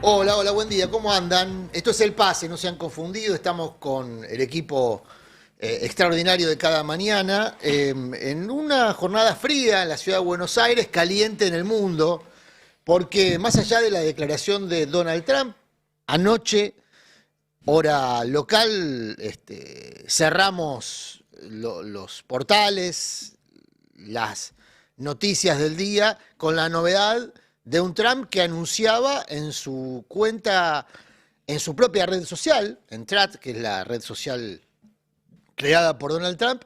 Hola, hola, buen día, ¿cómo andan? Esto es El Pase, no se han confundido, estamos con el equipo extraordinario de cada mañana, en una jornada fría en la ciudad de Buenos Aires, caliente en el mundo, porque más allá de la declaración de Donald Trump, anoche, hora local, cerramos los portales, las noticias del día, con la novedad de un Trump que anunciaba en su cuenta, en su propia red social, en Truth, que es la red social creada por Donald Trump,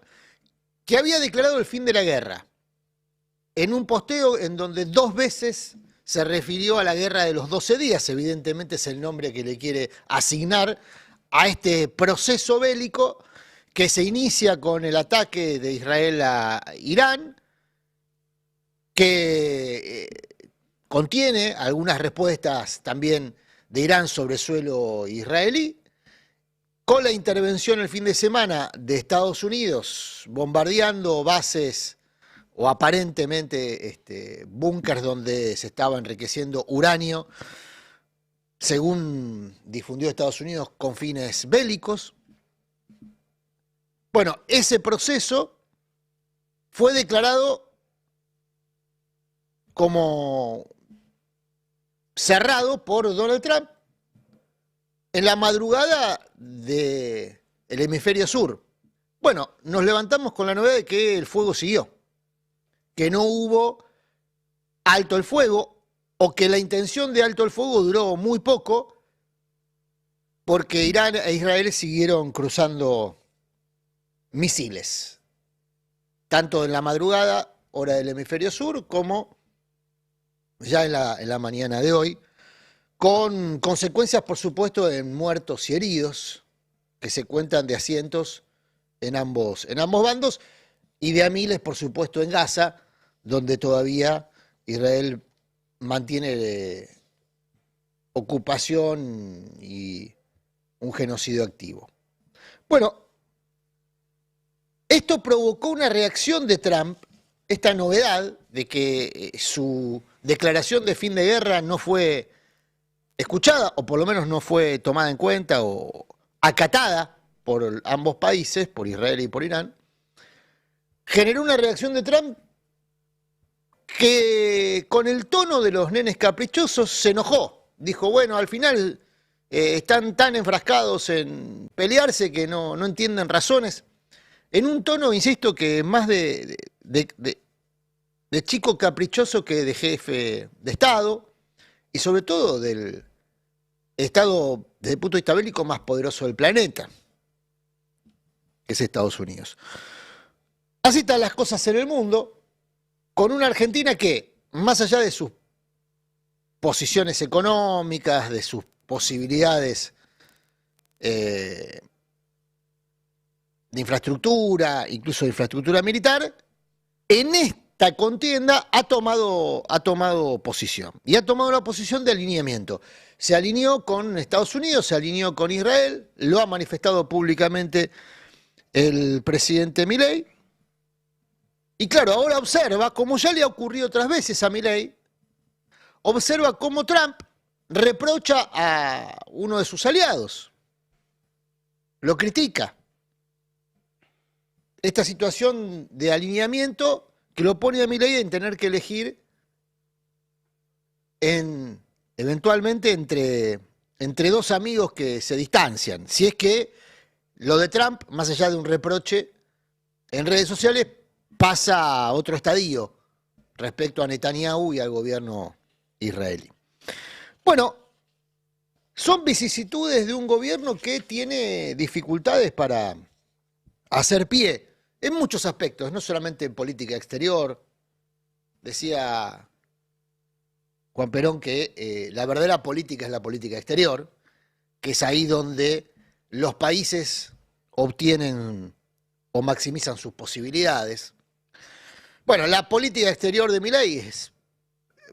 que había declarado el fin de la guerra, en un posteo en donde dos veces se refirió a la guerra de los 12 días, evidentemente es el nombre que le quiere asignar a este proceso bélico que se inicia con el ataque de Israel a Irán, que contiene algunas respuestas también de Irán sobre suelo israelí, con la intervención el fin de semana de Estados Unidos bombardeando bases o aparentemente búnkers donde se estaba enriqueciendo uranio, según difundió Estados Unidos, con fines bélicos. Bueno, ese proceso fue declarado como cerrado por Donald Trump en la madrugada del hemisferio sur. Bueno, nos levantamos con la novedad de que el fuego siguió, que no hubo alto el fuego o que la intención de alto el fuego duró muy poco porque Irán e Israel siguieron cruzando misiles, tanto en la madrugada, hora del hemisferio sur, como ya en la mañana de hoy, con consecuencias, por supuesto, en muertos y heridos, que se cuentan de a cientos en ambos bandos, y de a miles, por supuesto, en Gaza, donde todavía Israel mantiene ocupación y un genocidio activo. Bueno, esto provocó una reacción de Trump, esta novedad de que su declaración de fin de guerra no fue escuchada, o por lo menos no fue tomada en cuenta o acatada por ambos países, por Israel y por Irán, generó una reacción de Trump que con el tono de los nenes caprichosos se enojó. Dijo, bueno, al final están tan enfrascados en pelearse que no entienden razones. En un tono, insisto, que más de chico caprichoso que de jefe de Estado, y sobre todo del Estado, desde el punto de vista bélico, más poderoso del planeta, que es Estados Unidos. Así están las cosas en el mundo, con una Argentina que, más allá de sus posiciones económicas, de sus posibilidades de infraestructura, incluso de infraestructura militar, en esta contienda ha tomado posición. Y ha tomado una posición de alineamiento. Se alineó con Estados Unidos, se alineó con Israel, lo ha manifestado públicamente el presidente Milei. Y claro, ahora observa, como ya le ha ocurrido otras veces a Milei, observa cómo Trump reprocha a uno de sus aliados, lo critica. Esta situación de alineamiento que lo pone a Milei en tener que elegir eventualmente entre dos amigos que se distancian. Si es que lo de Trump, más allá de un reproche en redes sociales, pasa a otro estadio respecto a Netanyahu y al gobierno israelí. Bueno, son vicisitudes de un gobierno que tiene dificultades para hacer pie en muchos aspectos, no solamente en política exterior. Decía Juan Perón que la verdadera política es la política exterior, que es ahí donde los países obtienen o maximizan sus posibilidades. Bueno, la política exterior de Milei es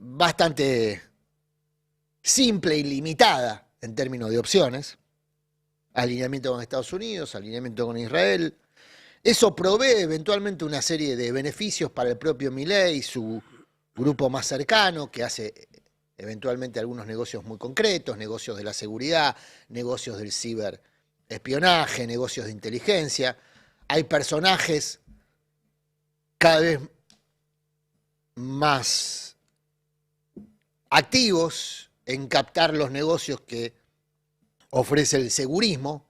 bastante simple y limitada en términos de opciones. Alineamiento con Estados Unidos, alineamiento con Israel. Eso provee eventualmente una serie de beneficios para el propio Milei y su grupo más cercano, que hace eventualmente algunos negocios muy concretos, negocios de la seguridad, negocios del ciberespionaje, negocios de inteligencia. Hay personajes cada vez más activos en captar los negocios que ofrece el segurismo,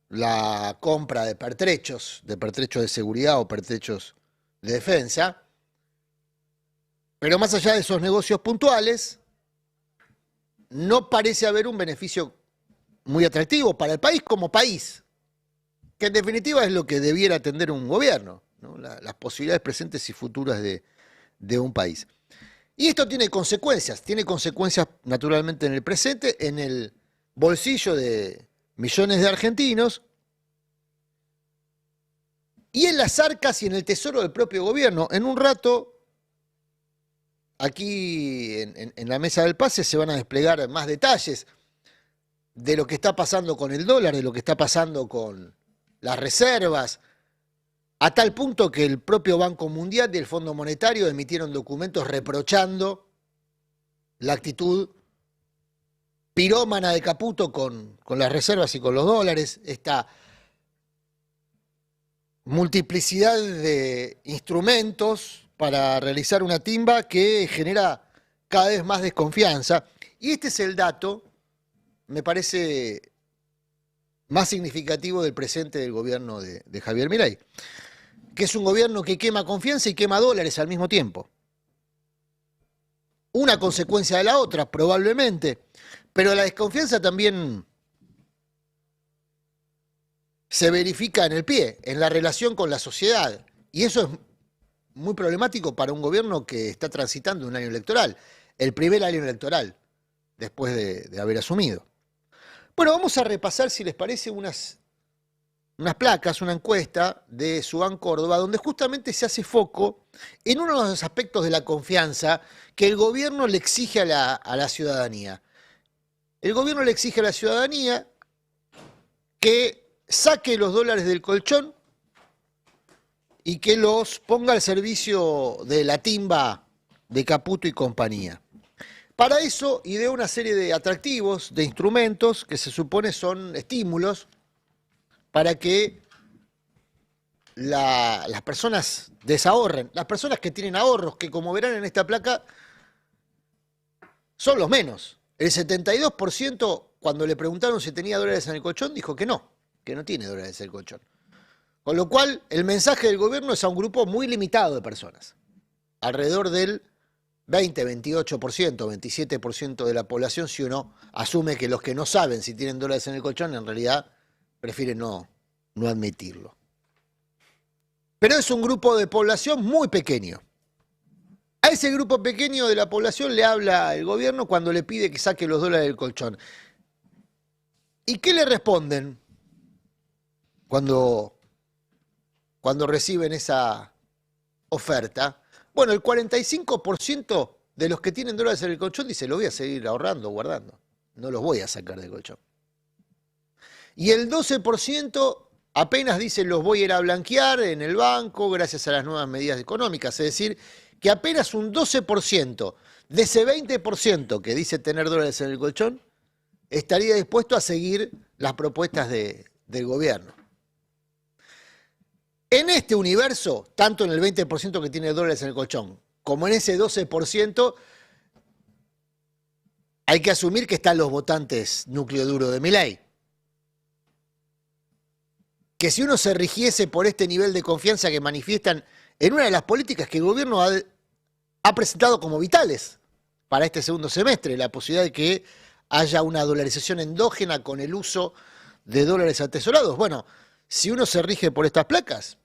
la compra de pertrechos de seguridad o pertrechos de defensa. Pero más allá de esos negocios puntuales, no parece haber un beneficio muy atractivo para el país como país, que en definitiva es lo que debiera atender un gobierno, ¿no? Las posibilidades presentes y futuras de un país. Y esto tiene consecuencias naturalmente en el presente, en el bolsillo de millones de argentinos y en las arcas y en el tesoro del propio gobierno. En un rato, aquí en la mesa del pase se van a desplegar más detalles de lo que está pasando con el dólar, de lo que está pasando con las reservas, a tal punto que el propio Banco Mundial y el Fondo Monetario emitieron documentos reprochando la actitud pirómana de Caputo con las reservas y con los dólares, esta multiplicidad de instrumentos para realizar una timba que genera cada vez más desconfianza. Y este es el dato, me parece, más significativo del presente del gobierno de Javier Milei, que es un gobierno que quema confianza y quema dólares al mismo tiempo. Una consecuencia de la otra, probablemente, pero la desconfianza también se verifica en el pie, en la relación con la sociedad. Y eso es muy problemático para un gobierno que está transitando un año electoral, el primer año electoral después de haber asumido. Bueno, vamos a repasar, si les parece, unas placas, una encuesta de Subán Córdoba, donde justamente se hace foco en uno de los aspectos de la confianza que el gobierno le exige a la ciudadanía. El gobierno le exige a la ciudadanía que saque los dólares del colchón y que los ponga al servicio de la timba de Caputo y compañía. Para eso ideó una serie de atractivos, de instrumentos que se supone son estímulos para que las personas desahorren. Las personas que tienen ahorros, que como verán en esta placa, son los menos. El 72%, cuando le preguntaron si tenía dólares en el colchón, dijo que no tiene dólares en el colchón. Con lo cual, el mensaje del gobierno es a un grupo muy limitado de personas. Alrededor del 20, 28%, 27% de la población, si uno asume que los que no saben si tienen dólares en el colchón, en realidad prefieren no admitirlo. Pero es un grupo de población muy pequeño. A ese grupo pequeño de la población le habla el gobierno cuando le pide que saque los dólares del colchón. ¿Y qué le responden cuando reciben esa oferta? Bueno, el 45% de los que tienen dólares en el colchón dice, lo voy a seguir ahorrando, guardando. No los voy a sacar del colchón. Y el 12% apenas dice, los voy a ir a blanquear en el banco gracias a las nuevas medidas económicas. Es decir, que apenas un 12% de ese 20% que dice tener dólares en el colchón estaría dispuesto a seguir las propuestas del gobierno. En este universo, tanto en el 20% que tiene dólares en el colchón, como en ese 12%, hay que asumir que están los votantes núcleo duro de Milei. Que si uno se rigiese por este nivel de confianza que manifiestan en una de las políticas que el gobierno ha presentado como vitales para este segundo semestre, la posibilidad de que haya una dolarización endógena con el uso de dólares atesorados. Bueno, si uno se rige por estas placas,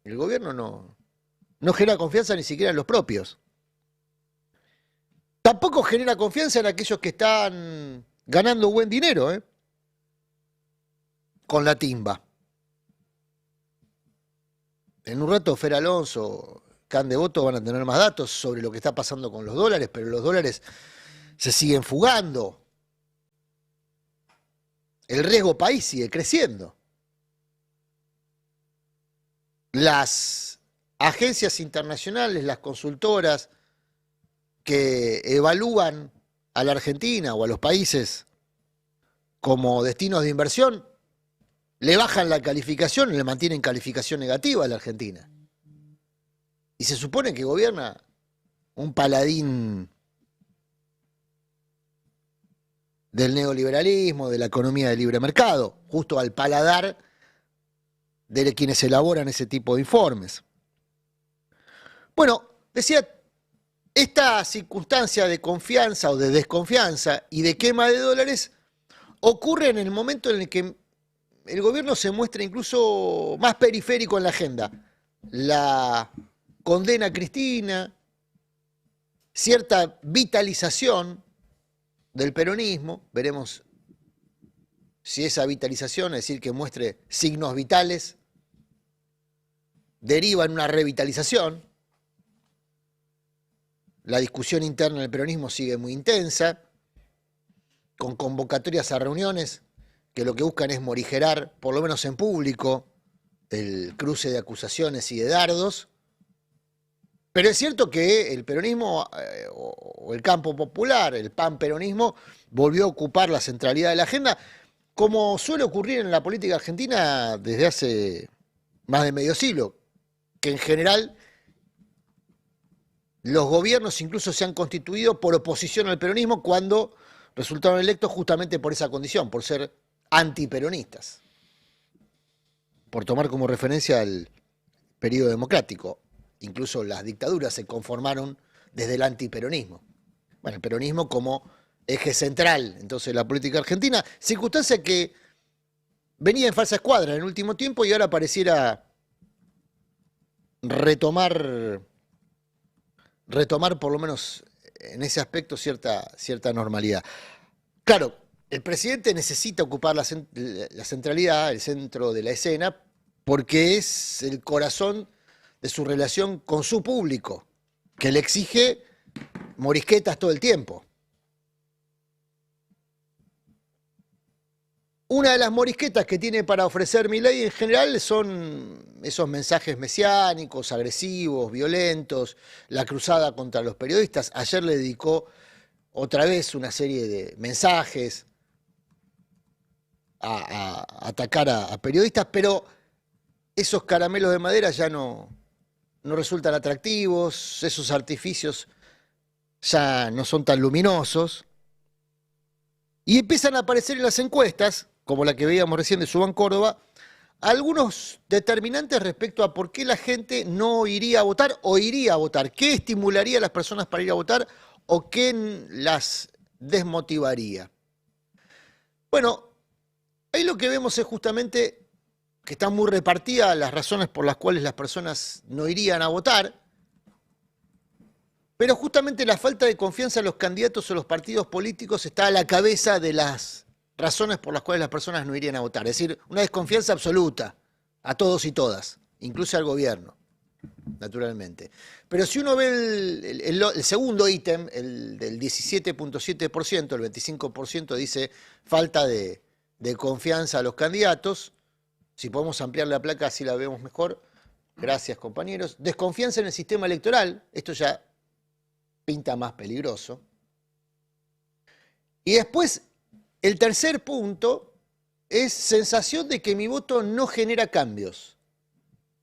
el gobierno no genera confianza ni siquiera en los propios. Tampoco genera confianza en aquellos que están ganando buen dinero, con la timba. En un rato Fer Alonso, Can Devoto van a tener más datos sobre lo que está pasando con los dólares, pero los dólares se siguen fugando. El riesgo país sigue creciendo. Las agencias internacionales, las consultoras, que evalúan a la Argentina o a los países como destinos de inversión, le bajan la calificación y le mantienen calificación negativa a la Argentina. Y se supone que gobierna un paladín del neoliberalismo, de la economía de libre mercado, justo al paladar de quienes elaboran ese tipo de informes. Bueno, decía, esta circunstancia de confianza o de desconfianza y de quema de dólares ocurre en el momento en el que el gobierno se muestra incluso más periférico en la agenda. La condena a Cristina, cierta vitalización del peronismo, veremos si esa vitalización, es decir, que muestre signos vitales, deriva en una revitalización. La discusión interna del peronismo sigue muy intensa, con convocatorias a reuniones que lo que buscan es morigerar, por lo menos en público, el cruce de acusaciones y de dardos. Pero es cierto que el peronismo o el campo popular, el panperonismo, volvió a ocupar la centralidad de la agenda, como suele ocurrir en la política argentina desde hace más de medio siglo, que en general los gobiernos incluso se han constituido por oposición al peronismo cuando resultaron electos justamente por esa condición, por ser antiperonistas, por tomar como referencia el periodo democrático. Incluso las dictaduras se conformaron desde el antiperonismo. Bueno, el peronismo como eje central, entonces, de la política argentina, circunstancia que venía en falsa escuadra en el último tiempo y ahora pareciera retomar por lo menos en ese aspecto cierta normalidad. Claro, el presidente necesita ocupar la centralidad, el centro de la escena, porque es el corazón de su relación con su público, que le exige morisquetas todo el tiempo. Una de las morisquetas que tiene para ofrecer Milei en general son esos mensajes mesiánicos, agresivos, violentos, la cruzada contra los periodistas. Ayer le dedicó otra vez una serie de mensajes a atacar a periodistas, pero esos caramelos de madera ya no resultan atractivos, esos artificios ya no son tan luminosos, y empiezan a aparecer en las encuestas, como la que veíamos recién de Subán Córdoba, algunos determinantes respecto a por qué la gente no iría a votar o iría a votar, qué estimularía a las personas para ir a votar o qué las desmotivaría. Bueno, ahí lo que vemos es justamente que están muy repartidas las razones por las cuales las personas no irían a votar, pero justamente la falta de confianza en los candidatos o los partidos políticos está a la cabeza de las razones por las cuales las personas no irían a votar. Es decir, una desconfianza absoluta a todos y todas, incluso al gobierno, naturalmente. Pero si uno ve el segundo ítem, el del 17.7%, el 25% dice falta de confianza a los candidatos. Si podemos ampliar la placa, así la vemos mejor. Gracias, compañeros. Desconfianza en el sistema electoral. Esto ya pinta más peligroso. Y después, el tercer punto es sensación de que mi voto no genera cambios.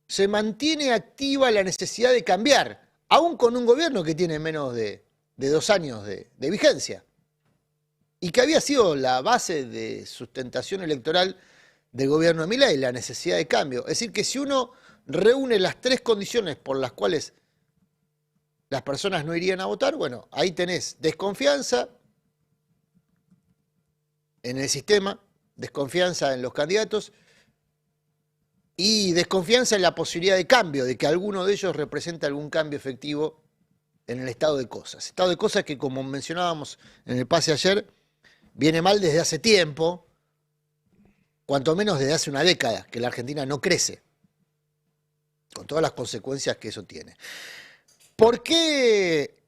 Se mantiene activa la necesidad de cambiar, aún con un gobierno que tiene menos de 2 años de vigencia, y que había sido la base de sustentación electoral del gobierno de Milei, la necesidad de cambio. Es decir, que si uno reúne las 3 condiciones por las cuales las personas no irían a votar, bueno, ahí tenés desconfianza en el sistema, desconfianza en los candidatos y desconfianza en la posibilidad de cambio, de que alguno de ellos represente algún cambio efectivo en el estado de cosas. Estado de cosas que, como mencionábamos en el pase ayer, viene mal desde hace tiempo, cuanto menos desde hace una década, que la Argentina no crece, con todas las consecuencias que eso tiene. ¿Por qué?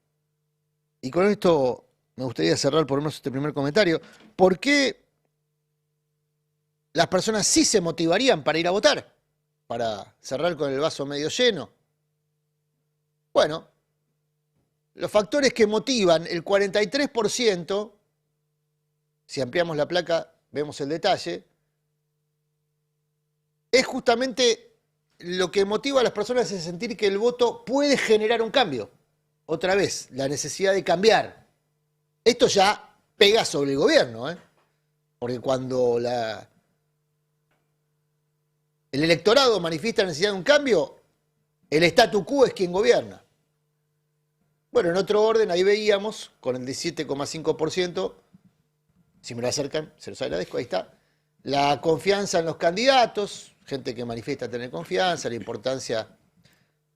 Y con esto me gustaría cerrar por lo menos este primer comentario. ¿Por qué las personas sí se motivarían para ir a votar? Para cerrar con el vaso medio lleno. Bueno, los factores que motivan el 43%, si ampliamos la placa, vemos el detalle, es justamente lo que motiva a las personas a sentir que el voto puede generar un cambio. Otra vez, la necesidad de cambiar. Esto ya pega sobre el gobierno, ¿eh? Porque cuando el electorado manifiesta la necesidad de un cambio, el statu quo es quien gobierna. Bueno, en otro orden, ahí veíamos, con el 17,5%, si me lo acercan, se los agradezco, ahí está, la confianza en los candidatos, gente que manifiesta tener confianza, la importancia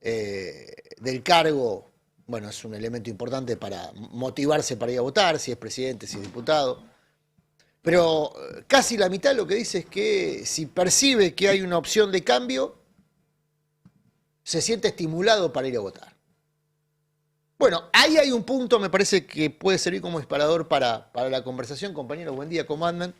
del cargo, bueno, es un elemento importante para motivarse para ir a votar, si es presidente, si es diputado. Pero casi la mitad de lo que dice es que si percibe que hay una opción de cambio, se siente estimulado para ir a votar. Bueno, ahí hay un punto, me parece que puede servir como disparador para la conversación. Compañeros, buen día, ¿cómo andan?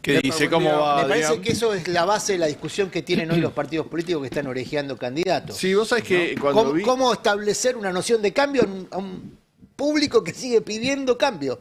¿Qué dice? ¿Cómo va, Me parece Adrián? que eso es la base de la discusión que tienen hoy los partidos políticos que están orejeando candidatos. Sí, vos sabés que cuando vi... ¿Cómo establecer una noción de cambio a un público que sigue pidiendo cambio?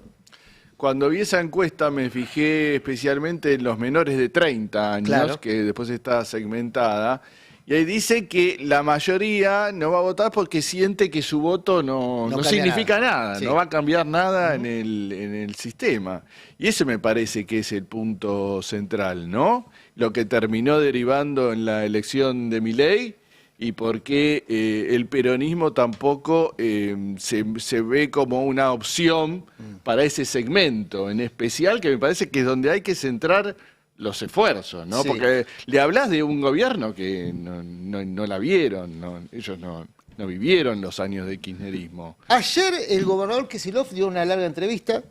Cuando vi esa encuesta me fijé especialmente en los menores de 30 años, Claro. que después está segmentada, y ahí dice que la mayoría no va a votar porque siente que su voto no cambia significa nada, Sí. no va a cambiar nada en el sistema. Y ese me parece que es el punto central, ¿no? Lo que terminó derivando en la elección de Milei y por qué el peronismo tampoco se ve como una opción para ese segmento en especial, que me parece que es donde hay que centrar los esfuerzos, ¿no? Sí. Porque le hablas de un gobierno que no la vieron, ellos no vivieron los años de kirchnerismo. Ayer el gobernador Kicillof dio una larga entrevista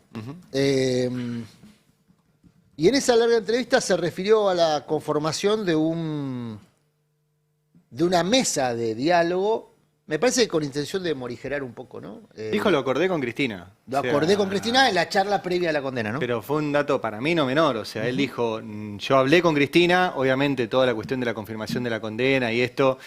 y en esa larga entrevista se refirió a la conformación de una mesa de diálogo, me parece que con intención de morigerar un poco, ¿no? Dijo, lo acordé con Cristina. Lo O sea, acordé con Cristina en la charla previa a la condena, ¿no? Pero fue un dato para mí no menor. O sea, él dijo, yo hablé con Cristina, obviamente toda la cuestión de la confirmación de la condena y esto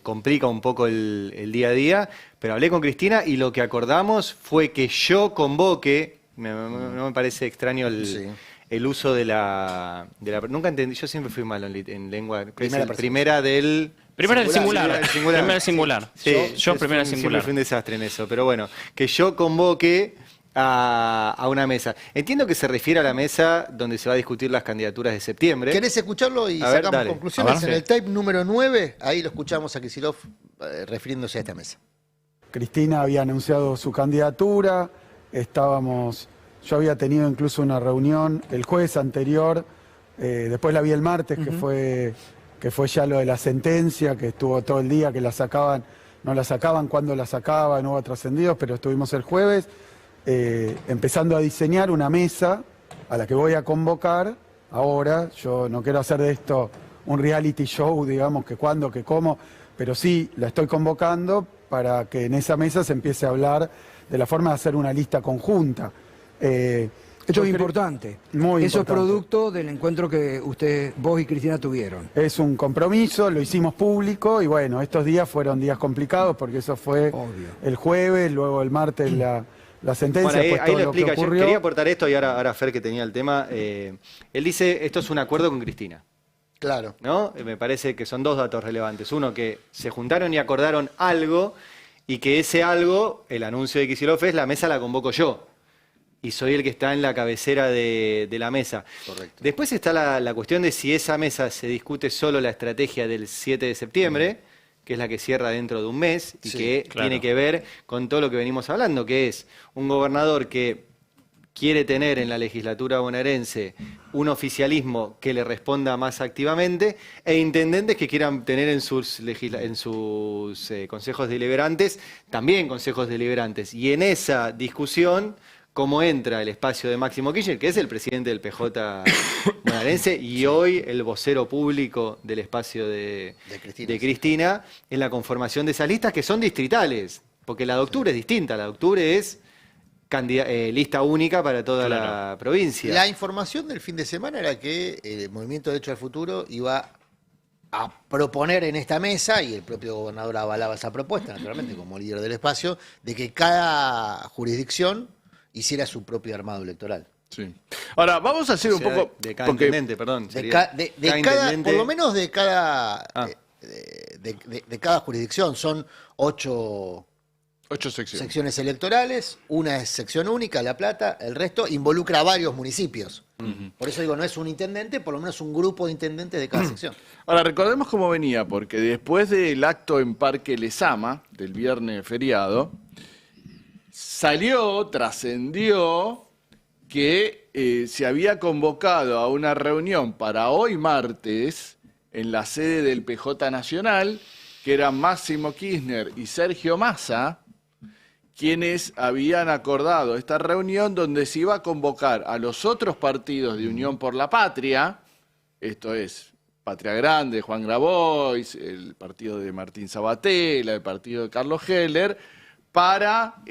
complica un poco el día a día, pero hablé con Cristina y lo que acordamos fue que yo convoque, no me parece extraño Sí. el uso de la... Nunca entendí, yo siempre fui malo en lengua. Primera persona. Primera del... Primero el singular. El singular. Primero el singular. Sí, Yo primero el siempre singular. fui un desastre en eso, pero bueno, que yo convoque a una mesa. Entiendo que se refiere a la mesa donde se va a discutir las candidaturas de septiembre. ¿Querés escucharlo y A ver, sacamos dale. conclusiones? A ver. En el tape número 9, ahí lo escuchamos a Kicillof refiriéndose a esta mesa. Cristina había anunciado su candidatura, yo había tenido incluso una reunión el jueves anterior, después la vi el martes, que fue ya lo de la sentencia, que estuvo todo el día, que la sacaban, no la sacaban, cuándo la sacaban, no hubo trascendidos, pero estuvimos el jueves empezando a diseñar una mesa a la que voy a convocar ahora. Yo no quiero hacer de esto un reality show, digamos, que cuándo, que cómo, pero sí la estoy convocando para que en esa mesa se empiece a hablar de la forma de hacer una lista conjunta. Esto es importante. Muy Eso importante. es producto del encuentro que vos y Cristina tuvieron. Es un compromiso, lo hicimos público y bueno, estos días fueron días complicados porque eso fue Obvio. el jueves, luego el martes la sentencia, Bueno, después ahí todo lo lo que explica. Yo ocurrió. quería aportar esto y ahora Fer, que tenía el tema. Él dice, esto es un acuerdo con Cristina, Claro. ¿no? Me parece que son dos datos relevantes. Uno, que se juntaron y acordaron algo y que ese algo, el anuncio de Kicillof, es la mesa la convoco yo. Y soy el que está en la cabecera de la mesa. Correcto. Después está la cuestión de si esa mesa se discute solo la estrategia del 7 de septiembre, que es la que cierra dentro de un mes y Sí, que claro. tiene que ver con todo lo que venimos hablando, que es un gobernador que quiere tener en la legislatura bonaerense un oficialismo que le responda más activamente e intendentes que quieran tener en sus consejos deliberantes también consejos deliberantes. Y en esa discusión, cómo entra el espacio de Máximo Kirchner, que es el presidente del PJ bonaerense y hoy el vocero público del espacio de Cristina, en la conformación de esas listas que son distritales, porque la de octubre es distinta, la de octubre es lista única para toda la provincia. La información del fin de semana era que el Movimiento Derecho al Futuro iba a proponer en esta mesa, y el propio gobernador avalaba esa propuesta, naturalmente, como líder del espacio, de que cada jurisdicción hiciera su propio armado electoral. Sí. Ahora, vamos a hacer un poco... De cada intendente, perdón. De, sería de cada cada, intendente. por lo menos de cada, Ah. de cada jurisdicción. Son 8 8 secciones. secciones electorales, una es sección única, La Plata, el resto involucra a varios municipios. Por eso digo, no es un intendente, por lo menos un grupo de intendentes de cada sección. Ahora, recordemos cómo venía, porque después del acto en Parque Lezama, del viernes feriado, trascendió que se había convocado a una reunión para hoy martes en la sede del PJ Nacional, que eran Máximo Kirchner y Sergio Massa, quienes habían acordado esta reunión donde se iba a convocar a los otros partidos de Unión por la Patria, esto es Patria Grande, Juan Grabois, el partido de Martín Sabatella, el partido de Carlos Heller, para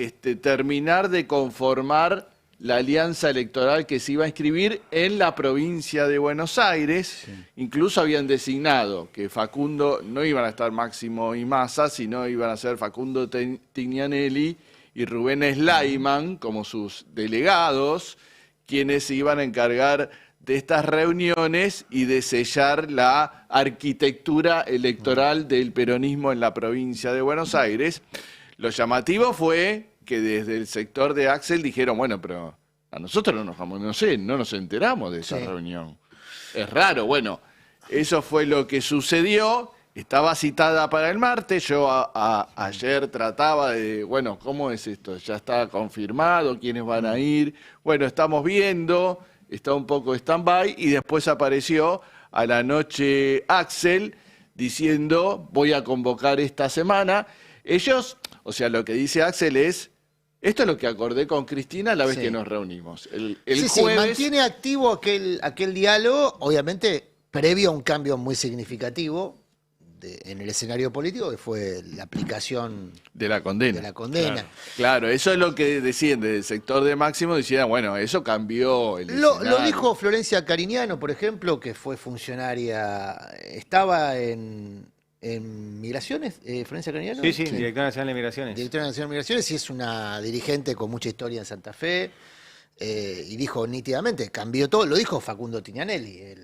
terminar de conformar la alianza electoral que se iba a inscribir en la provincia de Buenos Aires. Sí. Incluso habían designado que Facundo, no iban a estar Máximo y Massa, sino iban a ser Facundo Tignanelli y Rubén Slayman como sus delegados, quienes se iban a encargar de estas reuniones y de sellar la arquitectura electoral del peronismo en la provincia de Buenos Aires. Lo llamativo fue que desde el sector de Axel dijeron, bueno, pero a nosotros no nos enteramos de esa reunión. Es raro, bueno, eso fue lo que sucedió. Estaba citada para el martes, yo ayer trataba de, bueno, ¿cómo es esto? ¿Ya está confirmado? ¿Quiénes van a ir? Bueno, estamos viendo, está un poco stand-by, y después apareció a la noche Axel diciendo, voy a convocar esta semana. Ellos, o sea, lo que dice Axel es, esto es lo que acordé con Cristina la vez que nos reunimos. El jueves... mantiene activo aquel diálogo, obviamente previo a un cambio muy significativo en el escenario político, que fue la aplicación de la condena. Claro, eso es lo que decían desde el sector de Máximo, decían, bueno, eso cambió el Lo dijo Florencia Cariñano, por ejemplo, que fue funcionaria, estaba en Migraciones, Florencia Cariñano. Sí, directora nacional de Migraciones. Directora nacional de Migraciones, y es una dirigente con mucha historia en Santa Fe, y dijo nítidamente, cambió todo, lo dijo Facundo Tignanelli,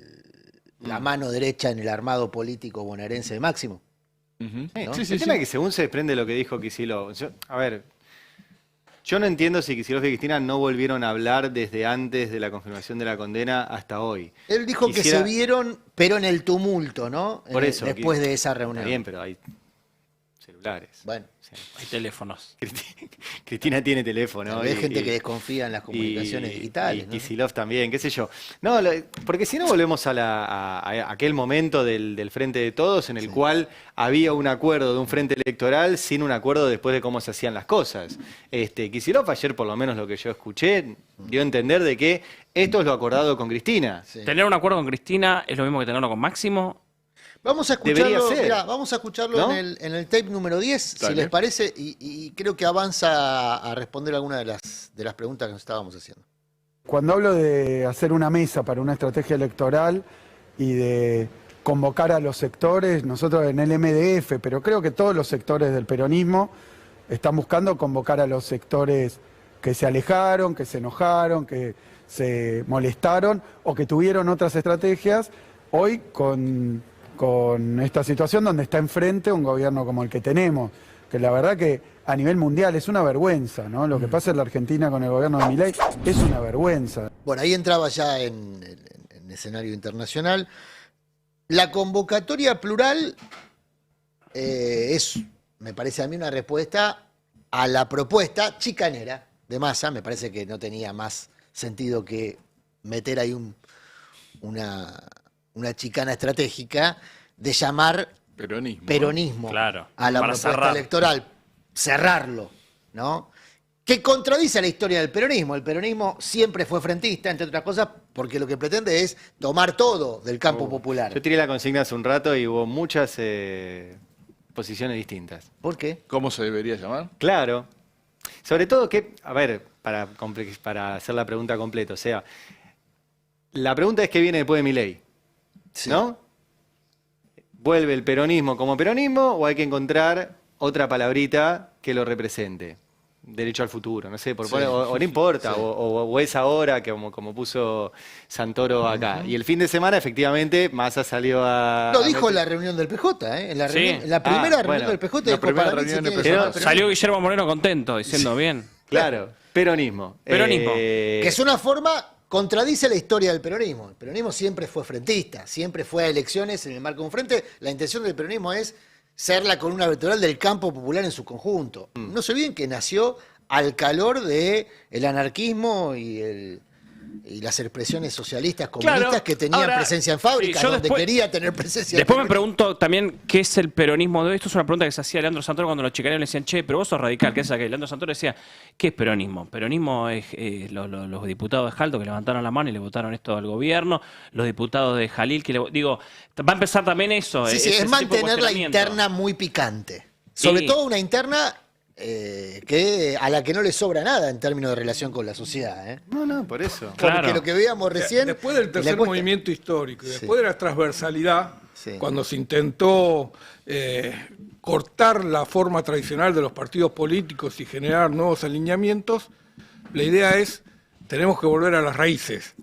la mano derecha en el armado político bonaerense de Máximo. ¿No? El tema es que según se desprende lo que dijo Kicillof, yo no entiendo si Kicillof y Cristina no volvieron a hablar desde antes de la confirmación de la condena hasta hoy. Él dijo que se vieron, pero en el tumulto, ¿no? Por eso. Después de esa reunión. Está bien, pero hay celulares. Bueno. Hay teléfonos. Cristina tiene teléfono. Hay gente que desconfía en las comunicaciones digitales. Y Kicillof también, qué sé yo. No, porque si no volvemos a aquel momento del Frente de Todos en el cual había un acuerdo de un frente electoral sin un acuerdo después de cómo se hacían las cosas. Kicillof ayer, por lo menos lo que yo escuché, dio a entender de que esto es lo acordado con Cristina. Sí. Tener un acuerdo con Cristina es lo mismo que tenerlo con Máximo. Vamos a escucharlo, ¿no? en el tape número 10, Dale. Si les parece, y creo que avanza a responder alguna de las preguntas que nos estábamos haciendo. Cuando hablo de hacer una mesa para una estrategia electoral y de convocar a los sectores, nosotros en el MDF, pero creo que todos los sectores del peronismo están buscando convocar a los sectores que se alejaron, que se enojaron, que se molestaron o que tuvieron otras estrategias, hoy con esta situación donde está enfrente un gobierno como el que tenemos, que la verdad que a nivel mundial es una vergüenza, ¿no? Lo que pasa en la Argentina con el gobierno de Milei es una vergüenza. Bueno, ahí entraba ya en escenario internacional. La convocatoria plural es, me parece a mí, una respuesta a la propuesta chicanera de Massa. Me parece que no tenía más sentido que meter ahí una chicana estratégica de llamar peronismo a la propuesta electoral, cerrarlo, ¿no? Que contradice la historia del peronismo. El peronismo siempre fue frentista, entre otras cosas, porque lo que pretende es tomar todo del campo popular. Yo tiré la consigna hace un rato y hubo muchas posiciones distintas. ¿Por qué? ¿Cómo se debería llamar? Claro. Sobre todo que, a ver, para hacer la pregunta completa, o sea, la pregunta es qué viene después de Milei. Sí. ¿No? ¿Vuelve el peronismo como peronismo o hay que encontrar otra palabrita que lo represente? Derecho al futuro, no sé, o no importa, o es ahora, que como puso Santoro acá. Y el fin de semana, efectivamente, Massa salió a... Lo dijo en la reunión del PJ, ¿eh? En la, Sí. en la primera reunión bueno, del PJ, la dijo, primera para mí reunión se del tiene que PJ. llamar Pero Salió peronismo. Guillermo Moreno contento, diciendo bien. Claro, peronismo. Peronismo. Que es una forma, contradice la historia del peronismo. El peronismo siempre fue frentista, siempre fue a elecciones en el marco de un frente. La intención del peronismo es ser la columna vertebral del campo popular en su conjunto. No se olviden que nació al calor del anarquismo y las expresiones socialistas comunistas Claro, que tenían ahora, presencia en fábricas, sí, yo donde después- quería tener presencia. Después el me peronismo. pregunto también qué es el peronismo de hoy. Esto es una pregunta que se hacía Leandro Santoro cuando los chicaneros le decían, che, pero vos sos radical, ¿qué es aquello? Leandro Santoro decía, ¿qué es peronismo? Peronismo es los diputados de Jaldo que levantaron la mano y le votaron esto al gobierno, los diputados de Jalil que digo, va a empezar también eso. Sí, sí, ese es tipo de mantener la cuestionamiento. interna muy picante. Sobre Sí. todo una interna a la que no le sobra nada en términos de relación con la sociedad. ¿eh? No, por eso. Porque Claro. lo que veíamos recién... Después del le tercer cuesta. movimiento histórico y Sí. después de la transversalidad, Sí. cuando se intentó cortar la forma tradicional de los partidos políticos y generar nuevos alineamientos, la idea es, tenemos que volver a las raíces.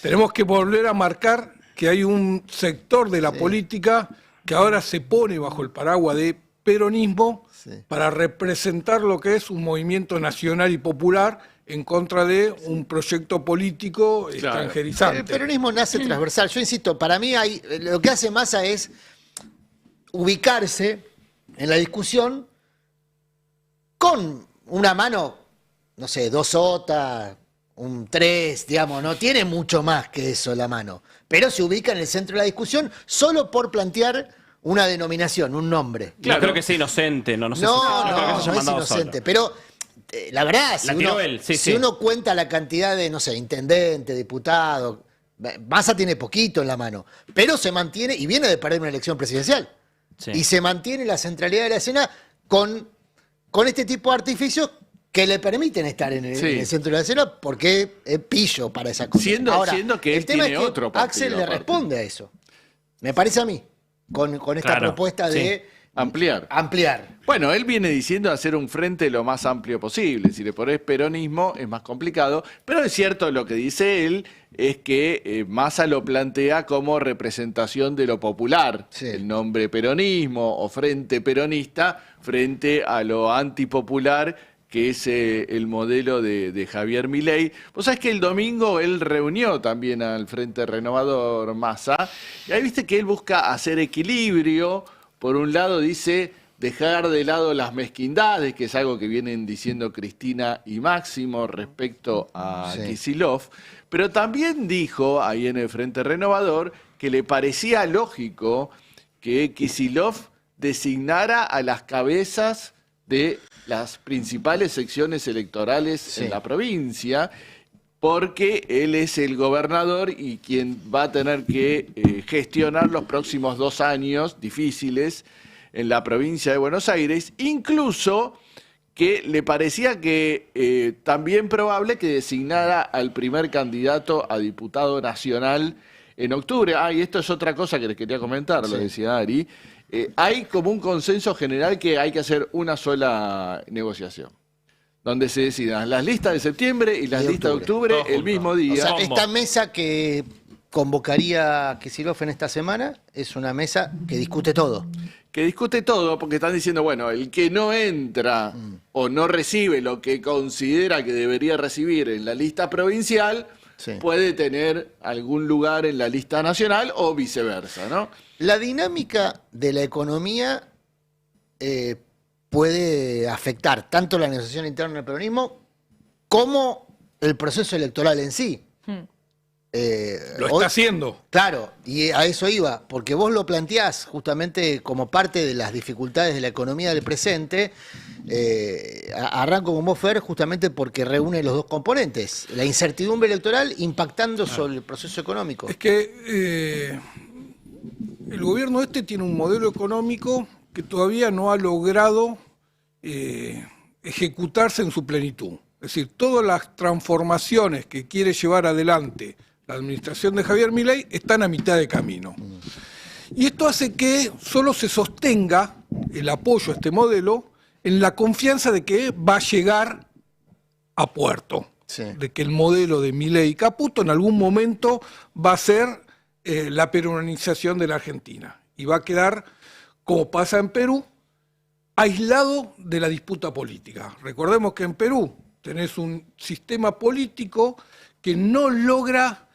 Tenemos que volver a marcar que hay un sector de la política que ahora se pone bajo el paraguas de peronismo para representar lo que es un movimiento nacional y popular en contra de un proyecto político extranjerizante. El peronismo nace transversal. Yo insisto, para mí lo que hace Massa es ubicarse en la discusión con una mano, no sé, 2 sotas, un 3, digamos, no tiene mucho más que eso la mano, pero se ubica en el centro de la discusión solo por plantear una denominación, un nombre. No creo que sea inocente, no sé No, si creo que se haya no es mandado inocente, solo. pero la verdad, La tiró él, sí, si sí. uno cuenta la cantidad de, no sé, intendente, diputado, Massa tiene poquito en la mano, pero se mantiene y viene de perder una elección presidencial. Sí. Y se mantiene la centralidad de la escena con este tipo de artificios que le permiten estar en el centro de la escena porque es pillo para esa cosa. Siendo que el él tema tiene es que otro partido Axel le aparte. responde a eso. Me parece a mí, con esta Claro, propuesta de ampliar. Bueno, él viene diciendo hacer un frente lo más amplio posible. Si le pones peronismo es más complicado, pero es cierto lo que dice él es que Massa lo plantea como representación de lo popular, Sí. el nombre peronismo o frente peronista frente a lo antipopular que es el modelo de Javier Milei. Vos sabés que el domingo él reunió también al Frente Renovador Massa, y ahí viste que él busca hacer equilibrio. Por un lado dice dejar de lado las mezquindades, que es algo que vienen diciendo Cristina y Máximo respecto a Sí. Kicillof, pero también dijo ahí en el Frente Renovador que le parecía lógico que Kicillof designara a las cabezas de las principales secciones electorales en la provincia, porque él es el gobernador y quien va a tener que gestionar los próximos 2 años difíciles en la provincia de Buenos Aires, incluso que le parecía que también probable que designara al primer candidato a diputado nacional en octubre. Y esto es otra cosa que les quería comentar, lo decía Ari. Hay como un consenso general que hay que hacer una sola negociación, donde se decidan las listas de septiembre y las Y listas de octubre Todo el junto. mismo O día. sea, Combo. esta mesa que convocaría Kicillof en esta semana es una mesa que discute todo. Que discute todo, porque están diciendo, bueno, el que no entra o no recibe lo que considera que debería recibir en la lista provincial, Sí. puede tener algún lugar en la lista nacional o viceversa, ¿no? La dinámica de la economía puede afectar tanto la negociación interna del peronismo como el proceso electoral en sí. Lo Hoy- está haciendo. Claro, y a eso iba, porque vos lo planteás justamente como parte de las dificultades de la economía del presente. Arranco con vos, Fer, justamente porque reúne los dos componentes, la incertidumbre electoral impactando sobre el proceso económico. Es que el gobierno este tiene un modelo económico que todavía no ha logrado ejecutarse en su plenitud. Es decir, todas las transformaciones que quiere llevar adelante la administración de Javier Milei están a mitad de camino. Y esto hace que solo se sostenga el apoyo a este modelo en la confianza de que va a llegar a puerto. Sí. De que el modelo de Milei y Caputo en algún momento va a ser la peruanización de la Argentina. Y va a quedar, como pasa en Perú, aislado de la disputa política. Recordemos que en Perú tenés un sistema político que no logra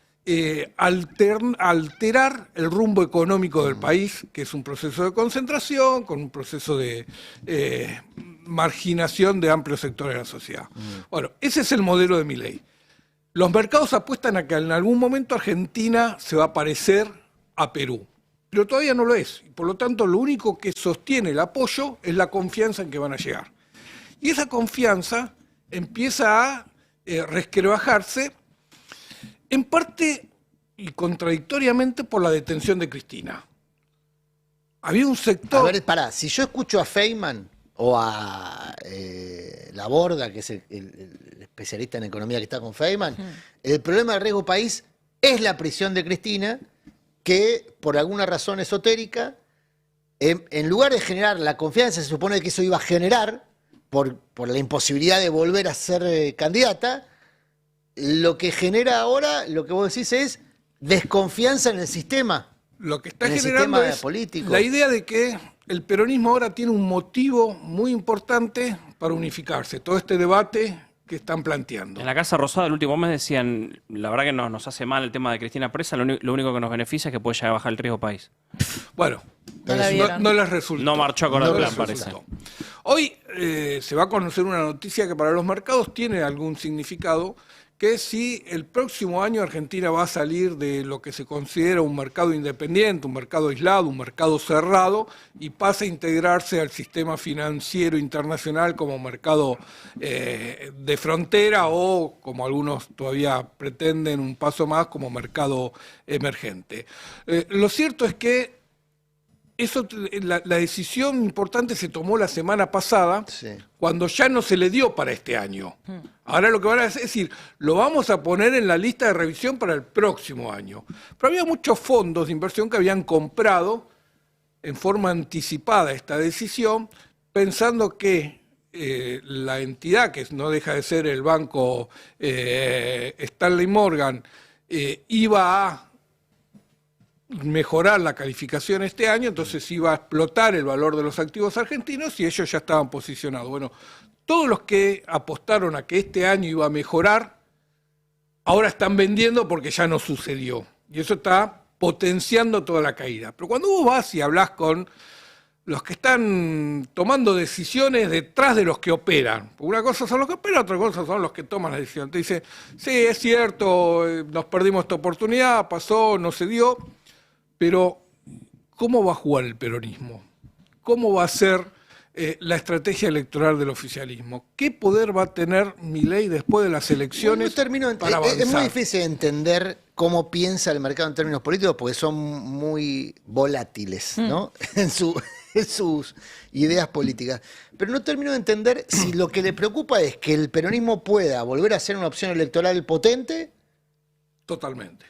alterar el rumbo económico del país, que es un proceso de concentración, con un proceso de marginación de amplios sectores de la sociedad. Bueno, ese es el modelo de Milei. Los mercados apuestan a que en algún momento Argentina se va a parecer a Perú, pero todavía no lo es. Y por lo tanto, lo único que sostiene el apoyo es la confianza en que van a llegar. Y esa confianza empieza a resquebrajarse, en parte y contradictoriamente por la detención de Cristina. Había un sector... A ver, pará, si yo escucho a Feynman o a Laborda, que es el especialista en economía que está con Feynman, el problema del riesgo país es la prisión de Cristina, que por alguna razón esotérica, en lugar de generar la confianza, se supone que eso iba a generar, por la imposibilidad de volver a ser candidata, lo que genera ahora, lo que vos decís es desconfianza en el sistema. Lo que está en el generando sistema es político. la idea de que el peronismo ahora tiene un motivo muy importante para unificarse. Todo este debate que están planteando. En la Casa Rosada el último mes decían, la verdad que nos hace mal el tema de Cristina presa, lo único que nos beneficia es que puede llegar a bajar el riesgo país. Bueno, No la vieron. no les resultó. No marchó con el les plan, resultó. Hoy se va a conocer una noticia que para los mercados tiene algún significado, que es si el próximo año Argentina va a salir de lo que se considera un mercado independiente, un mercado aislado, un mercado cerrado, y pasa a integrarse al sistema financiero internacional como mercado de frontera o, como algunos todavía pretenden, un paso más como mercado emergente. Lo cierto es que la decisión importante se tomó la semana pasada, Sí. cuando ya no se le dio para este año. Ahora lo que van a hacer es decir, lo vamos a poner en la lista de revisión para el próximo año. Pero había muchos fondos de inversión que habían comprado en forma anticipada esta decisión, pensando que la entidad, que no deja de ser el banco Stanley Morgan, iba a mejorar la calificación este año, entonces iba a explotar el valor de los activos argentinos y ellos ya estaban posicionados. Bueno, todos los que apostaron a que este año iba a mejorar, ahora están vendiendo porque ya no sucedió. Y eso está potenciando toda la caída. Pero cuando vos vas y hablas con los que están tomando decisiones detrás de los que operan, una cosa son los que operan, otra cosa son los que toman la decisión. Te dice, sí, es cierto, nos perdimos esta oportunidad, pasó, no se dio. Pero, ¿cómo va a jugar el peronismo? ¿Cómo va a ser la estrategia electoral del oficialismo? ¿Qué poder va a tener Milei después de las elecciones No termino para avanzar? es muy difícil entender cómo piensa el mercado en términos políticos porque son muy volátiles, ¿no? en sus ideas políticas. Pero no termino de entender si lo que le preocupa es que el peronismo pueda volver a ser una opción electoral potente. Totalmente.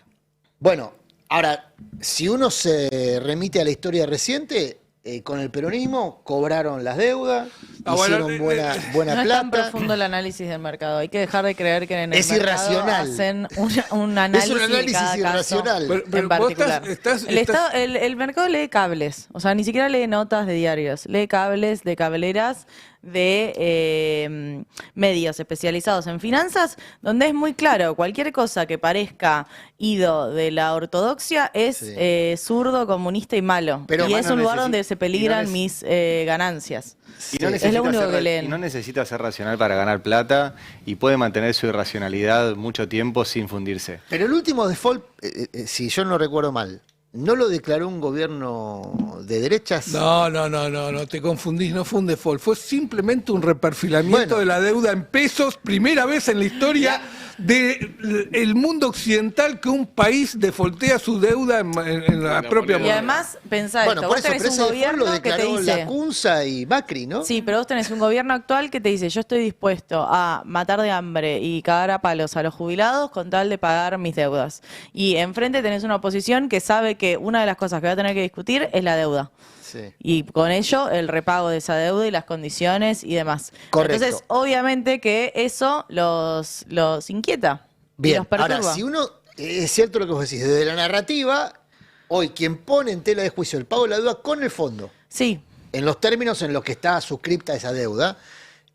Bueno, ahora, si uno se remite a la historia reciente, con el peronismo cobraron las deudas, hicieron buena No es tan plata. profundo el análisis del mercado. Hay que dejar de creer que en el Es mercado irracional. hacen un análisis, Es un análisis de cada irracional. caso Pero en vos particular. estás- El mercado lee cables, o sea, ni siquiera lee notas de diarios, lee cables de cableras de medios especializados en finanzas, donde es muy claro, cualquier cosa que parezca ido de la ortodoxia es Sí. zurdo, comunista y malo. Pero y es un lugar necesi- donde se y no peligran neces- mis ganancias. Y no Es necesita lo único ser que ra- leen. y no necesita ser racional para ganar plata y puede mantener su irracionalidad mucho tiempo sin fundirse. Pero el último default, si yo no recuerdo mal, ¿no lo declaró un gobierno de derechas? No, te confundís, no fue un default, fue simplemente un reperfilamiento Bueno. de la deuda en pesos, primera vez en la historia del mundo occidental que un país defaultea su deuda en la propia Y moneda. además, pensá Bueno, esto, por vos eso, tenés pero un ese default lo gobierno que te declaró dice... Lacunza y Macri, ¿no? Sí, pero vos tenés un gobierno actual que te dice, yo estoy dispuesto a matar de hambre y cagar a palos a los jubilados con tal de pagar mis deudas. Y enfrente tenés una oposición que sabe que una de las cosas que va a tener que discutir es la deuda. Sí. Y con ello el repago de esa deuda y las condiciones y demás. Correcto. Entonces, obviamente que eso los inquieta. Y Bien, los perturba. ahora, si uno, es cierto lo que vos decís, desde la narrativa, hoy quien pone en tela de juicio el pago de la deuda con el fondo, Sí, en los términos en los que está suscripta esa deuda,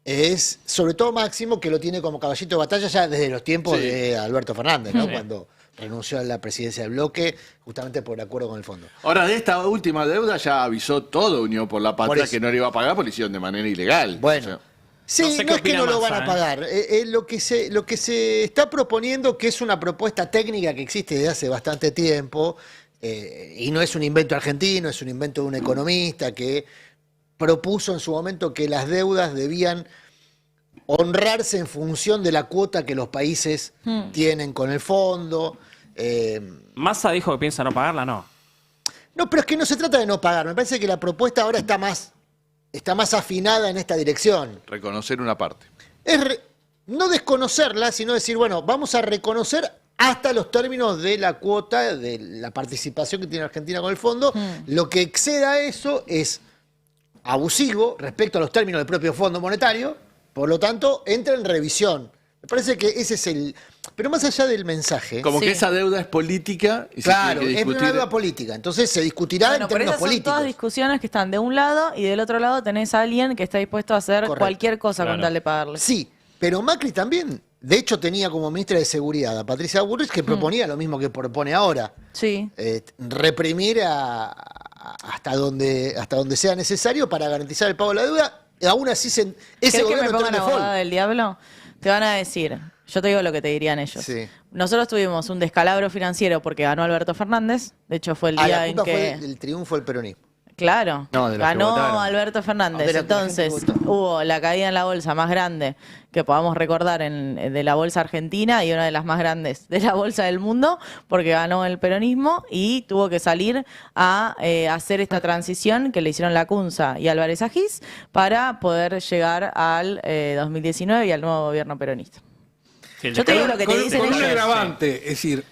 es sobre todo Máximo, que lo tiene como caballito de batalla ya desde los tiempos Sí. de Alberto Fernández, ¿no? Sí. Cuando renunció a la presidencia del bloque, justamente por el acuerdo con el fondo. Ahora, de esta última deuda ya avisó todo Unión por la Por Patria eso. que no le iba a pagar porque lo hicieron de manera ilegal. Bueno. O sea, Sí, No no, sé qué es que opina no lo Massa, van a pagar. Lo que se está proponiendo, que es una propuesta técnica que existe desde hace bastante tiempo, y no es un invento argentino, es un invento de un economista que propuso en su momento que las deudas debían honrarse en función de la cuota que los países tienen con el fondo. Massa dijo que piensa no pagarla, no. No, pero es que no se trata de no pagar. Me parece que la propuesta ahora está más afinada en esta dirección. reconocer una parte. No desconocerla, sino decir, bueno, vamos a reconocer hasta los términos de la cuota, de la participación que tiene Argentina con el fondo. Lo que exceda eso es abusivo respecto a los términos del propio Fondo Monetario, por lo tanto, entra en revisión. Me parece que ese es el... Pero más allá del mensaje... Como que Sí. esa deuda es política y Claro, se tiene que es una discutir. deuda política, entonces se discutirá bueno, en pero términos esas son políticos. todas discusiones que están de un lado y del otro lado tenés a alguien que está dispuesto a hacer Correcto. cualquier cosa con Claro. tal de pagarle. Sí, pero Macri también, de hecho, tenía como ministra de Seguridad a Patricia Bullrich, que proponía lo mismo que propone ahora. Sí. Reprimir hasta donde sea necesario para garantizar el pago de la deuda. Aún así, ese ¿Querés que me gobierno entró pongan en abogada default. del diablo? Te van a decir, yo te digo lo que te dirían ellos. Sí. Nosotros tuvimos un descalabro financiero porque ganó Alberto Fernández. De hecho, fue el día La en culpa que... fue el triunfo del peronismo. Claro, No, de los que ganó votaron. Alberto Fernández. De la Entonces gente que votó. hubo la caída en la bolsa más grande que podamos recordar de la bolsa argentina y una de las más grandes de la bolsa del mundo, porque ganó el peronismo y tuvo que salir a hacer esta transición que le hicieron la Cunza y Álvarez Agis para poder llegar al 2019 y al nuevo gobierno peronista. Sí, el Yo te digo decreto- lo que te Con dicen un ellos. agravante, es decir,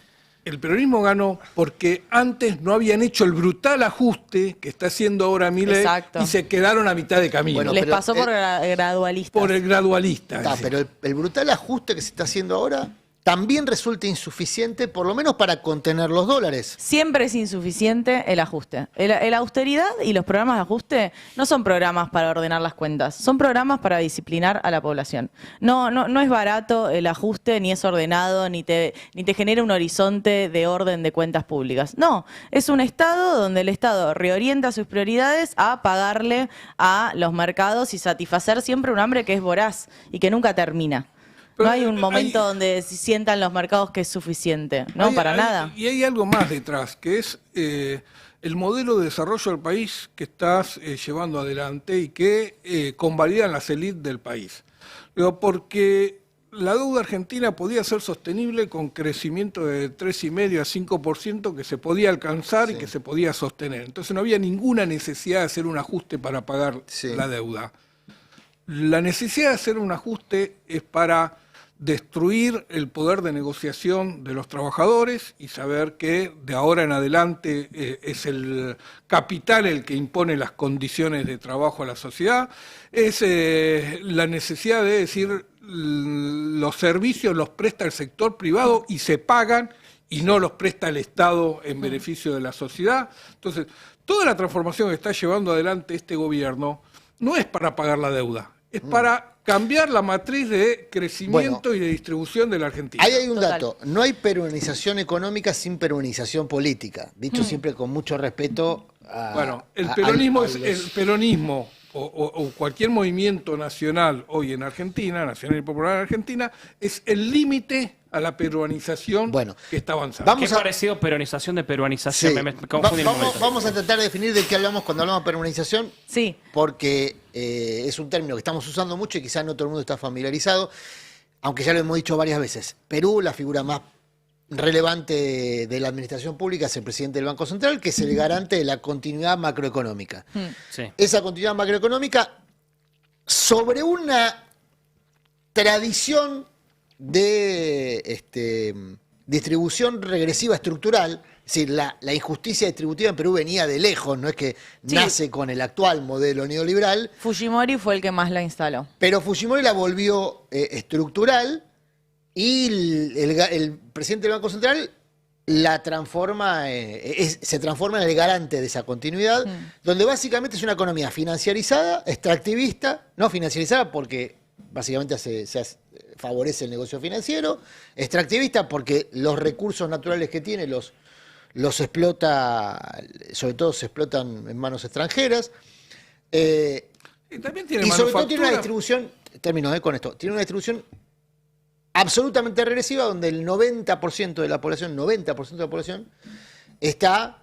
el peronismo ganó porque antes no habían hecho el brutal ajuste que está haciendo ahora Milei Exacto. y se quedaron a mitad de camino. Bueno, Les pero pasó por gradualistas. por el gradualista. Está, es decir. pero el brutal ajuste que se está haciendo ahora también resulta insuficiente, por lo menos para contener los dólares. Siempre es insuficiente el ajuste. La austeridad y los programas de ajuste no son programas para ordenar las cuentas, son programas para disciplinar a la población. No es barato el ajuste, ni es ordenado, ni te genera un horizonte de orden de cuentas públicas. No, es un Estado donde el Estado reorienta sus prioridades a pagarle a los mercados y satisfacer siempre un hambre que es voraz y que nunca termina. Pero no hay un hay- momento donde sientan los mercados que es suficiente. No, para nada. Y hay algo más detrás, que es el modelo de desarrollo del país que estás llevando adelante y que convalidan las élites del país. Digo, porque la deuda argentina podía ser sostenible con crecimiento de 3,5 a 5% que se podía alcanzar y que se podía sostener. Entonces no había ninguna necesidad de hacer un ajuste para pagar Sí. la deuda. La necesidad de hacer un ajuste es para destruir el poder de negociación de los trabajadores y saber que de ahora en adelante es el capital el que impone las condiciones de trabajo a la sociedad. Es la necesidad de decir los servicios los presta el sector privado y se pagan y no los presta el Estado en beneficio de la sociedad. Entonces, toda la transformación que está llevando adelante este gobierno no es para pagar la deuda, es para cambiar la matriz de crecimiento y de distribución de la Argentina. Ahí hay un Total. dato, no hay peruanización económica sin peruanización política, dicho siempre con mucho respeto a... Bueno, el a- peronismo a es los- el peronismo o cualquier movimiento nacional hoy en Argentina, nacional y popular en Argentina, es el límite a la peruanización Bueno, que está avanzando. vamos Qué a- parecido peronización de peruanización. Sí. Me confundí en un momento. Vamos a tratar de definir de qué hablamos cuando hablamos de peruanización, Sí. porque es un término que estamos usando mucho y quizás no todo el mundo está familiarizado, aunque ya lo hemos dicho varias veces. Perú, la figura más relevante de la administración pública es el presidente del Banco Central, que es el garante de la continuidad macroeconómica. Sí. Esa continuidad macroeconómica sobre una tradición de distribución regresiva estructural, Es decir, la injusticia distributiva en Perú venía de lejos, no es que Sí. nace con el actual modelo neoliberal, Fujimori fue el que más la instaló. pero Fujimori la volvió estructural y el presidente del Banco Central la transforma, se transforma en el garante de esa continuidad, donde básicamente es una economía financiarizada, extractivista, no financiarizada porque básicamente favorece el negocio financiero, extractivista porque los recursos naturales que tiene los explota, sobre todo se explotan en manos extranjeras, Y también tiene y sobre todo tiene una manufactura. distribución, termino con esto, tiene una distribución absolutamente regresiva donde el 90% de la población está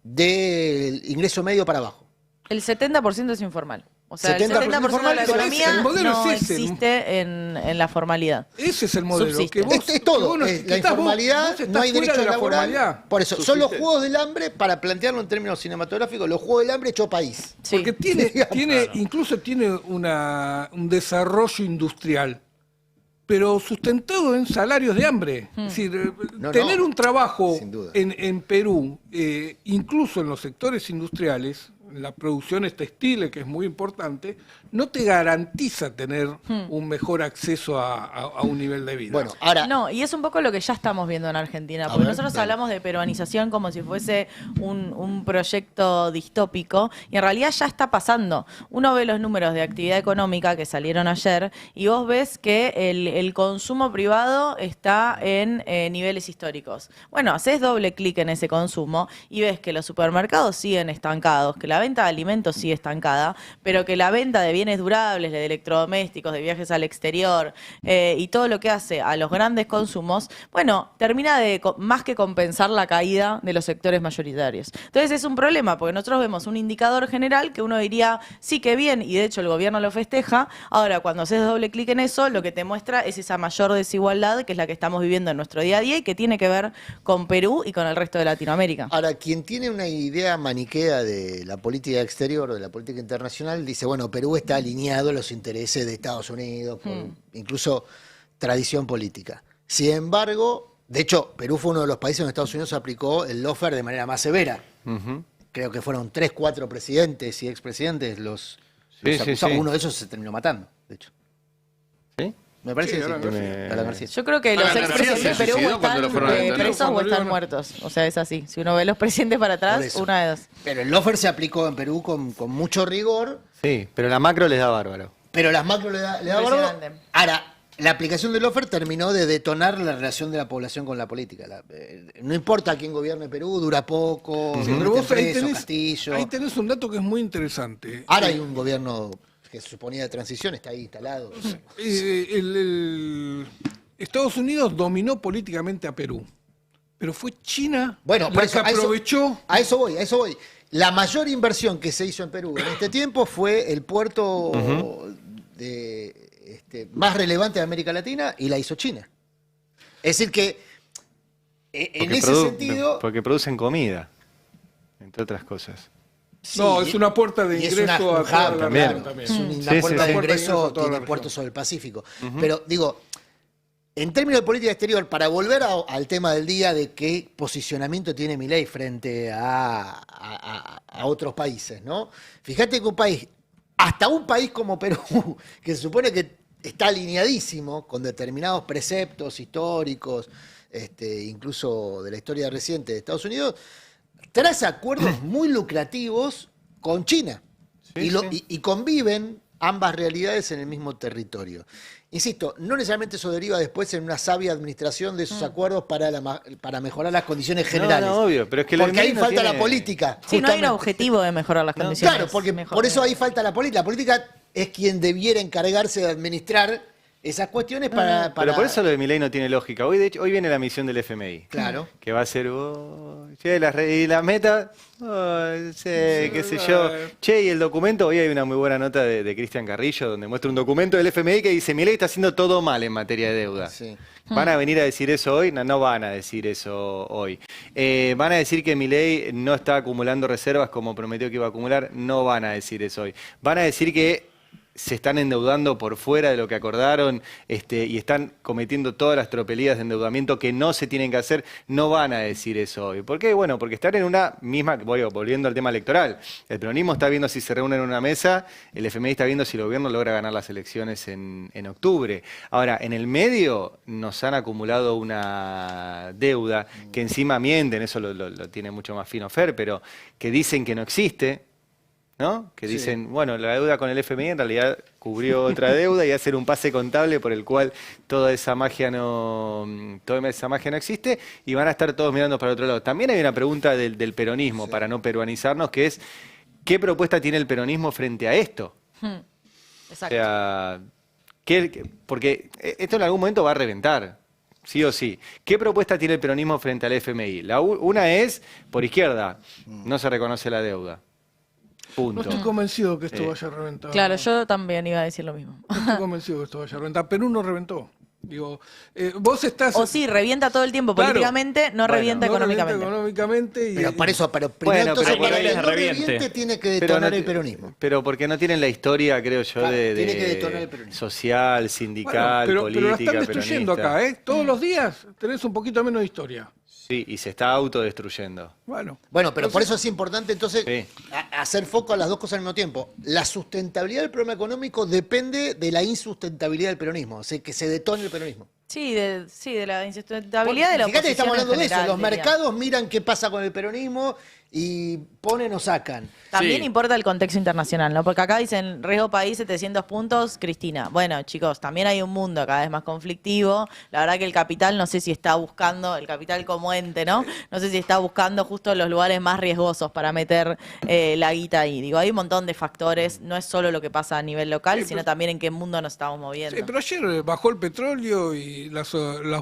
del ingreso medio para abajo. El 70% es informal. O sea, el 70% 70% de la informal, pero economía el modelo no es ese. existe en la formalidad. Ese es el modelo. Subsiste. Que vos, Es todo, que vos no- es que la estás vos- informalidad, vos estás no hay fuera derecho de la laboral. formalidad. Por eso, son los Subsiste. juegos del hambre, para plantearlo en términos cinematográficos, los juegos del hambre hecho país. Sí. Porque incluso tiene un desarrollo industrial, pero sustentado en salarios de hambre. Es decir, No, tener no, un trabajo sin duda. en Perú, incluso en los sectores industriales, en las producciones textiles, que es muy importante, no te garantiza tener un mejor acceso a un nivel de vida. Bueno, ahora, No, y es un poco lo que ya estamos viendo en Argentina, A porque ver, nosotros dale. hablamos de peruanización como si fuese un proyecto distópico, y en realidad ya está pasando. Uno ve los números de actividad económica que salieron ayer, y vos ves que el consumo privado está en niveles históricos. Bueno, haces doble clic en ese consumo y ves que los supermercados siguen estancados, que la venta de alimentos sigue estancada, pero que la venta de bienes durables, de electrodomésticos, de viajes al exterior y todo lo que hace a los grandes consumos, bueno, termina de más que compensar la caída de los sectores mayoritarios. Entonces es un problema, porque nosotros vemos un indicador general que uno diría, sí, que bien, y de hecho el gobierno lo festeja. Ahora, cuando haces doble clic en eso, lo que te muestra es esa mayor desigualdad, que es la que estamos viviendo en nuestro día a día y que tiene que ver con Perú y con el resto de Latinoamérica. ahora, quien tiene una idea maniquea de la política exterior, de la política internacional, dice, bueno, Perú está alineado a los intereses de Estados Unidos, por incluso tradición política. Sin embargo, de hecho, Perú fue uno de los países donde Estados Unidos aplicó el lawfare de manera más severa. Creo que fueron 3, 4 presidentes y expresidentes los Sí, acusados. sí. Uno de esos se terminó matando, de hecho. ¿Sí? Me parece Sí, que sí. Alan García. Alan García. Yo creo que los Alan expresidentes García de se Perú suicidó cuando lo están fueron a detener. presos o Cuando están iban a- muertos. O sea, es así. Si uno ve los presidentes para Por atrás, eso. una de dos. Pero el lawfare se aplicó en Perú con mucho rigor, Sí, pero la macro les da bárbaro. pero las macro le da bárbaro. Impresionante. Ahora, la aplicación del lawfare terminó de detonar la relación de la población con la política. No importa quién gobierne Perú, dura poco, Pero vos ahí preso, tenés, Castillo. ahí tenés un dato que es muy interesante. Ahora hay un gobierno que se suponía de transición, está ahí instalado. Estados Unidos dominó políticamente a Perú, pero fue China Bueno, por la eso, que aprovechó. a eso voy. La mayor inversión que se hizo en Perú en este tiempo fue el puerto más relevante de América Latina y la hizo China. Es decir que en Porque ese sentido... Porque producen comida, entre otras cosas. sí, No, es una puerta de y es ingreso una a toda hub la también. región también. Es una Sí, puerta sí, de sí. ingreso, a toda la tiene región. puertos sobre el Pacífico. Pero digo, en términos de política exterior, para volver al tema del día de qué posicionamiento tiene Milei frente a otros países, ¿no? Fíjate que hasta un país como Perú, que se supone que está alineadísimo con determinados preceptos históricos, incluso de la historia reciente de Estados Unidos, traza acuerdos muy lucrativos con China. Y conviven ambas realidades en el mismo territorio. Insisto, no necesariamente eso deriva después en una sabia administración de esos acuerdos para mejorar las condiciones generales. No, obvio, pero es que lo de porque ahí Milei no falta la tiene- política. Sí, no hay un justamente. objetivo de mejorar las condiciones. Claro, porque Mejor- por eso ahí falta la política. La política es quien debiera encargarse de administrar esas cuestiones para... Pero por eso lo de Milei no tiene lógica. Hoy, de hecho, hoy viene la misión del FMI. Claro. Que va a ser, che, y la meta, qué sé yo. Che, y el documento, hoy hay una muy buena nota de Cristian Carrillo, donde muestra un documento del FMI que dice, Milei está haciendo todo mal en materia de deuda. Sí. ¿Van a venir a decir eso hoy? No, no van a decir eso hoy. ¿Van a decir que Milei no está acumulando reservas como prometió que iba a acumular? No van a decir eso hoy. Van a decir que se están endeudando por fuera de lo que acordaron y están cometiendo todas las tropelías de endeudamiento que no se tienen que hacer, no van a decir eso hoy. ¿Por qué? Bueno, porque están en una misma, volviendo al tema electoral, el peronismo está viendo si se reúnen en una mesa, el FMI está viendo si el gobierno logra ganar las elecciones en octubre. Ahora, en el medio nos han acumulado una deuda que encima mienten, eso lo tiene mucho más fino Fer, pero que dicen que no existe, ¿no? Que dicen, bueno, la deuda con el FMI en realidad cubrió otra deuda y hacer un pase contable por el cual toda esa magia no existe y van a estar todos mirando para otro lado. También hay una pregunta del peronismo, para no peruanizarnos, que es, ¿qué propuesta tiene el peronismo frente a esto? Exacto. O sea, porque esto en algún momento va a reventar. Sí o sí. ¿Qué propuesta tiene el peronismo frente al FMI? Una es, por izquierda, no se reconoce la deuda. Punto. No estoy convencido que esto vaya a reventar. Claro, yo también iba a decir lo mismo. No estoy convencido que esto vaya a reventar. Perú no reventó. Digo, vos estás... O sí, revienta todo el tiempo Claro. políticamente, no revienta no económicamente. revienta económicamente Pero para eso, pero primero Bueno, entonces pero para por ahí que no reviente. reviente tiene que Pero detonar no el ti- peronismo. Pero porque no tienen la historia, creo yo, Claro, tiene que detonar el de peronismo. social, sindical, pero política, la están destruyendo peronista. acá, ¿eh? Todos los días tenés un poquito menos de historia. Sí, y se está autodestruyendo. Bueno, Bueno, pero por eso es importante entonces Sí. hacer foco a las dos cosas al mismo tiempo. La sustentabilidad del problema económico depende de la insustentabilidad del peronismo, o sea, que se detone el peronismo. Sí, de la insustentabilidad de la Fíjate que estamos oposición hablando en de eso. general, Los diría. mercados miran qué pasa con el peronismo y ponen o sacan. También Sí. importa el contexto internacional, ¿no? Porque acá dicen riesgo país 700 puntos, Cristina. Bueno, chicos, también hay un mundo cada vez más conflictivo. La verdad que el capital no sé si está buscando, el capital como ente, ¿no? No sé si está buscando justo los lugares más riesgosos para meter la guita ahí. Digo, hay un montón de factores, no es solo lo que pasa a nivel local, sino también en qué mundo nos estamos moviendo. sí, pero ayer bajó el petróleo y las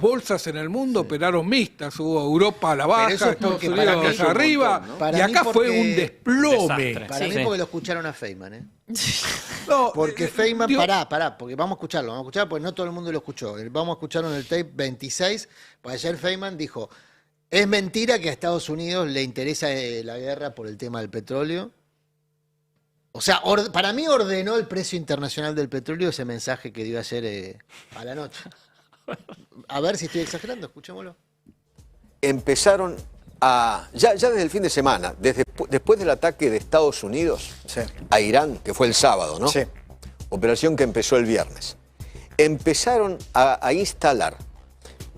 bolsas en el mundo operaron mixtas. Hubo Europa a la baja, eso es Estados porque Unidos para mí- hacia arriba. montón, ¿no? Para Y mí acá fue porque- un desplome. Desastre. Para Sí. mí porque lo escucharon a Feynman, ¿eh? No, Porque Feynman, digo, pará, porque vamos a escucharlo, porque no todo el mundo lo escuchó. Vamos a escucharlo en el tape 26, porque ayer Feynman dijo, es mentira que a Estados Unidos le interesa la guerra por el tema del petróleo. O sea, para mí ordenó el precio internacional del petróleo ese mensaje que dio ayer a la noche. A ver si estoy exagerando, escuchémoslo. Empezaron ya desde el fin de semana, después del ataque de Estados Unidos a Irán, que fue el sábado, ¿no? Sí. Operación que empezó el viernes. Empezaron a instalar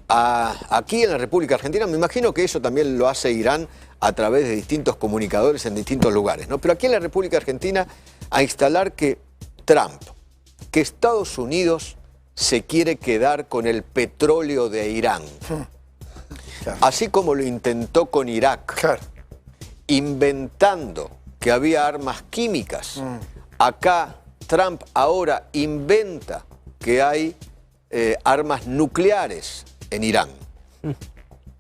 aquí en la República Argentina, me imagino que eso también lo hace Irán a través de distintos comunicadores en distintos lugares, ¿no? Pero aquí en la República Argentina a instalar que que Estados Unidos se quiere quedar con el petróleo de Irán. Claro. Así como lo intentó con Irak, Claro. inventando que había armas químicas. Acá Trump ahora inventa que hay armas nucleares en Irán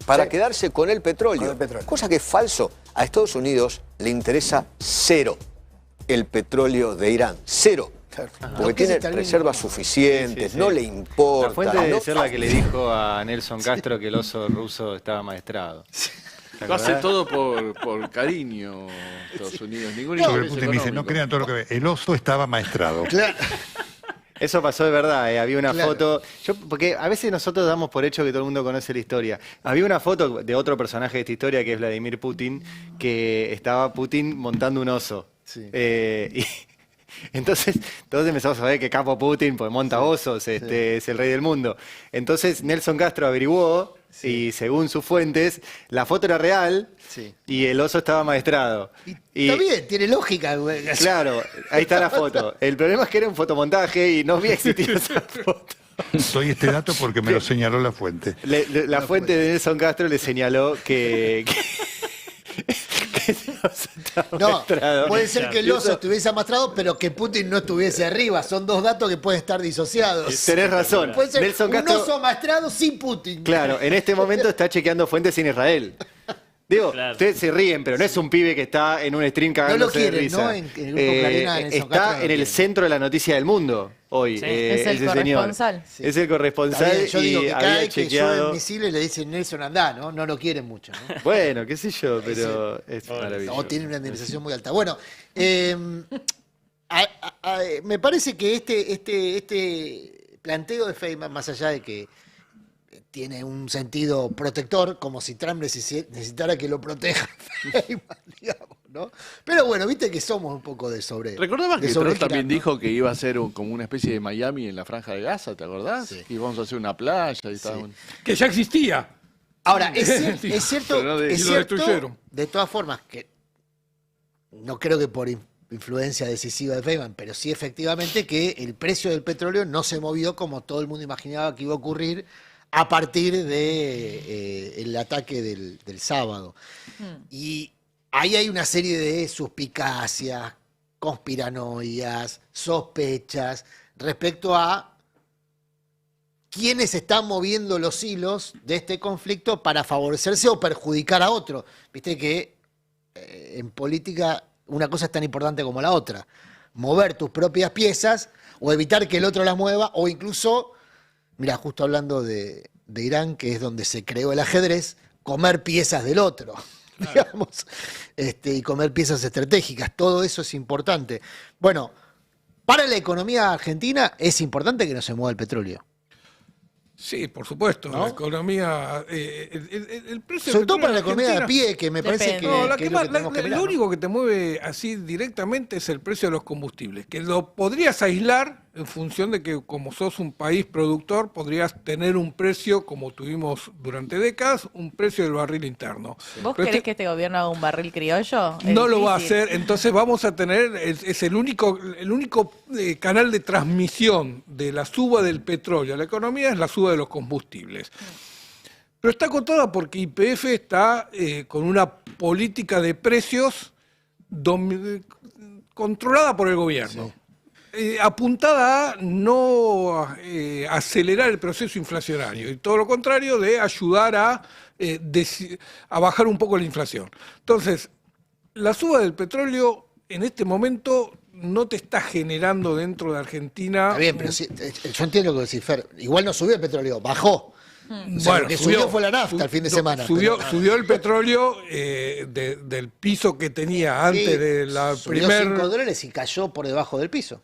para Sí. quedarse con el petróleo. Con el petróleo. Cosa que es falso. A Estados Unidos le interesa cero el petróleo de Irán. Cero. Claro. Porque Lo que tiene se termina- reservas suficientes, Sí, sí. no le importa. La fuente debe no- ser la que le dijo a Nelson Castro que el oso ruso estaba maestrado. ¿Te Lo hace acordás? todo por cariño, Estados Unidos. Ningún Sobre interés Putin dice, no económico. crean todo lo que ve. El oso estaba maestrado. Claro. Eso pasó de verdad, había una Claro. foto, porque a veces nosotros damos por hecho que todo el mundo conoce la historia. Había una foto de otro personaje de esta historia que es Vladimir Putin, que estaba Putin montando un oso. Sí. Y entonces todos empezamos a ver que capo Putin, pues monta osos, es el rey del mundo. Entonces Nelson Castro averiguó y según sus fuentes, la foto era real Sí. y el oso estaba maestrado. Está bien, tiene lógica, güey. Claro, ahí está la foto. El problema es que era un fotomontaje y no había existido esa foto. Doy este dato porque me lo señaló la fuente. La fuente de Nelson Castro le señaló que el oso estaba No, maestrado. puede ser que el oso estuviese amastrado, pero que Putin no estuviese arriba. Son dos datos que pueden estar disociados. Tenés razón. Puede ser Nelson un Castro, oso amastrado sin Putin. claro, en este momento está chequeando fuentes en Israel. Digo, Claro. ustedes se ríen, pero no es un pibe que está en un stream No cagándose lo quieren, de risa. ¿no? En el grupo Clarín, Nelson Castro está no lo en el quieren. centro de la noticia del mundo hoy. Sí. Es el ese corresponsal. señor. Es el Está corresponsal bien, yo digo y que había cada vez que chequeado. llueven misiles le dicen Nelson andá, ¿no? No lo quieren mucho, ¿no? Bueno, qué sé yo, pero es maravilloso. O tienen una indemnización muy alta. Bueno, me parece que este planteo de Feynman, más allá de que tiene un sentido protector, como si Trump necesitara que lo proteja Feynman, digamos, ¿no? Pero bueno, viste que somos un poco de sobre. ¿Recordabas de que Trump sobregirar, también ¿no? dijo que iba a ser como una especie de Miami en la Franja de Gaza, ¿te acordás? Sí. Que íbamos a hacer una playa y Sí. tal. Que ya existía. Ahora, es Sí, cierto, pero no de- es y lo cierto, destruyeron. de todas formas, que no creo que por influencia decisiva de Feynman, pero sí efectivamente que el precio del petróleo no se movió como todo el mundo imaginaba que iba a ocurrir a partir de el ataque del sábado. Y ahí hay una serie de suspicacias, conspiranoias, sospechas respecto a quiénes están moviendo los hilos de este conflicto para favorecerse o perjudicar a otro. Viste que en política una cosa es tan importante como la otra. Mover tus propias piezas o evitar que el otro las mueva o incluso, mira, justo hablando de Irán, que es donde se creó el ajedrez, comer piezas del otro, digamos, y comer piezas estratégicas. Todo eso es importante. Bueno, para la economía argentina es importante que no se mueva el petróleo. Sí, por supuesto. ¿No? La economía. El precio Sobre del todo para la petróleo economía de a Argentina- pie, que me parece Depende. que, No, que es lo que tenemos que mirar, lo ¿no? único que te mueve así directamente es el precio de los combustibles, que lo podrías aislar en función de que como sos un país productor, podrías tener un precio, como tuvimos durante décadas, un precio del barril interno. ¿Vos Pero querés que este gobierno haga un barril criollo? Es no lo va a difícil. hacer, entonces vamos a tener, es el único canal de transmisión de la suba del petróleo a la economía, es la suba de los combustibles. Pero está acotada porque YPF está con una política de precios controlada por el gobierno. Apuntada a no acelerar el proceso inflacionario, y todo lo contrario, de ayudar a bajar un poco la inflación. Entonces, la suba del petróleo en este momento no te está generando dentro de Argentina. Está bien, pero sí, yo entiendo lo que decís, Fer. Igual no subió el petróleo, bajó. O sea, lo que subió fue la nafta el fin de semana. Subió el petróleo del piso que tenía antes de la subió $5 y cayó por debajo del piso.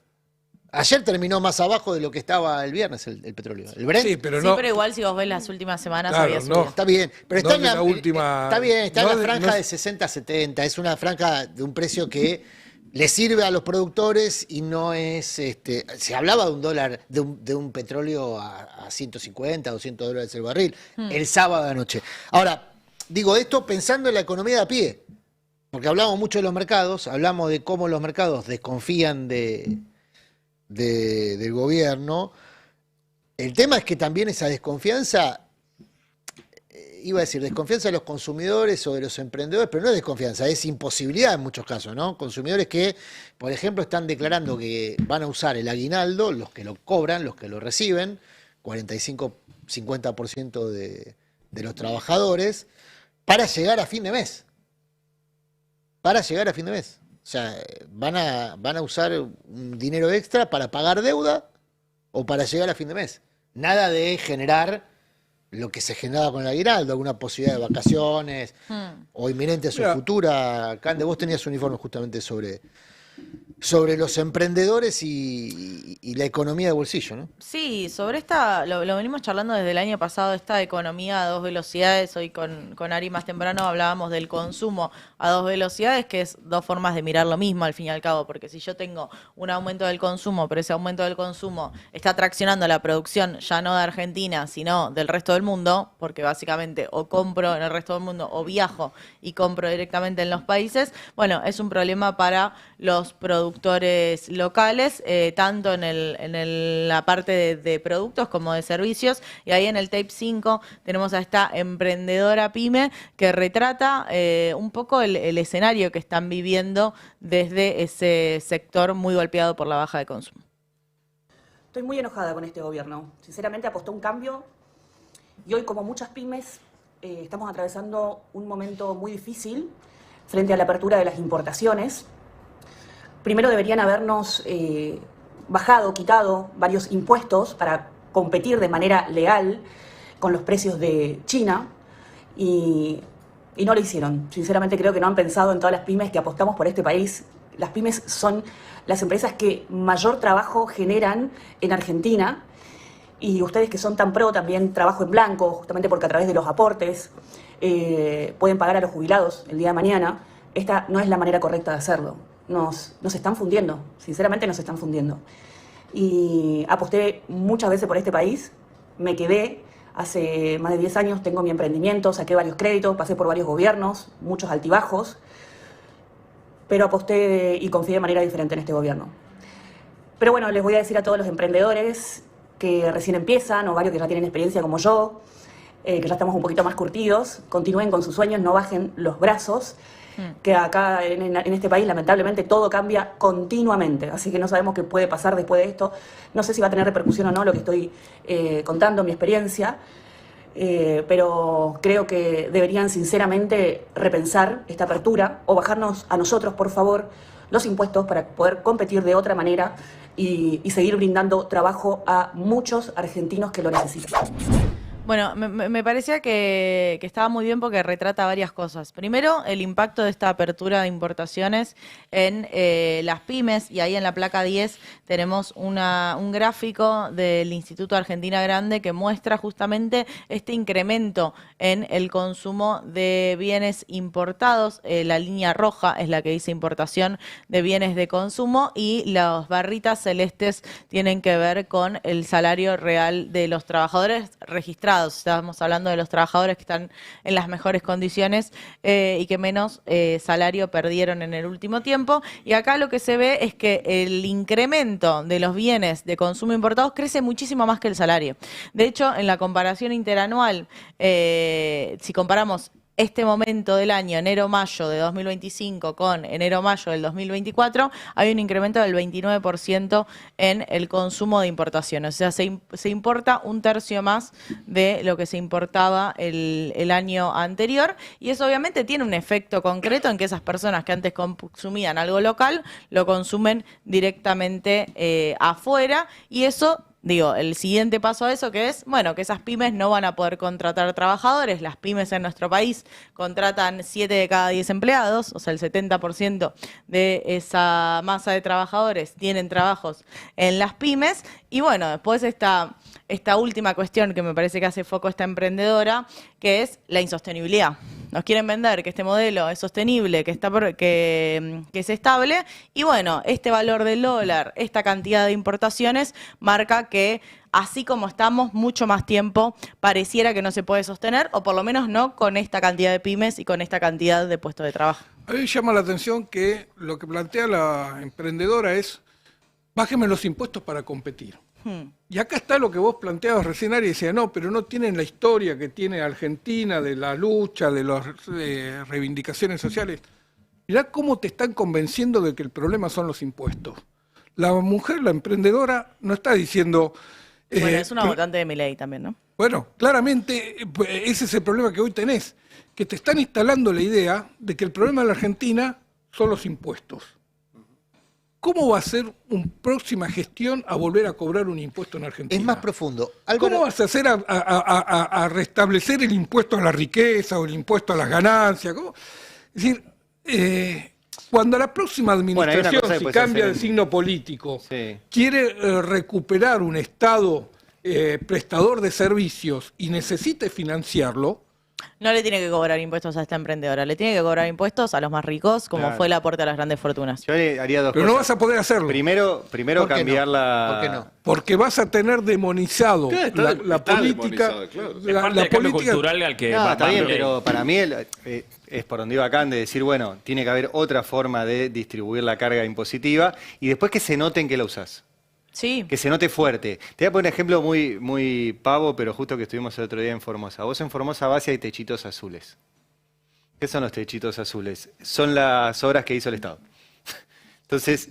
Ayer terminó más abajo de lo que estaba el viernes el petróleo. El Brent. Sí, pero Sí, no. pero igual si vos ves las últimas semanas Claro, había no. subido. Está bien, pero está No en de la última- está bien, está no en la de- franja no de es- 60 a 70. Es una franja de un precio que le sirve a los productores y no es. Se hablaba de un dólar, de un petróleo a 150, $200 el barril el sábado de noche. Ahora, digo esto pensando en la economía de a pie, porque hablamos mucho de los mercados, hablamos de cómo los mercados desconfían del gobierno. El tema es que también esa desconfianza, iba a decir desconfianza de los consumidores o de los emprendedores, pero no es desconfianza, es imposibilidad en muchos casos, ¿no? Consumidores que, por ejemplo, están declarando que van a usar el aguinaldo, los que lo cobran, los que lo reciben, 45-50% de los trabajadores, para llegar a fin de mes. Para llegar a fin de mes. O sea, van a usar un dinero extra para pagar deuda o para llegar a fin de mes. Nada de generar lo que se generaba con el aguinaldo, alguna posibilidad de vacaciones o inminente a su Mira. futura. Cande, vos tenías un informe justamente sobre los emprendedores y la economía de bolsillo, ¿no? Sí, sobre esta, lo venimos charlando desde el año pasado, esta economía a dos velocidades. Hoy con Ari más temprano hablábamos del consumo a dos velocidades, que es dos formas de mirar lo mismo al fin y al cabo, porque si yo tengo un aumento del consumo, pero ese aumento del consumo está traccionando la producción ya no de Argentina, sino del resto del mundo, porque básicamente o compro en el resto del mundo o viajo y compro directamente en los países, bueno, es un problema para los productores locales, tanto en la parte de productos como de servicios. Y ahí en el tape 5 tenemos a esta emprendedora pyme que retrata un poco el escenario que están viviendo desde ese sector muy golpeado por la baja de consumo. Estoy muy enojada con este gobierno. Sinceramente apostó un cambio y hoy, como muchas pymes, estamos atravesando un momento muy difícil frente a la apertura de las importaciones. Primero deberían habernos quitado varios impuestos para competir de manera leal con los precios de China y no lo hicieron. Sinceramente creo que no han pensado en todas las pymes que apostamos por este país las pymes son las empresas que mayor trabajo generan en Argentina. Y ustedes que son tan pro también trabajo en blanco, justamente porque a través de los aportes pueden pagar a los jubilados el día de mañana. Esta no es la manera correcta de hacerlo. Nos están fundiendo, sinceramente nos están fundiendo. Y aposté muchas veces por este país, me quedé, hace más de 10 años tengo mi emprendimiento, saqué varios créditos, pasé por varios gobiernos, muchos altibajos, pero aposté y confié de manera diferente en este gobierno. Pero bueno, les voy a decir a todos los emprendedores que recién empiezan o varios que ya tienen experiencia como yo, que ya estamos un poquito más curtidos, continúen con sus sueños, no bajen los brazos, que acá en este país lamentablemente todo cambia continuamente, así que no sabemos qué puede pasar después de esto. No sé si va a tener repercusión o no lo que estoy contando, mi experiencia, pero creo que deberían sinceramente repensar esta apertura o bajarnos a nosotros, por favor, los impuestos para poder competir de otra manera y seguir brindando trabajo a muchos argentinos que lo necesitan. Bueno, me parecía que estaba muy bien porque retrata varias cosas. Primero, el impacto de esta apertura de importaciones en las pymes, y ahí en la placa 10 tenemos un gráfico del Instituto Argentina Grande que muestra justamente este incremento en el consumo de bienes importados. La línea roja es la que dice importación de bienes de consumo y las barritas celestes tienen que ver con el salario real de los trabajadores registrados. Estamos hablando de los trabajadores que están en las mejores condiciones y que menos salario perdieron en el último tiempo. Y acá lo que se ve es que el incremento de los bienes de consumo importados crece muchísimo más que el salario. De hecho, en la comparación interanual, si comparamos este momento del año, enero-mayo de 2025 con enero-mayo del 2024, hay un incremento del 29% en el consumo de importaciones. O sea, se importa un tercio más de lo que se importaba el año anterior, y eso obviamente tiene un efecto concreto en que esas personas que antes consumían algo local lo consumen directamente afuera, y eso... Digo, el siguiente paso a eso que es, bueno, que esas pymes no van a poder contratar trabajadores. Las pymes en nuestro país contratan 7 de cada 10 empleados, o sea, el 70% de esa masa de trabajadores tienen trabajos en las pymes. Y bueno, después esta última cuestión que me parece que hace foco esta emprendedora, que es la insostenibilidad. Nos quieren vender que este modelo es sostenible, que es estable, y bueno, este valor del dólar, esta cantidad de importaciones, marca que así como estamos, mucho más tiempo pareciera que no se puede sostener, o por lo menos no con esta cantidad de pymes y con esta cantidad de puestos de trabajo. A mí me llama la atención que lo que plantea la emprendedora es, bájeme los impuestos para competir. Y acá está lo que vos planteabas recién, Ari, y decía, no, pero no tienen la historia que tiene Argentina de la lucha, de las reivindicaciones sociales. Mirá cómo te están convenciendo de que el problema son los impuestos. La mujer, la emprendedora, no está diciendo... bueno, es una votante de Milei también, ¿no? Bueno, claramente ese es el problema que hoy tenés, que te están instalando la idea de que el problema de la Argentina son los impuestos. ¿Cómo va a ser una próxima gestión a volver a cobrar un impuesto en Argentina? Es más profundo. ¿Cómo vas a hacer a restablecer el impuesto a la riqueza o el impuesto a las ganancias? ¿Cómo? Es decir, cuando la próxima administración, si cambia de signo político, quiere recuperar un Estado prestador de servicios y necesite financiarlo, no le tiene que cobrar impuestos a esta emprendedora, le tiene que cobrar impuestos a los más ricos, como fue el aporte a las grandes fortunas. Yo le haría dos pero cosas. no vas a poder hacerlo. Primero cambiar la... ¿Por qué no? Porque vas a tener demonizado la política. Claro. La política cultural al que No, va está bien, Milei. pero para mí es por donde iba acá de decir, bueno, tiene que haber otra forma de distribuir la carga impositiva y después que se note en que la usás. Sí. Que se note fuerte. Te voy a poner un ejemplo muy, muy pavo, pero justo que estuvimos el otro día en Formosa. Vos en Formosa vas y hay techitos azules. ¿Qué son los techitos azules? Son las obras que hizo el Estado. Entonces,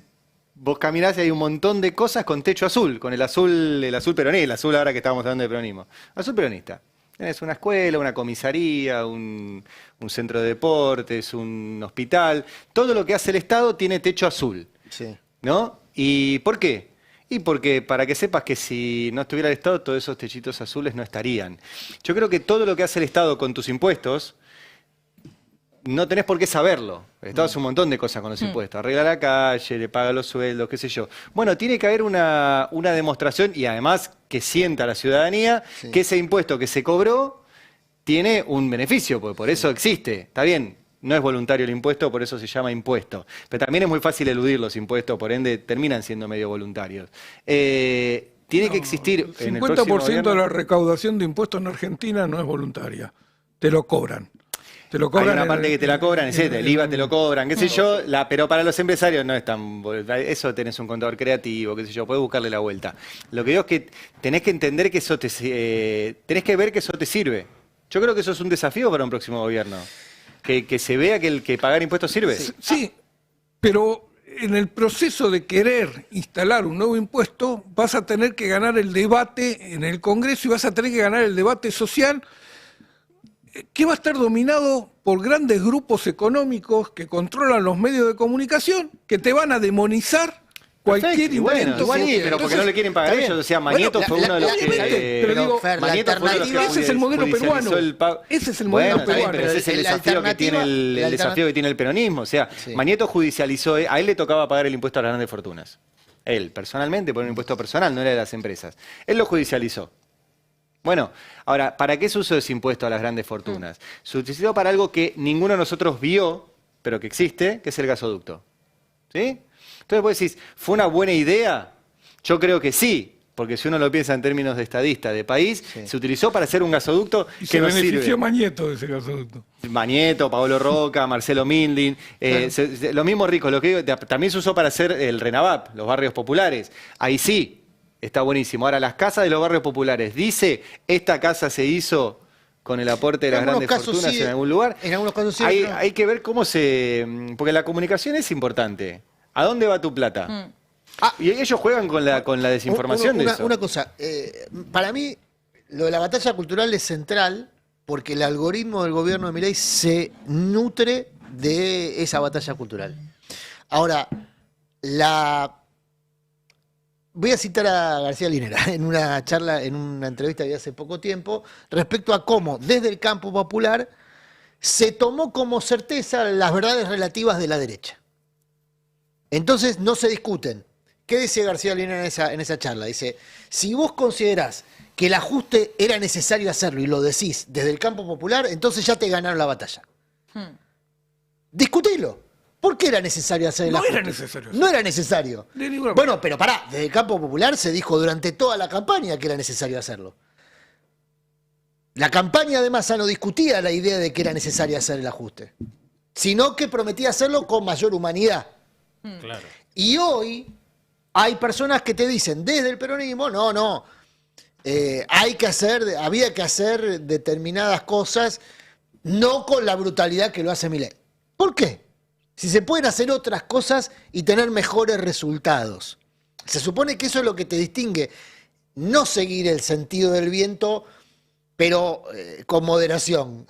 vos caminás y hay un montón de cosas con techo azul, con el azul peronista, el azul ahora que estábamos hablando de peronismo. Azul peronista. Tenés una escuela, una comisaría, un centro de deportes, un hospital. Todo lo que hace el Estado tiene techo azul. Sí. ¿No? ¿Y por qué? Y porque, para que sepas que si no estuviera el Estado, todos esos techitos azules no estarían. Yo creo que todo lo que hace el Estado con tus impuestos no tenés por qué saberlo. El Estado hace un montón de cosas con los impuestos. Arregla la calle, le paga los sueldos, qué sé yo. Bueno, tiene que haber una demostración y además que sienta la ciudadanía que ese impuesto que se cobró tiene un beneficio, porque por eso existe. Está bien, no es voluntario el impuesto, por eso se llama impuesto. Pero también es muy fácil eludir los impuestos, por ende terminan siendo medio voluntarios. Tiene que existir El en el próximo 50% de gobierno. la recaudación de impuestos en Argentina no es voluntaria. Te lo cobran. Te lo Hay cobran una en parte que te la cobran, etc. El IVA te lo cobran, qué sé yo, No. pero para los empresarios no es tan... Eso tenés un contador creativo, qué sé yo, podés buscarle la vuelta. Lo que digo es que tenés que entender que eso tenés que ver que eso te sirve. Yo creo que eso es un desafío para un próximo gobierno. Que se vea que el que pagar impuestos sirve. Sí, pero en el proceso de querer instalar un nuevo impuesto vas a tener que ganar el debate en el Congreso y vas a tener que ganar el debate social que va a estar dominado por grandes grupos económicos que controlan los medios de comunicación, que te van a demonizar cualquier Perfecto, y bueno, invento. igual sí, pero porque no le quieren pagar está bien. ellos. O sea, Mañeto Bueno, fue uno de los obviamente, que... pero digo, Fer, la Mañeto fue uno de los que alternativa- ese es el modelo judicializó peruano. el pago. Ese es el modelo Bueno, está bien, peruano. pero ese es el La desafío que tiene alternativa- el desafío que tiene el peronismo. O sea, Sí. Mañeto judicializó, a él le tocaba pagar el impuesto a las grandes fortunas. Él, personalmente, por un impuesto personal, no era de las empresas. Él lo judicializó. Bueno, ahora, ¿para qué se usó ese impuesto a las grandes fortunas? Se utilizó para algo que ninguno de nosotros vio, pero que existe, que es el gasoducto. ¿Sí? Entonces vos decís, ¿fue una buena idea? Yo creo que sí, porque si uno lo piensa en términos de estadista, de país, se utilizó para hacer un gasoducto Y que se nos benefició sirve. Mañeto de ese gasoducto. Mañeto, Paolo Roca, Marcelo Mindlin, los mismos ricos. Lo que digo, también se usó para hacer el RENAVAP, los barrios populares. Ahí sí, está buenísimo. Ahora, las casas de los barrios populares, dice, esta casa se hizo con el aporte de En las algunos grandes casos fortunas sí, en algún lugar. en algunos casos sí, Hay, no. hay que ver cómo se... Porque la comunicación es importante. ¿A dónde va tu plata? Y ellos juegan con la desinformación de eso. Una cosa, para mí lo de la batalla cultural es central porque el algoritmo del gobierno de Milei se nutre de esa batalla cultural. Ahora, voy a citar a García Linera en una charla, en una entrevista de hace poco tiempo, respecto a cómo desde el campo popular se tomó como certeza las verdades relativas de la derecha. Entonces no se discuten. ¿Qué dice García Linera en esa charla? Dice, si vos considerás que el ajuste era necesario hacerlo y lo decís desde el campo popular, entonces ya te ganaron la batalla. Discutilo. ¿Por qué era necesario hacer el No ajuste? era necesario. No era necesario. De ninguna Bueno, pero pará, desde el campo popular se dijo durante toda la campaña que era necesario hacerlo. La campaña de Massa no discutía la idea de que era necesario hacer el ajuste, sino que prometía hacerlo con mayor humanidad. Claro. Y hoy hay personas que te dicen desde el peronismo, no, había que hacer determinadas cosas, no con la brutalidad que lo hace Milei. ¿Por qué? Si se pueden hacer otras cosas y tener mejores resultados. Se supone que eso es lo que te distingue, no seguir el sentido del viento, pero con moderación,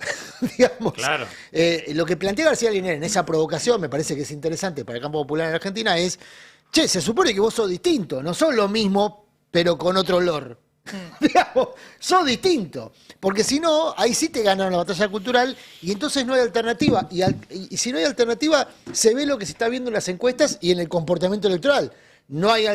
digamos. Claro. Lo que plantea García Linera en esa provocación, me parece que es interesante para el campo popular en Argentina, es, che, se supone que vos sos distinto, no sos lo mismo, pero con otro olor. Digamos, sos distinto. Porque si no, ahí sí te ganaron la batalla cultural y entonces no hay alternativa. Y si no hay alternativa, se ve lo que se está viendo en las encuestas y en el comportamiento electoral. No hay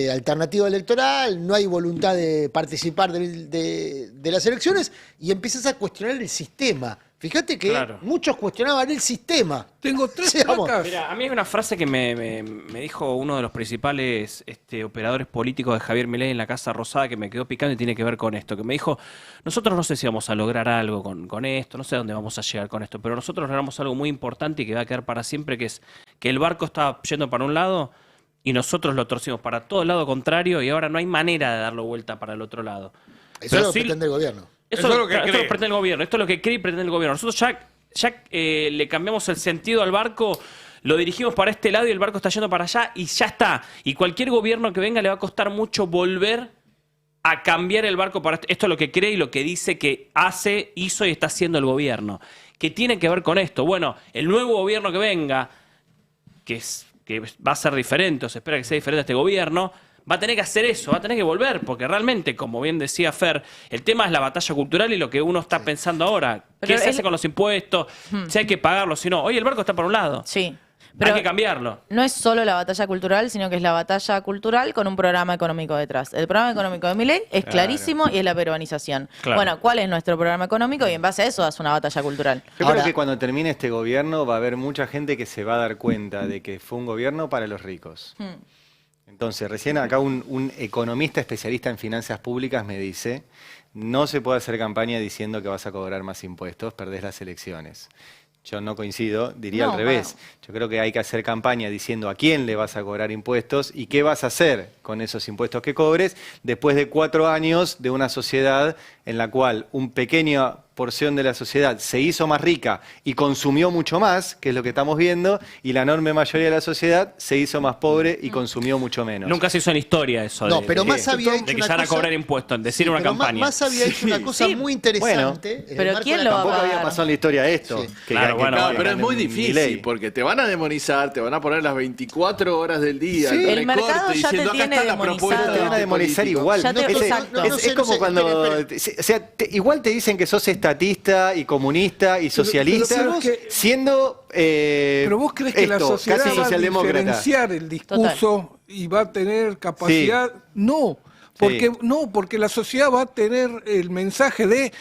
alternativa electoral, no hay voluntad de participar de las elecciones y empiezas a cuestionar el sistema. Fíjate que Claro. muchos cuestionaban el sistema. Tengo tres Digamos, placas. Mira, a mí hay una frase que me dijo uno de los principales operadores políticos de Javier Milei en la Casa Rosada que me quedó picando y tiene que ver con esto, que me dijo, nosotros no sé si vamos a lograr algo con esto, no sé a dónde vamos a llegar con esto, pero nosotros logramos algo muy importante y que va a quedar para siempre, que es que el barco está yendo para un lado y nosotros lo torcimos para todo el lado contrario y ahora no hay manera de darlo vuelta para el otro lado. eso Pero es lo que sí- pretende el gobierno. Eso Eso es es lo lo que que cree. pretende el gobierno, esto es lo que cree y pretende el gobierno. Nosotros ya le cambiamos el sentido al barco, lo dirigimos para este lado y el barco está yendo para allá y ya está. Y cualquier gobierno que venga le va a costar mucho volver a cambiar el barco para esto es lo que cree y lo que dice que hizo y está haciendo el gobierno. ¿Qué tiene que ver con esto? Bueno, el nuevo gobierno que venga, que va a ser diferente, o se espera que sea diferente a este gobierno, va a tener que hacer eso, va a tener que volver, porque realmente, como bien decía Fer, el tema es la batalla cultural y lo que uno está pensando ahora. ¿Qué se hace con los impuestos? Si hay que pagarlos, si no. Hoy el barco está por un lado. Sí. Hay que cambiarlo. No es solo la batalla cultural, sino que es la batalla cultural con un programa económico detrás. El programa económico de Milei es clarísimo y es la peruanización. Claro. Bueno, ¿cuál es nuestro programa económico? Y en base a eso hace una batalla cultural. Yo creo que cuando termine este gobierno va a haber mucha gente que se va a dar cuenta de que fue un gobierno para los ricos. Entonces, recién acá un economista especialista en finanzas públicas me dice, no se puede hacer campaña diciendo que vas a cobrar más impuestos, perdés las elecciones. Yo no coincido, diría al revés. Yo creo que hay que hacer campaña diciendo a quién le vas a cobrar impuestos y qué vas a hacer con esos impuestos que cobres después de 4 años de una sociedad en la cual una pequeña porción de la sociedad se hizo más rica y consumió mucho más, que es lo que estamos viendo, y la enorme mayoría de la sociedad se hizo más pobre y consumió mucho menos. Nunca se hizo en historia eso. No, pero más había hecho de que una se van a cosa- cobrar impuestos, en decir una campaña. Más había hecho una cosa muy interesante. en el pero marco ¿quién de lo la va a Tampoco campaña. había pasado en la historia esto. Sí. Claro, bueno, No, bueno, pero es muy ganen difícil, Milei. porque te van a demonizar, te van a poner las 24 horas del día, Sí, el el mercado recorte, ya te diciendo acá tiene está la demonizado. propuesta. Te van a demonizar igual. Ya te- exacto. Es como cuando... O sea, igual te dicen que sos estatista y comunista y socialista, pero vos que- siendo... Pero vos crees que la sociedad casi va a socialdemócrata. diferenciar el discurso y va a tener capacidad. No, porque la sociedad va a tener el mensaje de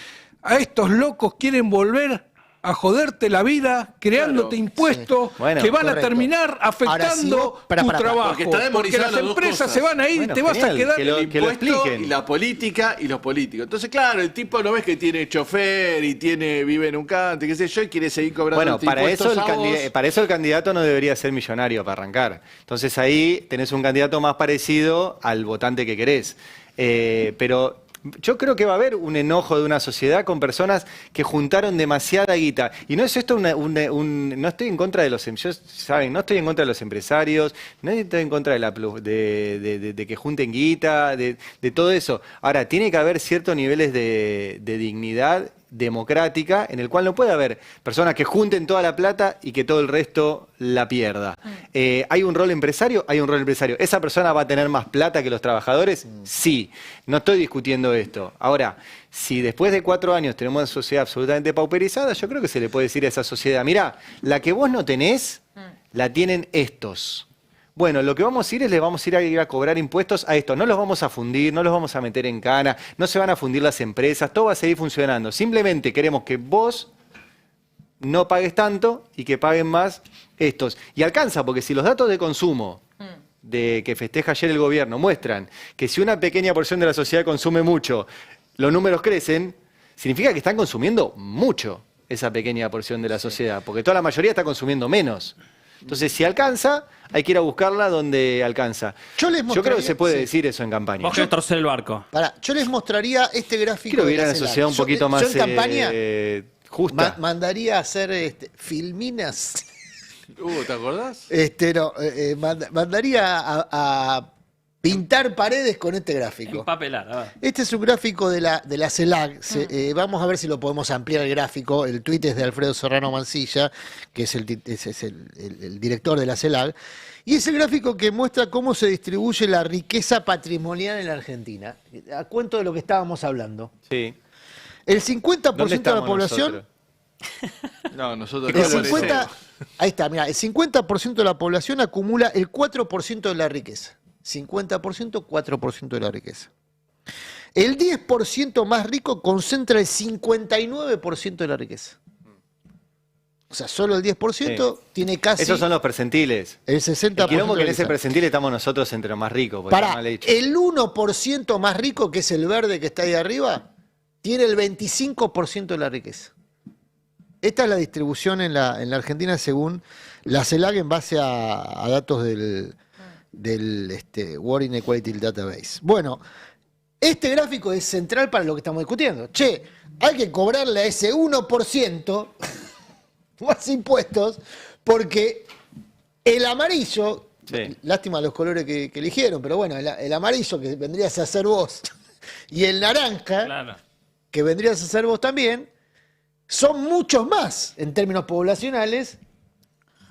a estos locos quieren volver a joderte la vida creándote impuestos Bueno, que van correcto. a terminar afectando Ahora, si vos- pará, tu pará, trabajo. porque está Porque demonizando las las dos empresas cosas. se van a ir Bueno, y te vas a genial, quedar... que lo El impuesto expliquen. y la política y los políticos. Entonces, claro, el tipo no ves que tiene chofer y vive en un cante, qué sé yo, y quiere seguir cobrando Bueno, para eso, impuestos a vos. para eso el candidato no debería ser millonario para arrancar. Entonces ahí tenés un candidato más parecido al votante que querés. Pero yo creo que va a haber un enojo de una sociedad con personas que juntaron demasiada guita. Y no es esto no estoy en contra de los saben, no estoy en contra de los empresarios, no estoy en contra de que junten guita, de todo eso. Ahora, tiene que haber ciertos niveles de dignidad democrática en el cual no puede haber personas que junten toda la plata y que todo el resto la pierda. ¿Hay un rol empresario? Hay un rol empresario. ¿Esa persona va a tener más plata que los trabajadores? Sí. No estoy discutiendo esto. Ahora, si después de 4 años tenemos una sociedad absolutamente pauperizada, yo creo que se le puede decir a esa sociedad, mirá, la que vos no tenés, la tienen estos. Bueno, lo que vamos a ir es le vamos a ir a cobrar impuestos a esto. No los vamos a fundir, no los vamos a meter en cana, no se van a fundir las empresas, todo va a seguir funcionando. Simplemente queremos que vos no pagues tanto y que paguen más estos. Y alcanza, porque si los datos de consumo de que festeja ayer el gobierno muestran que si una pequeña porción de la sociedad consume mucho, los números crecen, significa que están consumiendo mucho esa pequeña porción de la sociedad, porque toda la mayoría está consumiendo menos. Entonces, si alcanza, hay que ir a buscarla donde alcanza. Yo creo que se puede decir eso en campaña. Vos querés torcer el barco. Yo les mostraría este gráfico. Quiero de ver a la una CELAC. sociedad un poquito más yo en campaña justa. mandaría a hacer filminas. ¿Te acordás? Mandaría a pintar paredes con este gráfico. Empapelar, a ver. Este es un gráfico de la CELAC. Vamos a ver si lo podemos ampliar el gráfico. El tuit es de Alfredo Serrano Mancilla, que es el director de la CELAC. Y es el gráfico que muestra cómo se distribuye la riqueza patrimonial en la Argentina. A cuento de lo que estábamos hablando. Sí. El 50% ¿Dónde de la estamos población... nosotros? No, nosotros El no 50, ahí está, mira, el 50% de la población acumula el 4% de la riqueza. 50%, 4% de la riqueza. El 10% más rico concentra el 59% de la riqueza. O sea, solo el 10% tiene casi Esos son los percentiles. el 60%. El quilombo que en de ese la riqueza. percentil estamos nosotros entre los más ricos. porque está Pará, mal hecho. el 1% más rico, que es el verde que está ahí arriba, tiene el 25% de la riqueza. Esta es la distribución en la Argentina según la CELAC en base a datos del World Inequality Database. Bueno, este gráfico es central para lo que estamos discutiendo. Che, hay que cobrarle a ese 1% más impuestos porque el amarillo, lástima los colores que eligieron, pero bueno, el amarillo que vendrías a ser vos y el naranja que vendrías a ser vos también, son muchos más en términos poblacionales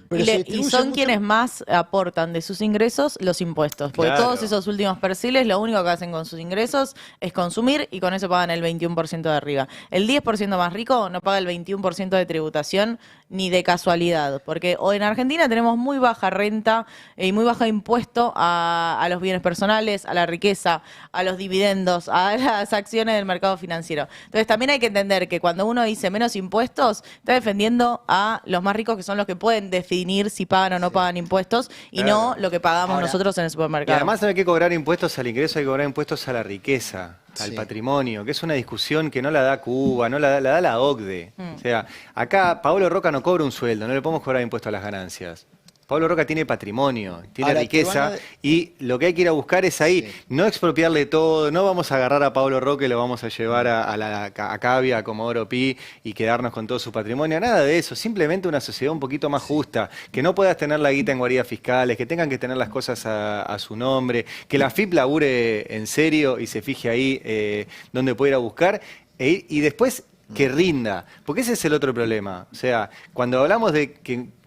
Pero Y, se y distribuye son mucho. quienes más aportan de sus ingresos los impuestos. Porque Claro. todos esos últimos perciles lo único que hacen con sus ingresos es consumir y con eso pagan el 21% de arriba. El 10% más rico no paga el 21% de tributación ni de casualidad. Porque hoy en Argentina tenemos muy baja renta y muy bajo impuesto a los bienes personales, a la riqueza, a los dividendos, a las acciones del mercado financiero. Entonces también hay que entender que cuando uno dice menos impuestos, está defendiendo a los más ricos, que son los que pueden definir si pagan o no pagan impuestos y no lo que pagamos nosotros en el Y supermercado. además no hay que cobrar impuestos al ingreso, hay que cobrar impuestos a la riqueza, al Sí. patrimonio, que es una discusión que no la da Cuba, no la da la OCDE. O sea, acá Pablo Roca no cobra un sueldo, no le podemos cobrar impuestos a las ganancias. Pablo Roca tiene patrimonio, tiene Ahora, te riqueza van a- y lo que hay que ir a buscar es ahí, Sí. no expropiarle todo, no vamos a agarrar a Pablo Roca y lo vamos a llevar a Cavia, a Comodoro Pi y quedarnos con todo su patrimonio, nada de eso, simplemente una sociedad un poquito más justa, que no puedas tener la guita en guaridas fiscales, que tengan que tener las cosas a su nombre, que la FIP labure en serio y se fije ahí dónde puede ir a buscar y después que rinda, porque ese es el otro problema, o sea, cuando hablamos de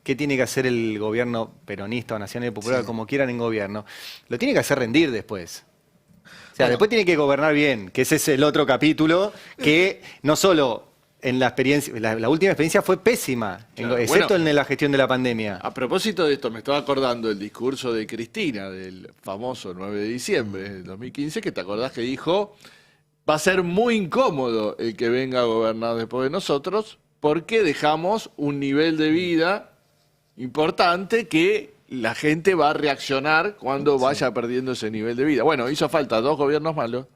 qué tiene que hacer el gobierno peronista o nacional y popular, como quieran en gobierno, lo tiene que hacer rendir después. O sea, después tiene que gobernar bien, que ese es el otro capítulo, que no solo en la experiencia, la última experiencia fue pésima, Claro, excepto bueno. en la gestión de la pandemia. A propósito de esto, me estaba acordando del discurso de Cristina del famoso 9 de diciembre del 2015, que te acordás que dijo, va a ser muy incómodo el que venga a gobernar después de nosotros, porque dejamos un nivel de vida importante que la gente va a reaccionar cuando vaya perdiendo ese nivel de vida. Bueno, hizo falta 2 gobiernos malos,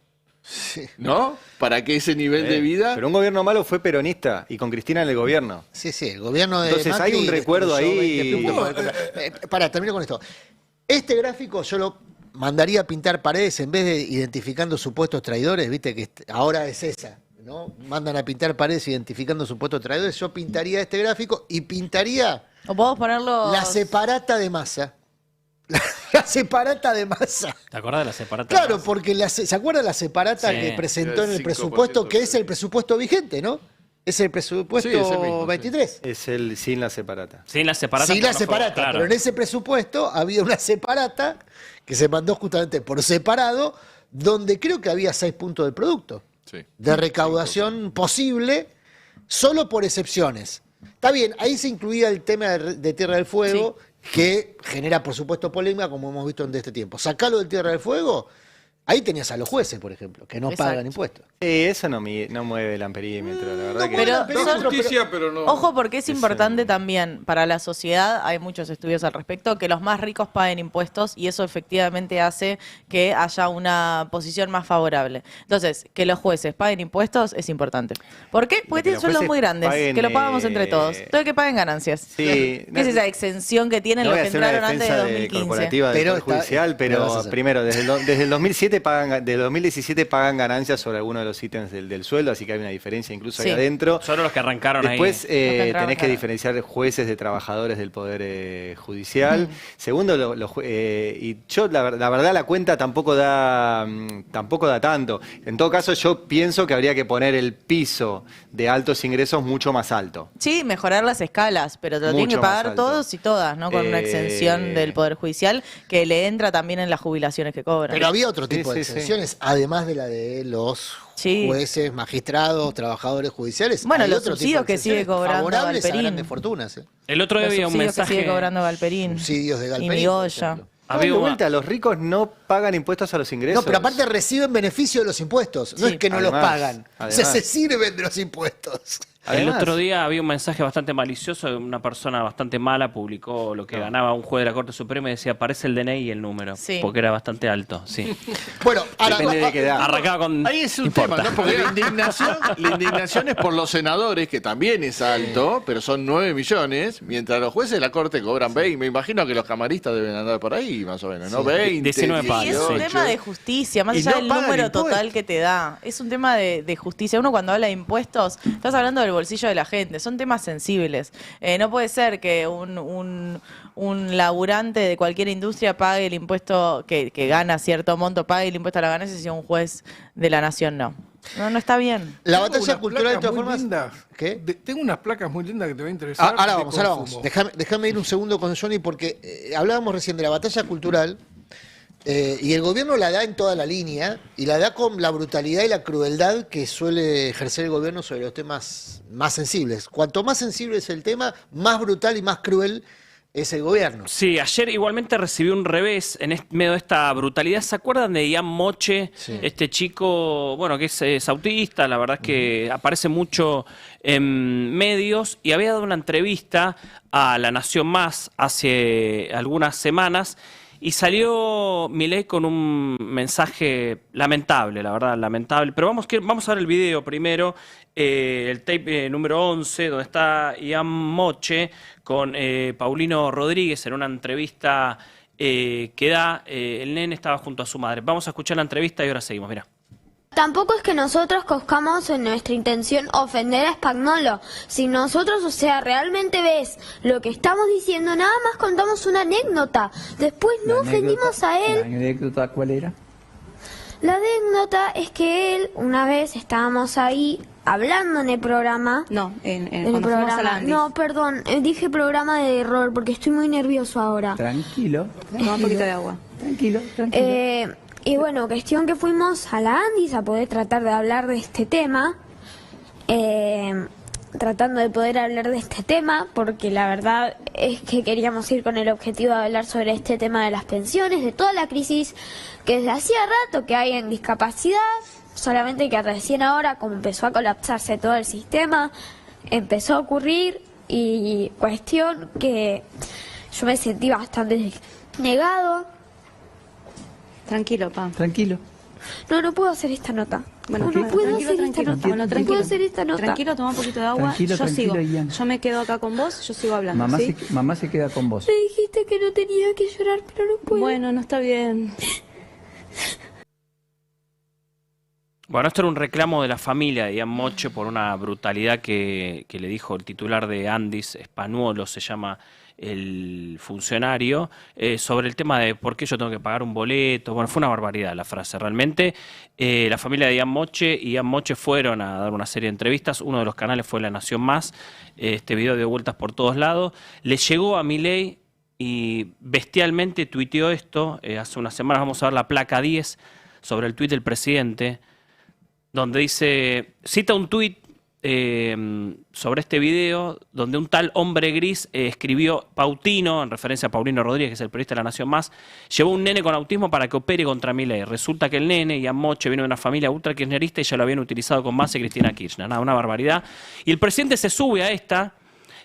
¿no? Para que ese nivel de vida... Pero un gobierno malo fue peronista y con Cristina en el gobierno. Sí, sí, el gobierno de Entonces, hay Macri un recuerdo destruyó ahí. 20 puntos por el- Pará, termino con esto. Este gráfico yo lo mandaría a pintar paredes en vez de identificando supuestos traidores, viste que ahora es esa, ¿no? Mandan a pintar paredes identificando supuestos traidores. Yo pintaría este gráfico y pintaría O podemos ponerlo... la separata de Massa. La separata de Massa. ¿Te acordás de la separata? Claro, porque ¿se acuerda la separata Sí. que presentó en el 5% presupuesto, que es el presupuesto vigente, ¿no? Es el presupuesto Sí, es el mismo, sí. 23. Es el sin la separata. Sin la separata. Sí, pero la no fue- separata, claro. pero en ese presupuesto había una separata que se mandó justamente por separado, donde creo que había 6 puntos del producto Sí. de recaudación posible, solo por excepciones. Está bien, ahí se incluía el tema de Tierra del Fuego, que genera, por supuesto, polémica, como hemos visto en este tiempo. Sacalo de Tierra del Fuego, ahí tenías a los jueces, por ejemplo, que no Exacto. pagan impuestos. Sí, eso no mueve el amperímetro, la verdad que... Pero Da son- justicia, pero no. Ojo, porque es importante también para la sociedad, hay muchos estudios al respecto, que los más ricos paguen impuestos y eso efectivamente hace que haya una posición más favorable. Entonces, que los jueces paguen impuestos es importante. ¿Por qué? Porque Que tienen los sueldos jueces muy grandes, paguen, que lo pagamos entre todos. Entonces, que paguen ganancias. Sí, ¿Qué es esa exención que tienen No los voy a que hacer una entraron antes de defensa 2015? corporativa del Pero Poder está- Judicial, lo vas a pero hacer. primero, desde el 2007 del 2017 pagan ganancias sobre algunos de los ítems del sueldo, así que hay una diferencia incluso ahí Sí. adentro. Solo los que arrancaron Después ahí. entraron, tenés que claro. diferenciar jueces de trabajadores del Poder Judicial. Segundo, y yo la verdad la cuenta tampoco da tanto. En todo caso, yo pienso que habría que poner el piso de altos ingresos mucho más alto. Sí, mejorar las escalas, pero te lo tienen Mucho que más pagar alto. todos y todas, ¿no? Con una exención del Poder Judicial que le entra también en las jubilaciones que cobran. Pero había otro Sí, tipo de sí, sí. exenciones, además de la de los Sí. jueces, magistrados, trabajadores judiciales. Bueno, Hay los otro tipo subsidios de que sigue exenciones cobrando favorables a Galperín. grandes fortunas. El otro día Los había un subsidios que mensaje. sigue cobrando Galperín. Subsidios de Y Galperín, por Migoya. ejemplo. Había de una- vuelta, los ricos no pagan impuestos a los ingresos. No, pero aparte reciben beneficio de los impuestos. No Sí. es que no Además, los pagan. además. Se sirven de los impuestos. El Además- otro día había un mensaje bastante malicioso de una persona bastante mala, publicó lo que ganaba un juez de la Corte Suprema y decía, aparece el DNI y el número, Sí. porque era bastante alto, sí. Bueno, ahora Depende de qué edad. Arrancaba con... Ahí es un importa. tema, ¿no? Porque la indignación es por los senadores, que también es alto, pero son 9 millones, mientras los jueces de la Corte cobran 20. Me imagino que los camaristas deben andar por ahí, más o menos, ¿no? 20, 19 palos, Sí, es un 18. tema de justicia, más Y allá no del pagan número impuestos. total que te da. Es un tema de justicia. Uno cuando habla de impuestos, estás hablando del bolsillo de la gente. Son temas sensibles. No puede ser que un laburante de cualquier industria pague el impuesto que gana cierto monto, pague el impuesto a la ganancia si un juez de la nación no. No está bien. La Tengo batalla unas cultural, de placas todas muy formas. lindas. ¿Qué? Tengo unas placas muy lindas que te va a interesar. Ahora de vamos, ahora vamos. consumo. Déjame ir un segundo con Johnny porque hablábamos recién de la batalla cultural y el gobierno la da en toda la línea y la da con la brutalidad y la crueldad que suele ejercer el gobierno sobre los temas más sensibles. Cuanto más sensible es el tema, más brutal y más cruel es el gobierno. Sí, ayer igualmente recibí un revés en medio de esta brutalidad. ¿Se acuerdan de Ian Moche? Sí. Este chico, bueno, que es autista, la verdad es que aparece mucho en medios y había dado una entrevista a La Nación Más hace algunas semanas y salió Milei con un mensaje lamentable, la verdad, lamentable. Pero vamos a ver el video primero, el tape número 11, donde está Ian Moche con Paulino Rodríguez en una entrevista que da. El nene estaba junto a su madre. Vamos a escuchar la entrevista y ahora seguimos, mira. Tampoco es que nosotros coscamos en nuestra intención ofender a Spagnuolo. Si nosotros, o sea, realmente ves lo que estamos diciendo, nada más contamos una anécdota. Después no ofendimos a él. ¿La anécdota cuál era? La anécdota es que él, una vez estábamos ahí hablando en el programa. No, en el cuando fuimos a la programa. Andis. No, perdón, dije programa de error porque estoy muy nervioso ahora. Tranquilo. Toma un poquito de agua. Tranquilo, tranquilo. Y bueno, cuestión que fuimos a la Andis a poder tratar de hablar de este tema, porque la verdad es que queríamos ir con el objetivo de hablar sobre este tema de las pensiones, de toda la crisis que desde hacía rato que hay en discapacidad, solamente que recién ahora, como empezó a colapsarse todo el sistema, empezó a ocurrir y cuestión que yo me sentí bastante negado. Tranquilo, pa. Tranquilo. No puedo hacer esta nota. Bueno, no puedo hacer esta tranquilo. nota. Bueno, No puedo hacer esta nota. Tranquilo, toma un poquito de agua. Tranquilo, yo tranquilo, sigo. Ian. Yo me quedo acá con vos, yo sigo hablando. Mamá se queda con vos. Me dijiste que no tenía que llorar, pero no puedo. Bueno, no está bien. Bueno, esto era un reclamo de la familia de Ian Moche por una brutalidad que le dijo el titular de Andis, Spagnuolo se llama el funcionario, sobre el tema de por qué yo tengo que pagar un boleto. Bueno, fue una barbaridad la frase realmente. La familia de Ian Moche fueron a dar una serie de entrevistas. Uno de los canales fue La Nación Más. Este video dio vueltas por todos lados. Le llegó a Milei y bestialmente tuiteó esto. Hace unas semanas vamos a ver la placa 10 sobre el tuit del presidente, donde dice, cita un tuit sobre este video, donde un tal hombre gris escribió Pautino, en referencia a Paulino Rodríguez, que es el periodista de La Nación Más, llevó un nene con autismo para que opere contra Milei. Resulta que el nene, Ian Moche, viene de una familia ultra kirchnerista y ya lo habían utilizado con Massa y Cristina Kirchner. Nada, una barbaridad. Y el presidente se sube a esta,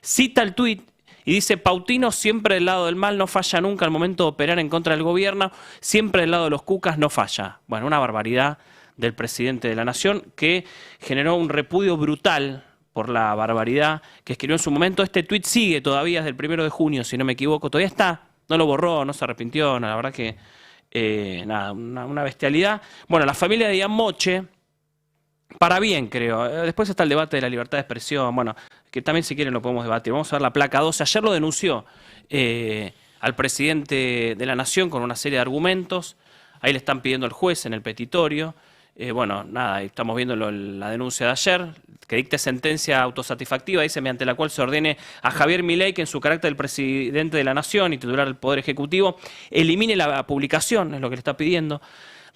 cita el tuit y dice, Pautino siempre del lado del mal, no falla nunca al momento de operar en contra del gobierno, siempre del lado de los cucas, no falla. Bueno, una barbaridad del presidente de la Nación, que generó un repudio brutal por la barbaridad que escribió en su momento. Este tuit sigue todavía desde el 1 de junio, si no me equivoco, todavía está, no lo borró, no se arrepintió, la verdad que nada, una bestialidad. Bueno, la familia de Ian Moche, para bien creo, después está el debate de la libertad de expresión, bueno, que también si quieren lo podemos debatir. Vamos a ver la placa 12, ayer lo denunció al presidente de la Nación con una serie de argumentos, ahí le están pidiendo al juez en el petitorio. Bueno, nada, estamos viendo la denuncia de ayer, que dicte sentencia autosatisfactiva, dice, mediante la cual se ordene a Javier Milei, que en su carácter de presidente de la Nación y titular del Poder Ejecutivo, elimine la publicación, es lo que le está pidiendo,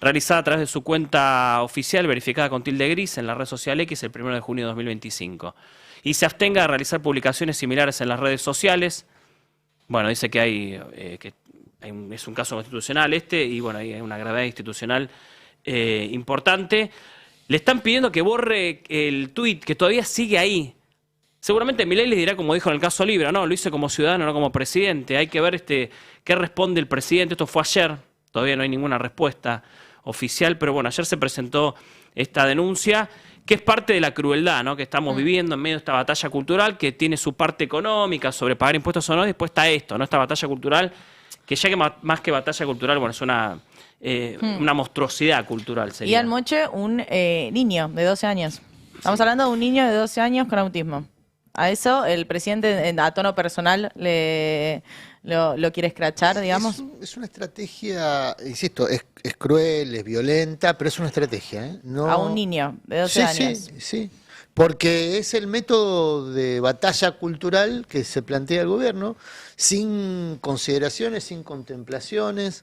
realizada a través de su cuenta oficial, verificada con tilde gris en la red social X el 1 de junio de 2025. Y se abstenga de realizar publicaciones similares en las redes sociales. Bueno, dice que es un caso constitucional y bueno, hay una gravedad institucional importante. Le están pidiendo que borre el tuit, que todavía sigue ahí. Seguramente Milei les dirá, como dijo en el caso Libra, no, lo hice como ciudadano, no como presidente. Hay que ver qué responde el presidente. Esto fue ayer, todavía no hay ninguna respuesta oficial, pero bueno, ayer se presentó esta denuncia, que es parte de la crueldad, ¿no?, que estamos viviendo en medio de esta batalla cultural, que tiene su parte económica sobre pagar impuestos o no, y después está esto, ¿no?, esta batalla cultural, que ya que más que batalla cultural, bueno, es una monstruosidad cultural. Sería. Ian Moche, un niño de 12 años. Estamos hablando de un niño de 12 años con autismo. A eso el presidente, a tono personal, le lo quiere escrachar, digamos. Es una estrategia, insisto, es cruel, es violenta, pero es una estrategia. No... A un niño de 12 años. Sí. Porque es el método de batalla cultural que se plantea el gobierno, sin consideraciones, sin contemplaciones.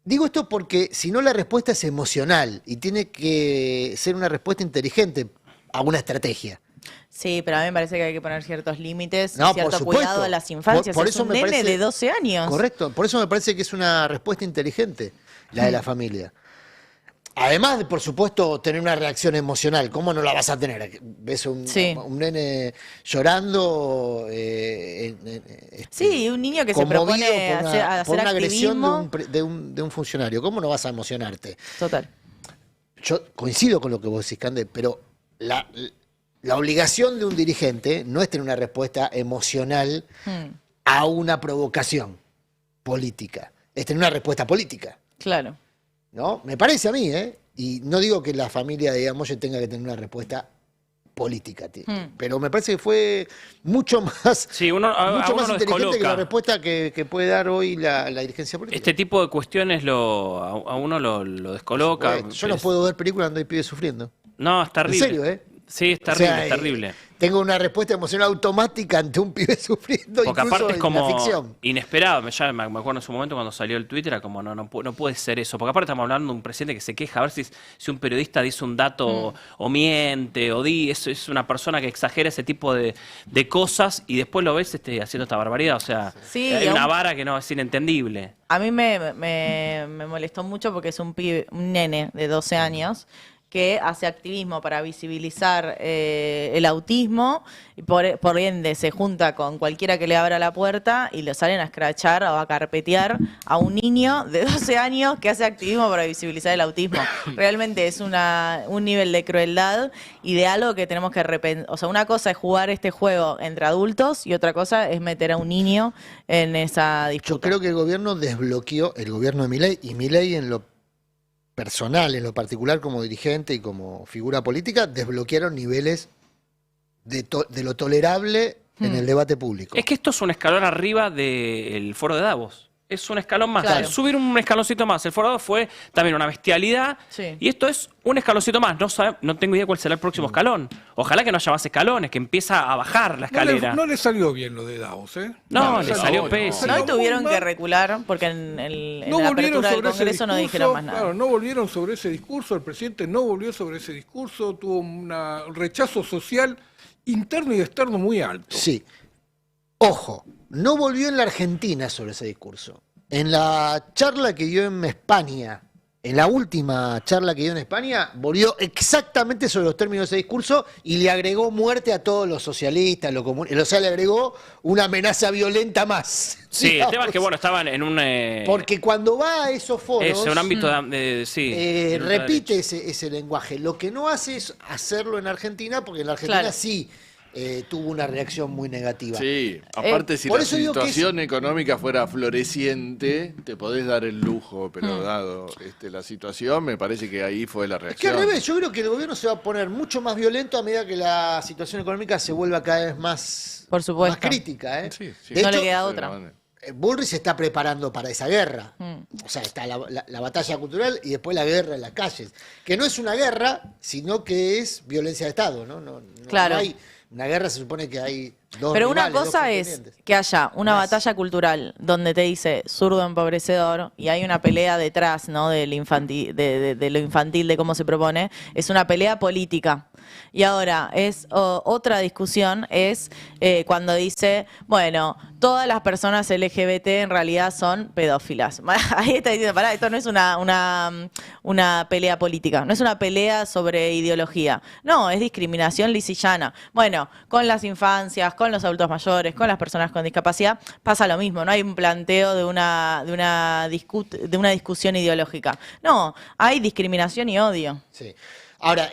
Digo esto porque si no la respuesta es emocional y tiene que ser una respuesta inteligente a una estrategia. Sí, pero a mí me parece que hay que poner ciertos límites, No, cierto por supuesto. cuidado a las infancias. Por es eso un me nene parece- de 12 años. Correcto, por eso me parece que es una respuesta inteligente la de la familia. Además de, por supuesto, tener una reacción emocional. ¿Cómo no la vas a tener? ¿Ves un nene llorando? Sí, un niño que se conmovido propone por hacer una agresión activismo. de un funcionario. ¿Cómo no vas a emocionarte? Total. Yo coincido con lo que vos decís, Cande, pero la obligación de un dirigente no es tener una respuesta emocional a una provocación política. Es tener una respuesta política. Claro. ¿No? Me parece a mí, ¿eh? Y no digo que la familia de Amoye tenga que tener una respuesta política, pero me parece que fue mucho más, uno lo inteligente que la descoloca. respuesta que puede dar hoy la dirigencia política. Este tipo de cuestiones a uno lo descoloca. Yo no puedo ver películas donde hay pibes sufriendo. No, es terrible. En serio, ¿eh? Sí, es O terrible, sea, es terrible. Tengo una respuesta emocional automática ante un pibe sufriendo, Porque incluso aparte es en como la ficción. inesperado. Me acuerdo en su momento cuando salió el Twitter, era como no puede ser eso. Porque aparte estamos hablando de un presidente que se queja a ver si un periodista dice un dato o miente o es una persona que exagera ese tipo de cosas y después lo ves haciendo esta barbaridad. O sea, Sí, hay y una aún- vara que no es inentendible. A mí me molestó mucho porque es un nene de 12 años que hace activismo para visibilizar el autismo y por ende se junta con cualquiera que le abra la puerta y lo salen a escrachar o a carpetear a un niño de 12 años que hace activismo para visibilizar el autismo. Realmente es un nivel de crueldad y de algo que tenemos que repensar. O sea, una cosa es jugar este juego entre adultos y otra cosa es meter a un niño en esa disputa. Yo creo que el gobierno desbloqueó, el gobierno de Milei, y Milei en lo personal, en lo particular como dirigente y como figura política, desbloquearon niveles de lo tolerable en el debate público. Es que esto es un escalón arriba del foro de Davos. Es un escalón más. Claro. Subir un escaloncito más. El foro de Davos fue también una bestialidad. Sí. Y esto es un escaloncito más. No tengo idea cuál será el próximo escalón. Ojalá que no haya más escalones, que empieza a bajar la escalera. No le salió bien lo de Davos, ¿eh? No, le salió pésimo. No, y tuvieron que recular porque en la apertura del Congreso no dijeron más nada. Claro, no volvieron sobre ese discurso, el presidente no volvió sobre ese discurso, tuvo un rechazo social interno y externo muy alto. Sí. Ojo, no volvió en la Argentina sobre ese discurso. En la charla que dio en España, en la última charla que dio en España, volvió exactamente sobre los términos de ese discurso y le agregó muerte a todos los socialistas, o sea, le agregó una amenaza violenta más. Sí, el digamos. tema es que, bueno, estaban en un... Porque cuando va a esos foros, es un ámbito de repite ese lenguaje. Lo que no hace es hacerlo en Argentina, porque en la Argentina Claro. sí tuvo una reacción muy negativa. Sí, aparte si por la eso digo que es- situación económica fuera floreciente, te podés dar el lujo, pero dado la situación, me parece que ahí fue la Es que reacción. al revés, yo creo que el gobierno se va a poner mucho más violento a medida que la situación económica se vuelva cada vez más, Por supuesto. más crítica. ¿eh? Sí, sí. De No hecho, le queda otra. Bullrich se está preparando para esa guerra. O sea, está la batalla cultural y después la guerra en las calles. Que no es una guerra, sino que es violencia de Estado, ¿no? No Claro. hay una guerra, se supone que hay dos Pero una rivales, dos cosa es contendientes. que haya una Más. batalla cultural donde te dice zurdo empobrecedor y hay una pelea detrás, ¿no? De lo infantil, de lo infantil, de cómo se propone. Es una pelea política. Y ahora otra discusión es cuando dice, bueno, todas las personas LGBT en realidad son pedófilas. Ahí está diciendo, pará, esto no es una pelea política, no es una pelea sobre ideología. No, es discriminación lisa y llana. Bueno, con las infancias, con los adultos mayores, con las personas con discapacidad, pasa lo mismo. No hay un planteo de una discusión ideológica. No, hay discriminación y odio. Sí. Ahora,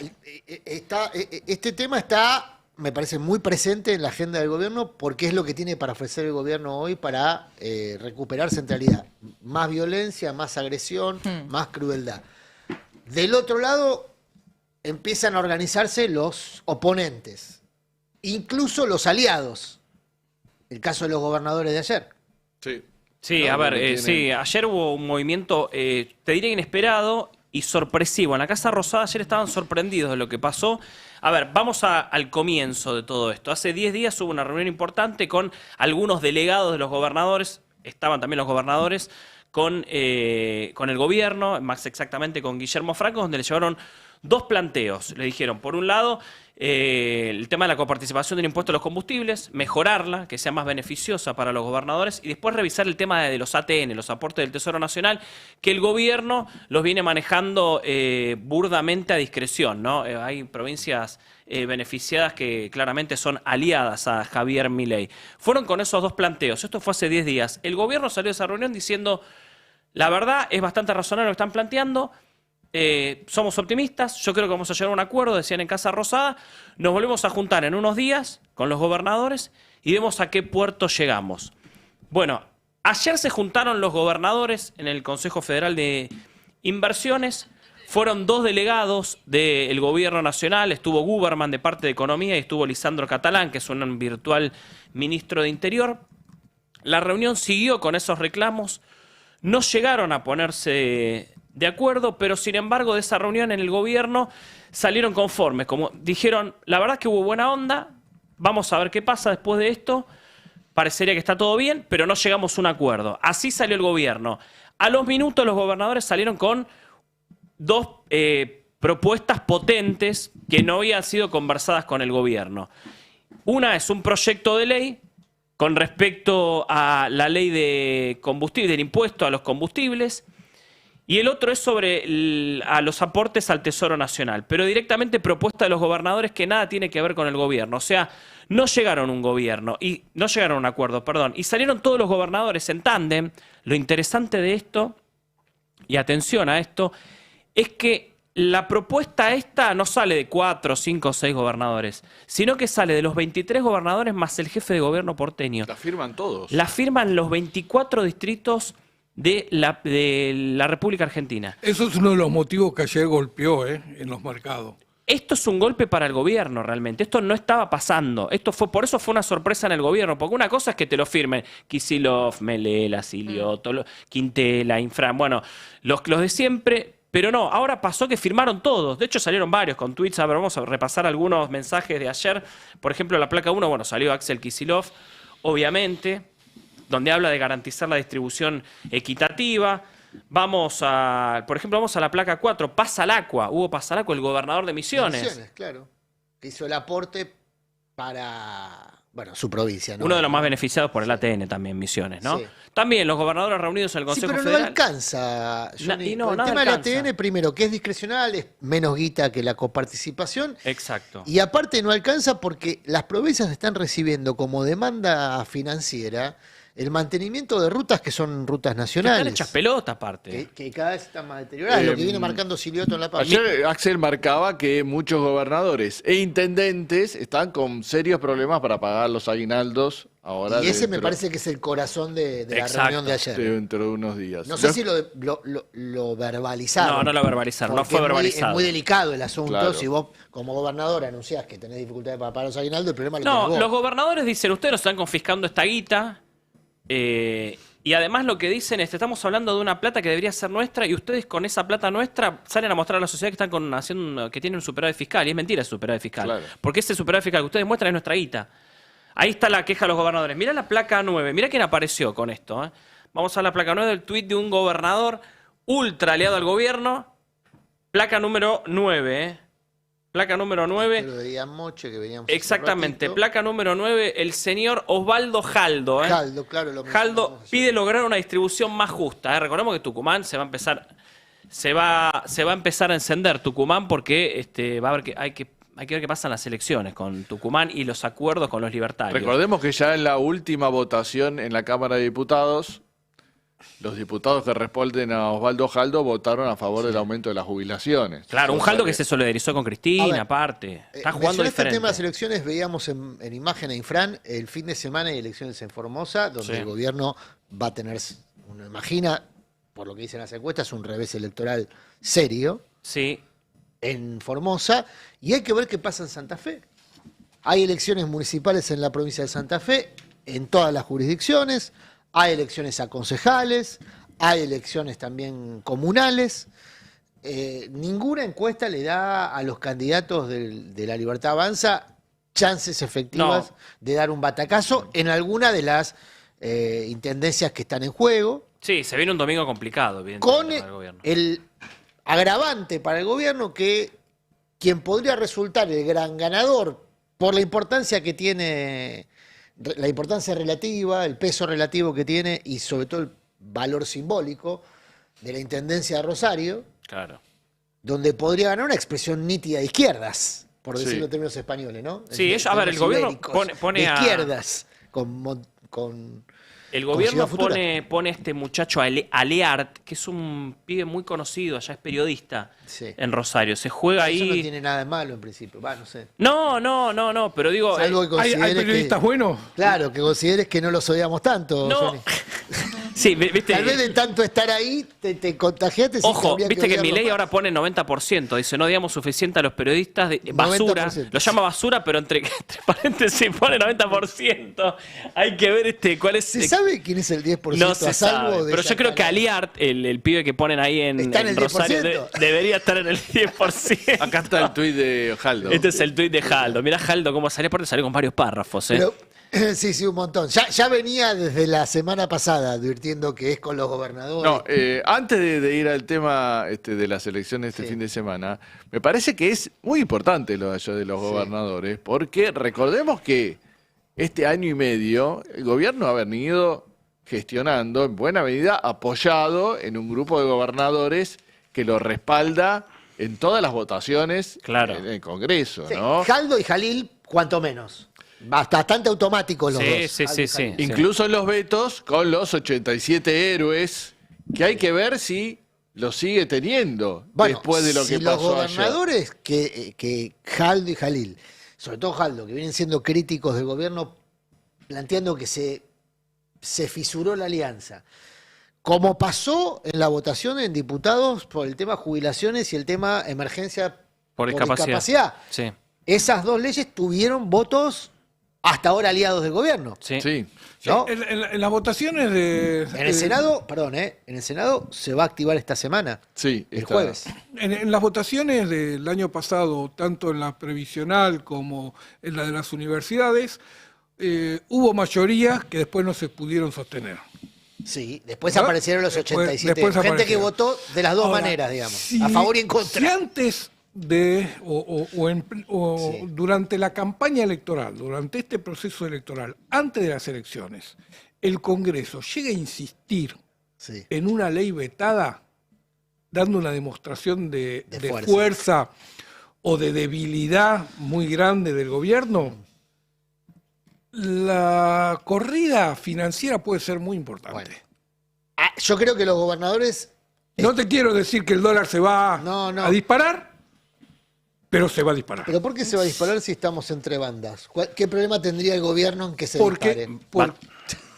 este tema está, me parece, muy presente en la agenda del gobierno porque es lo que tiene para ofrecer el gobierno hoy para recuperar centralidad. Más violencia, más agresión, más crueldad. Del otro lado, empiezan a organizarse los oponentes, incluso los aliados. el caso de los gobernadores de ayer. Sí. Sí, No, a ver, porque tienen- sí, ayer hubo un movimiento, te diría inesperado y sorpresivo. En la Casa Rosada ayer estaban sorprendidos de lo que pasó. A ver, vamos al comienzo de todo esto. Hace 10 días hubo una reunión importante con algunos delegados de los gobernadores, estaban también los gobernadores, con el gobierno, más exactamente con Guillermo Franco, donde le llevaron dos planteos. Le dijeron, por un lado, el tema de la coparticipación del impuesto a los combustibles, mejorarla, que sea más beneficiosa para los gobernadores, y después revisar el tema de los ATN, los aportes del Tesoro Nacional, que el gobierno los viene manejando burdamente a discreción, ¿no? Hay provincias beneficiadas que claramente son aliadas a Javier Milei. Fueron con esos dos planteos. Esto fue hace 10 días. El gobierno salió de esa reunión diciendo, la verdad, es bastante razonable lo que están planteando. Somos optimistas, yo creo que vamos a llegar a un acuerdo, decían en Casa Rosada, nos volvemos a juntar en unos días con los gobernadores y vemos a qué puerto llegamos. Bueno, ayer se juntaron los gobernadores en el Consejo Federal de Inversiones, fueron dos delegados del gobierno nacional, estuvo Guberman de parte de Economía y estuvo Lisandro Catalán, que es un virtual ministro de Interior. La reunión siguió con esos reclamos, no llegaron a ponerse de acuerdo, pero sin embargo de esa reunión en el gobierno salieron conformes. Como dijeron, la verdad es que hubo buena onda, vamos a ver qué pasa después de esto, parecería que está todo bien, pero no llegamos a un acuerdo. Así salió el gobierno. A los minutos los gobernadores salieron con dos propuestas potentes que no habían sido conversadas con el gobierno. Una es un proyecto de ley con respecto a la ley de combustible, del impuesto a los combustibles, y el otro es sobre a los aportes al Tesoro Nacional, pero directamente propuesta de los gobernadores que nada tiene que ver con el gobierno. O sea, no llegaron a un gobierno, y no llegaron a un acuerdo, perdón, y salieron todos los gobernadores en tándem. Lo interesante de esto, y atención a esto, es que la propuesta esta no sale de 4, 5, 6 gobernadores, sino que sale de los 23 gobernadores más el jefe de gobierno porteño. La firman todos. La firman los 24 distritos de la República Argentina. Eso es uno de los motivos que ayer golpeó en los mercados. Esto es un golpe para el gobierno realmente. Esto no estaba pasando. Por eso fue una sorpresa en el gobierno. Porque una cosa es que te lo firmen Kicillof, Melela, Silioto, Quintela, Infran, bueno, los de siempre. Pero no, ahora pasó que firmaron todos. De hecho, salieron varios con tweets. A ver, vamos a repasar algunos mensajes de ayer. Por ejemplo, la placa 1, bueno, salió Axel Kicillof, obviamente, donde habla de garantizar la distribución equitativa. Vamos a, por ejemplo, vamos a la placa 4, Pasalacqua, Hugo Pasalacqua, el gobernador de Misiones. Misiones, claro. Que hizo el aporte para, bueno, su provincia, ¿no? Uno de los más beneficiados por el ATN también, Misiones, ¿no? Sí. También los gobernadores reunidos en el Consejo Sí, pero Federal. no alcanza, Johnny. Y no, el nada tema alcanza. del ATN, primero, que es discrecional, es menos guita que la coparticipación. Exacto. Y aparte no alcanza porque las provincias están recibiendo como demanda financiera el mantenimiento de rutas que son rutas Que nacionales. están hechas pelota aparte. Que cada vez están más deterioradas, lo que viene marcando Silioto en La Paz. Ayer Axel marcaba que muchos gobernadores e intendentes están con serios problemas para pagar los aguinaldos ahora. Y ese me parece que es el corazón de la reunión de ayer. Dentro de unos días. No sé si lo verbalizaron. No, no lo verbalizaron, no porque fue verbalizado. Es muy delicado el asunto. Claro. Si vos, como gobernador, anunciás que tenés dificultades para pagar los aguinaldos, el problema lo No, tenés vos. los gobernadores dicen, ustedes nos están confiscando esta guita, y además lo que dicen es, estamos hablando de una plata que debería ser nuestra, y ustedes con esa plata nuestra salen a mostrar a la sociedad que están que tienen un superávit fiscal, y es mentira el superávit fiscal. Claro. Porque ese superávit fiscal que ustedes muestran es nuestra guita. Ahí está la queja de los gobernadores. Mirá la placa 9, mirá quién apareció con esto. Vamos a la placa 9 del tuit de un gobernador ultra aliado al gobierno. Placa número 9, Placa número 9. Lo de Moche que veníamos Exactamente, hace un ratito. placa número 9, el señor Osvaldo Jaldo. Jaldo, claro. Lo Jaldo mencionamos pide lograr una distribución más justa. Recordemos que Tucumán se va a empezar a encender Tucumán porque va a haber hay que ver qué pasa en las elecciones con Tucumán y los acuerdos con los libertarios. Recordemos que ya en la última votación en la Cámara de Diputados, los diputados que responden a Osvaldo Jaldo votaron a favor del aumento de las jubilaciones. Claro, un O sea Jaldo que se solidarizó con A Cristina, ver, aparte. Está jugando mencionaste diferente. el tema de las elecciones, veíamos en imagen a Infran el fin de semana hay elecciones en Formosa, donde Sí. el gobierno va a tener, uno imagina, por lo que dicen las encuestas, un revés electoral serio Sí. en Formosa, y hay que ver qué pasa en Santa Fe. Hay elecciones municipales en la provincia de Santa Fe, en todas las jurisdicciones, hay elecciones a concejales, hay elecciones también comunales. Ninguna encuesta le da a los candidatos de La Libertad Avanza chances efectivas de dar un batacazo en alguna de las intendencias que están en juego. Sí, se viene un domingo complicado, evidentemente, Con para el gobierno. el agravante para el gobierno que quien podría resultar el gran ganador por la importancia que tiene, la importancia relativa, el peso relativo que tiene y sobre todo el valor simbólico de la Intendencia de Rosario, Claro. donde podría ganar una expresión nítida de izquierdas, por Sí. decirlo en términos españoles, ¿no? Sí, a ver, el gobierno pone de a... izquierdas, El con gobierno Ciudad Futura. pone a este muchacho Aleart, que es un pibe muy conocido, allá es periodista Sí. en Rosario. Se juega Eso no ahí. tiene nada de malo en principio, no sé. No, pero digo. Salvo que ¿Hay consideres periodistas que, buenos? claro, que consideres que no los odiamos tanto, No. Johnny. Sí, viste. Tal vez de tanto estar ahí te contagiaste. sí, Ojo, habría viste que odiarlos Milei más. ahora pone 90%. Dice, no odiamos suficiente a los periodistas. Basura. 90%. Lo llama basura, pero entre paréntesis pone 90%. Hay que ver cuál es. ¿Se sabe quién es el 10%? No se a salvo sabe. de Pero esa yo creo que cara? Aliart, el pibe que ponen ahí en ¿Está en el Rosario, 10%? debería estar en el 10%. Acá está el tuit de Jaldo. Este es el tuit de Jaldo. Mirá Jaldo cómo salió, aparte salió con varios párrafos. Pero, sí, un montón. Ya venía desde la semana pasada advirtiendo que es con los gobernadores. No, antes de ir al tema de las elecciones este fin de semana, me parece que es muy importante lo de los gobernadores, porque recordemos que este año y medio el gobierno ha venido gestionando en buena medida apoyado en un grupo de gobernadores que lo respalda en todas las votaciones en el Congreso, Sí, ¿no? Jaldo y Jalil, cuanto menos. Bastante automáticos los dos. Sí. Incluso en los vetos con los 87 héroes, que hay que ver si lo sigue teniendo Bueno, después de lo si que los pasó ayer. gobernadores que Jaldo y Jalil, sobre todo Jaldo, que vienen siendo críticos del gobierno, planteando que se fisuró la alianza, como pasó en la votación en diputados por el tema jubilaciones y el tema emergencia Por discapacidad. Sí. Esas dos leyes tuvieron votos hasta ahora aliados del gobierno. Sí. ¿No? En las votaciones de... En el Senado, perdón, en el Senado se va a activar esta semana. Sí, el jueves. En las votaciones del año pasado, tanto en la previsional como en la de las universidades, hubo mayorías que después no se pudieron sostener. Sí, después ¿No? aparecieron los Después 87. Gente que aparecieron. votó de las dos Ahora, maneras, digamos, si- a favor y en contra. Si antes durante la campaña electoral, durante este proceso electoral, antes de las elecciones, el Congreso llega a insistir en una ley vetada, dando una demostración de fuerza o de debilidad muy grande del gobierno, la corrida financiera puede ser muy importante. Yo creo que los gobernadores... No te quiero decir que el dólar se va a disparar, pero se va a disparar. ¿Pero por qué se va a disparar si estamos entre bandas? ¿Qué problema tendría el gobierno en que se dispare?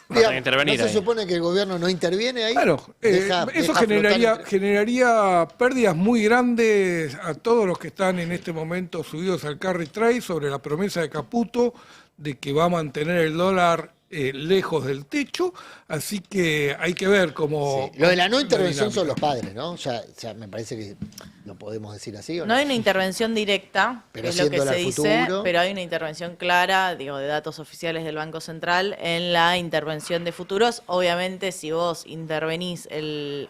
Digamos, intervenir ¿no se ahí. supone que el gobierno no interviene ahí? Claro, Deja eso flotar generaría pérdidas muy grandes a todos los que están en este momento subidos al carry trade sobre la promesa de Caputo de que va a mantener el dólar lejos del techo, así que hay que ver cómo... Lo de la no la intervención son dinámica. los padres, ¿no? Ya me parece que lo podemos decir así. ¿O No hay una intervención directa, Pero que es lo que haciéndola se al dice, futuro. pero hay una intervención clara, digo, de datos oficiales del Banco Central en la intervención de futuros. Obviamente, si vos intervenís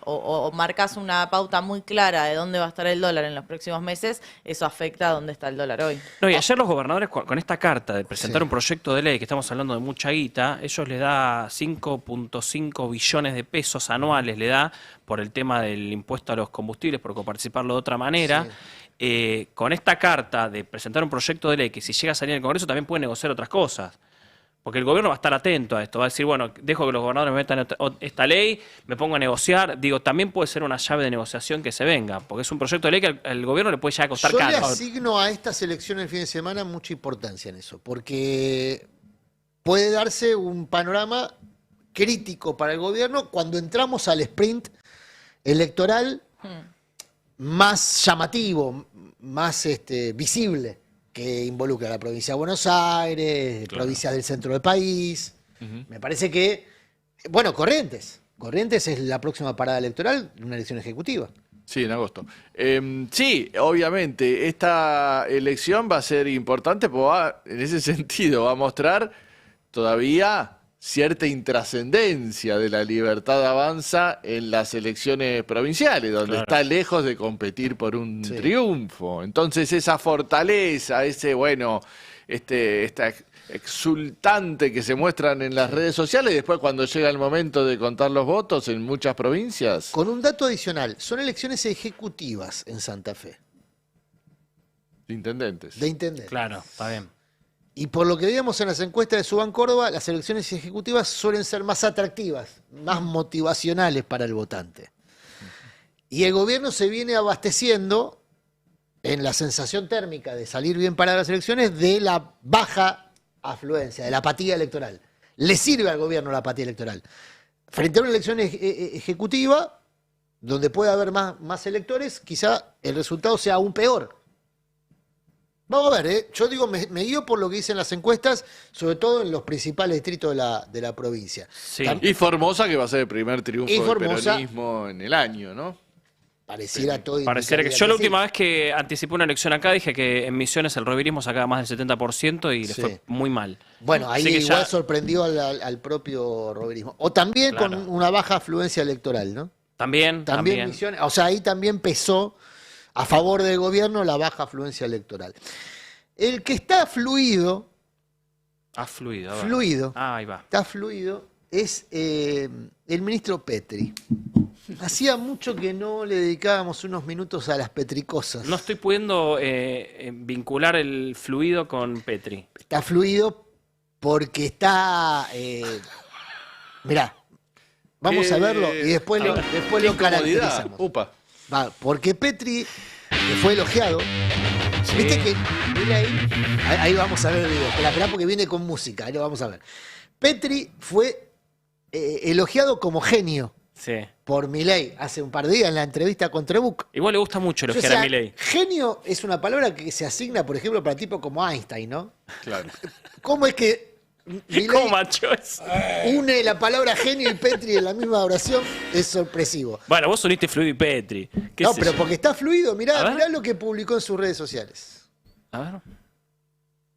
o marcás una pauta muy clara de dónde va a estar el dólar en los próximos meses, eso afecta a dónde está el dólar hoy. No, y ayer los gobernadores, con esta carta de presentar un proyecto de ley, que estamos hablando de mucha guita, ellos les da 5.5 billones de pesos anuales, le da por el tema del impuesto a los combustibles, por coparticiparlo de otra manera. Con esta carta de presentar un proyecto de ley que si llega a salir en el Congreso también puede negociar otras cosas. Porque el gobierno va a estar atento a esto, va a decir, bueno, dejo que los gobernadores me metan esta ley, me pongo a negociar. Digo, también puede ser una llave de negociación que se venga, porque es un proyecto de ley que al gobierno le puede llegar a costar Yo le caro. asigno a estas elecciones el fin de semana mucha importancia en eso, porque puede darse un panorama crítico para el gobierno cuando entramos al sprint electoral más llamativo, más visible, que involucra a la provincia de Buenos Aires, provincias del centro del país. Me parece que, bueno, Corrientes es la próxima parada electoral de una elección ejecutiva. Sí, en agosto. Sí, obviamente, esta elección va a ser importante porque en ese sentido va a mostrar todavía cierta intrascendencia de la Libertad Avanza en las elecciones provinciales, donde está lejos de competir por un triunfo. Entonces esa fortaleza, esta exultante que se muestran en las redes sociales, y después cuando llega el momento de contar los votos en muchas provincias. Con un dato adicional, son elecciones ejecutivas en Santa Fe. De intendentes. De intendentes. Claro, está bien. Y por lo que veíamos en las encuestas de Subán Córdoba, las elecciones ejecutivas suelen ser más atractivas, más motivacionales para el votante. Y el gobierno se viene abasteciendo en la sensación térmica de salir bien para las elecciones de la baja afluencia, de la apatía electoral. Le sirve al gobierno la apatía electoral. Frente a una elección ejecutiva, donde puede haber más electores, quizá el resultado sea aún peor. Vamos a ver, yo digo, me guío por lo que dicen las encuestas, sobre todo en los principales distritos de la provincia. Sí. Y Formosa, que va a ser el primer triunfo del peronismo en el año, ¿no? Pareciera todo. Pareciera que yo la última vez que anticipé una elección acá dije que en Misiones el rovirismo sacaba más del 70% y le fue muy mal. Bueno, ahí igual sorprendió al propio rovirismo. O también con una baja afluencia electoral, ¿no? También. Misiones, o sea, ahí también pesó a favor del gobierno la baja afluencia electoral. El que está fluido. Ahí va. Está fluido es el ministro Petri. Hacía mucho que no le dedicábamos unos minutos a las petricosas. No estoy pudiendo vincular el fluido con Petri. Está fluido porque está... mirá, vamos a verlo y después lo caracterizamos. Porque Petri fue elogiado. Sí. ¿Viste que? Ahí vamos a ver el video. Esperá porque viene con música, ahí lo vamos a ver. Petri fue elogiado como genio por Milei hace un par de días en la entrevista con Trebuch. Igual le gusta mucho elogiar a Milei. Genio es una palabra que se asigna, por ejemplo, para tipos como Einstein, ¿no? Claro. ¿Cómo es que ¿Cómo macho es? Une la palabra genio y Petri en la misma oración? Es sorpresivo. Bueno, vos uniste fluido y Petri. No, pero porque está fluido. Mirá lo que publicó en sus redes sociales. A ver.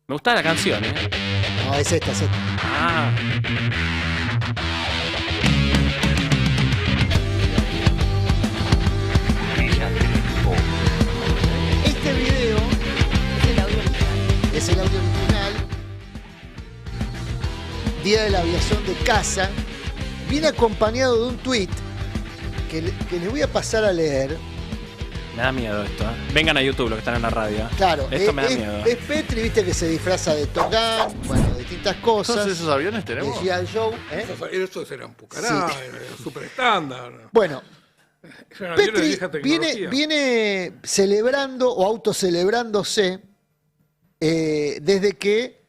Me gusta la canción, ¿eh? No, es esta. Ah. Este video es el audio original. Día de la Aviación de Casa. Viene acompañado de un tuit que les voy a pasar a leer. Me da miedo esto, ¿eh? Vengan a YouTube los que están en la radio. Claro, esto me da miedo. Es Petri, viste, que se disfraza de Top Gun, bueno, de distintas cosas. ¿Todos esos aviones tenemos? De G.I. Joe, Esos eran Pucará, super estándar. Bueno, Petri viene celebrando o autocelebrándose desde que...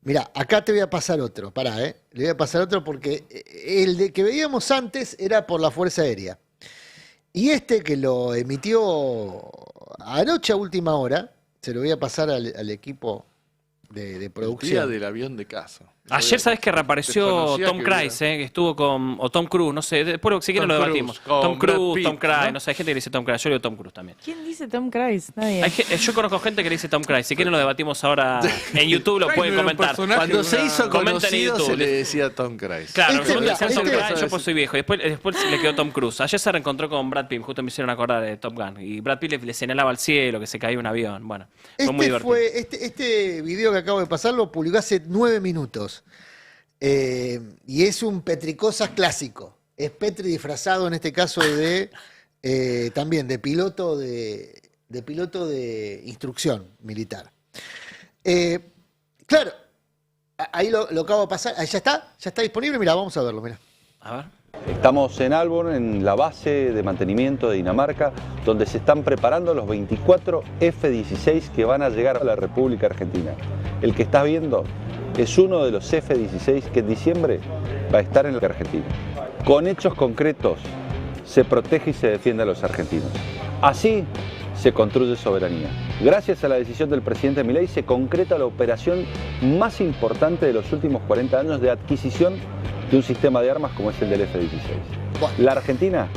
Mirá, acá te voy a pasar otro, le voy a pasar otro porque el de que veíamos antes era por la Fuerza Aérea. Y este que lo emitió anoche a última hora, se lo voy a pasar al equipo de producción. El día del avión de casa. Ayer sabes que reapareció Tom Cruise, que estuvo con... O Tom Cruise, no sé. Después si quieren lo debatimos. Tom Cruise, Tom Cruise, ¿no? sé, hay gente que le dice Tom Cruise. Yo le digo Tom Cruise también. ¿Quién dice Tom Cruise? Nadie. Yo conozco gente que le dice Tom Cruise. Si quieren lo debatimos ahora en YouTube, lo pueden comentar. Cuando se hizo conocido se le decía Tom Cruise. Claro, Tom Cruise, yo pues soy viejo. Después le quedó Tom Cruise. Ayer se reencontró con Brad Pitt. Justo me hicieron acordar de Top Gun. Y Brad Pitt le señalaba al cielo que se caía un avión. Bueno, fue muy divertido. Este video que acabo de pasar lo publicó hace 9 minutos. Y es un Petricosas clásico. Es Petri disfrazado en este caso de también de piloto de instrucción militar. Claro, ahí lo acabo de pasar. Ahí ya está disponible. Mira, vamos a verlo. Mira. A ver. Estamos en Alborn, en la base de mantenimiento de Dinamarca, donde se están preparando los 24 F-16 que van a llegar a la República Argentina. El que estás viendo es uno de los F-16 que en diciembre va a estar en la Argentina. Con hechos concretos se protege y se defiende a los argentinos. Así se construye soberanía. Gracias a la decisión del presidente Milei se concreta la operación más importante de los últimos 40 años de adquisición de un sistema de armas como es el del F-16. La Argentina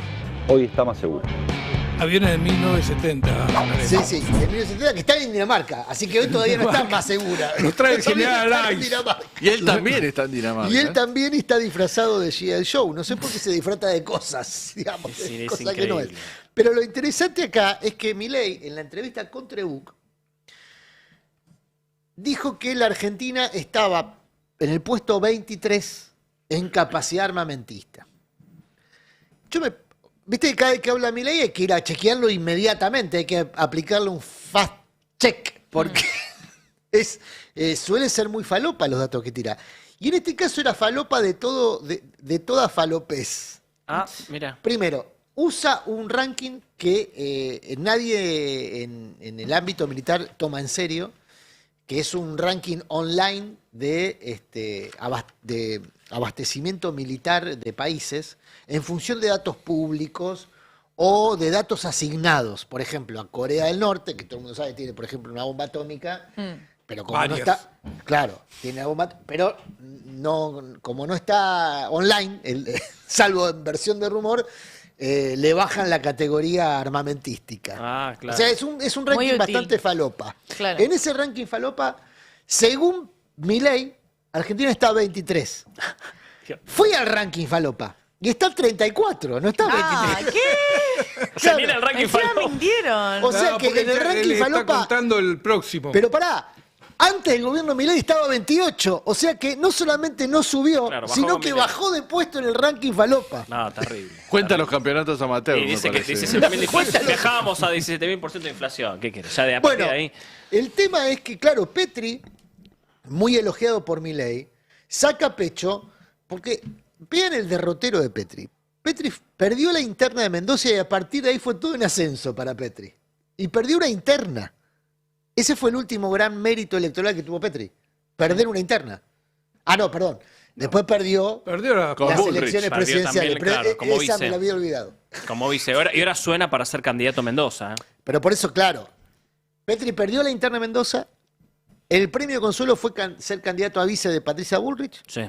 hoy está más segura. Aviones de 1970. Sí, sí, de 1970 que están en Dinamarca, así que hoy todavía no están más segura. Los trae el Todavía general están en Ice. Dinamarca. Y él también está en Dinamarca. Y él también está disfrazado de G.I. Joe. No sé por qué se disfraza de cosas, digamos, Sí, es cosa que no es. increíble. Pero lo interesante acá es que Milei, en la entrevista con Trebuch, dijo que la Argentina estaba en el puesto 23 en capacidad armamentista. Viste que cada vez que habla Milei hay que ir a chequearlo inmediatamente, hay que aplicarle un fast check, porque suele ser muy falopa los datos que tira. Y en este caso era falopa de toda falopez. Ah, mira. Primero, usa un ranking que nadie en el ámbito militar toma en serio, que es un ranking online de abastecimiento militar de países en función de datos públicos o de datos asignados. Por ejemplo, a Corea del Norte, que todo el mundo sabe, tiene, por ejemplo, una bomba atómica, pero como no está... Claro, tiene una bomba, pero como no está online, salvo en versión de rumor, le bajan la categoría armamentística. Ah, claro. O sea, es un ranking bastante falopa. Claro. En ese ranking falopa, según Milei, Argentina está 23. Fui al ranking falopa y está 34, no está 23. ¿Qué? O sea, ni en el ranking Encima falopa. mintieron. O sea que porque en el ranking él está falopa... contando el próximo. Pero pará, antes del gobierno Milei estaba 28. O sea que no solamente no subió, Claro, bajó sino con que Milei. bajó de puesto en el ranking falopa. No, terrible. Cuenta los campeonatos amateurs, Y me dice que parece. 17.000 de inflación. Viajábamos a 17.000% de inflación. ¿Qué quieres? Ya de a partir Bueno, de ahí. el tema es que, claro, Petri, muy elogiado por Milei, saca pecho porque vean el derrotero de Petri. Petri perdió la interna de Mendoza y a partir de ahí fue todo un ascenso para Petri. Y perdió una interna. Ese fue el último gran mérito electoral que tuvo Petri. Perder una interna. Ah, no, perdón. Después perdió la, con las Bullrich. elecciones Perdió presidenciales. también, Pero claro, como esa vice. me la había olvidado. Como dice, y ahora suena para ser candidato a Mendoza. Pero por eso, claro, Petri perdió la interna de Mendoza. El premio de consuelo fue ser candidato a vice de Patricia Bullrich. Sí.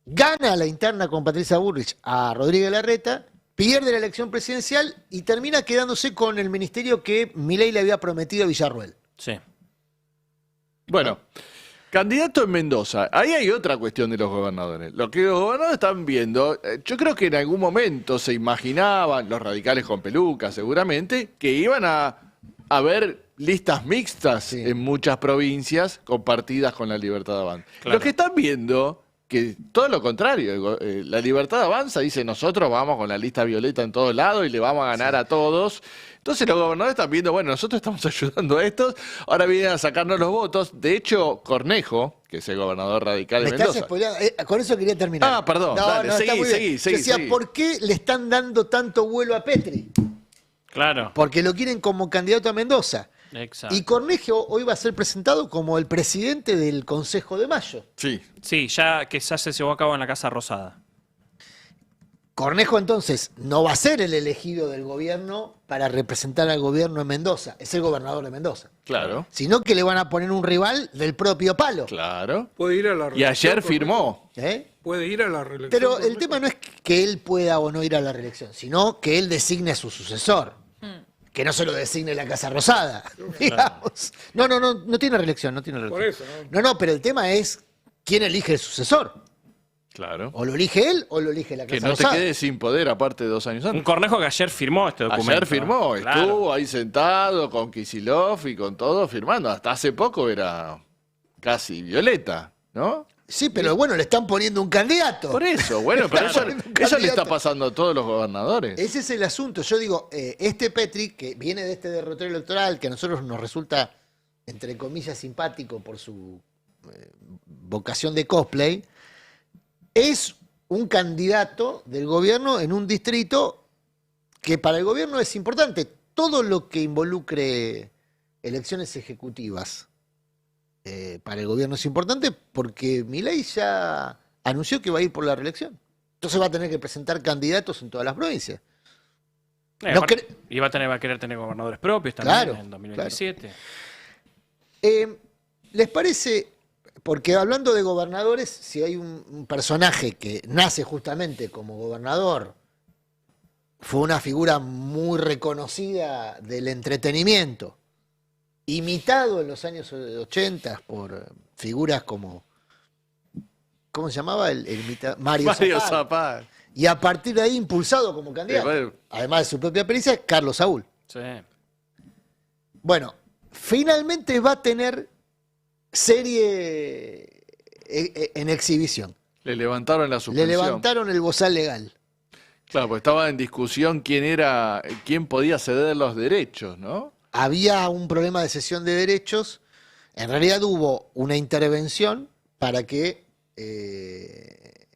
Gana la interna con Patricia Bullrich a Rodríguez Larreta, pierde la elección presidencial y termina quedándose con el ministerio que Milei le había prometido a Villarruel. Sí. Bueno, candidato en Mendoza. Ahí hay otra cuestión de los gobernadores. Lo que los gobernadores están viendo, yo creo que en algún momento se imaginaban, los radicales con pelucas seguramente, que iban a haber listas mixtas en muchas provincias compartidas con la Libertad Avanza. Claro. Los que están viendo que todo lo contrario, la Libertad Avanza dice nosotros vamos con la lista violeta en todos lados y le vamos a ganar a todos. Entonces los gobernadores están viendo, bueno, nosotros estamos ayudando a estos, ahora vienen a sacarnos los votos. De hecho, Cornejo, que es el gobernador radical de Me estás Mendoza. spoileando. Con eso quería terminar. Ah, perdón, No, dale, no, está seguí, muy bien. seguí, Yo seguí, decía, seguí. ¿por qué le están dando tanto vuelo a Petri? Claro. Porque lo quieren como candidato a Mendoza. Exacto. Y Cornejo hoy va a ser presentado como el presidente del Consejo de Mayo. Sí. Sí, ya se llevó a cabo en la Casa Rosada. Cornejo entonces no va a ser el elegido del gobierno para representar al gobierno en Mendoza, es el gobernador de Mendoza. Claro. Sino que le van a poner un rival del propio palo. Claro. Puede ir a la Y reelección. ayer firmó. Puede ir a la reelección. Pero el tema no es que él pueda o no ir a la reelección, sino que él designe a su sucesor. Que no se lo designe la Casa Rosada, digamos. No tiene reelección, no tiene reelección. Por eso, ¿no? No, pero el tema es quién elige el sucesor. Claro. O lo elige él o lo elige la Casa Que no te Rosada. quedes sin poder aparte de 2 años antes. Un Cornejo que ayer firmó este documento. Ayer firmó, Claro. estuvo ahí sentado con Kicillof y con todo firmando. Hasta hace poco era casi violeta, ¿no? Sí, pero bueno, le están poniendo un candidato. Por eso, bueno, pero eso le está Candidato. pasando a todos los gobernadores. Ese es el asunto. Yo digo, este Petri, que viene de este derrotero electoral, que a nosotros nos resulta, entre comillas, simpático por su vocación de cosplay, es un candidato del gobierno en un distrito que para el gobierno es importante. Todo lo que involucre elecciones ejecutivas para el gobierno es importante porque Milei ya anunció que va a ir por la reelección. Entonces va a tener que presentar candidatos en todas las provincias. No cre- Y va a querer tener gobernadores propios también Claro, en 2027. ¿Les parece? Porque hablando de gobernadores, si hay un personaje que nace justamente como gobernador, fue una figura muy reconocida del entretenimiento, imitado en los años 80 por figuras como, ¿cómo se llamaba? Mario Zapata. Y a partir de ahí impulsado como candidato, además de su propia pericia, es Carlos Saúl. Sí. Bueno, finalmente va a tener serie en exhibición. Le levantaron la suspensión. Le levantaron el bozal legal. Claro, porque estaba en discusión quién podía ceder los derechos, ¿no? Había un problema de cesión de derechos. En realidad hubo una intervención para que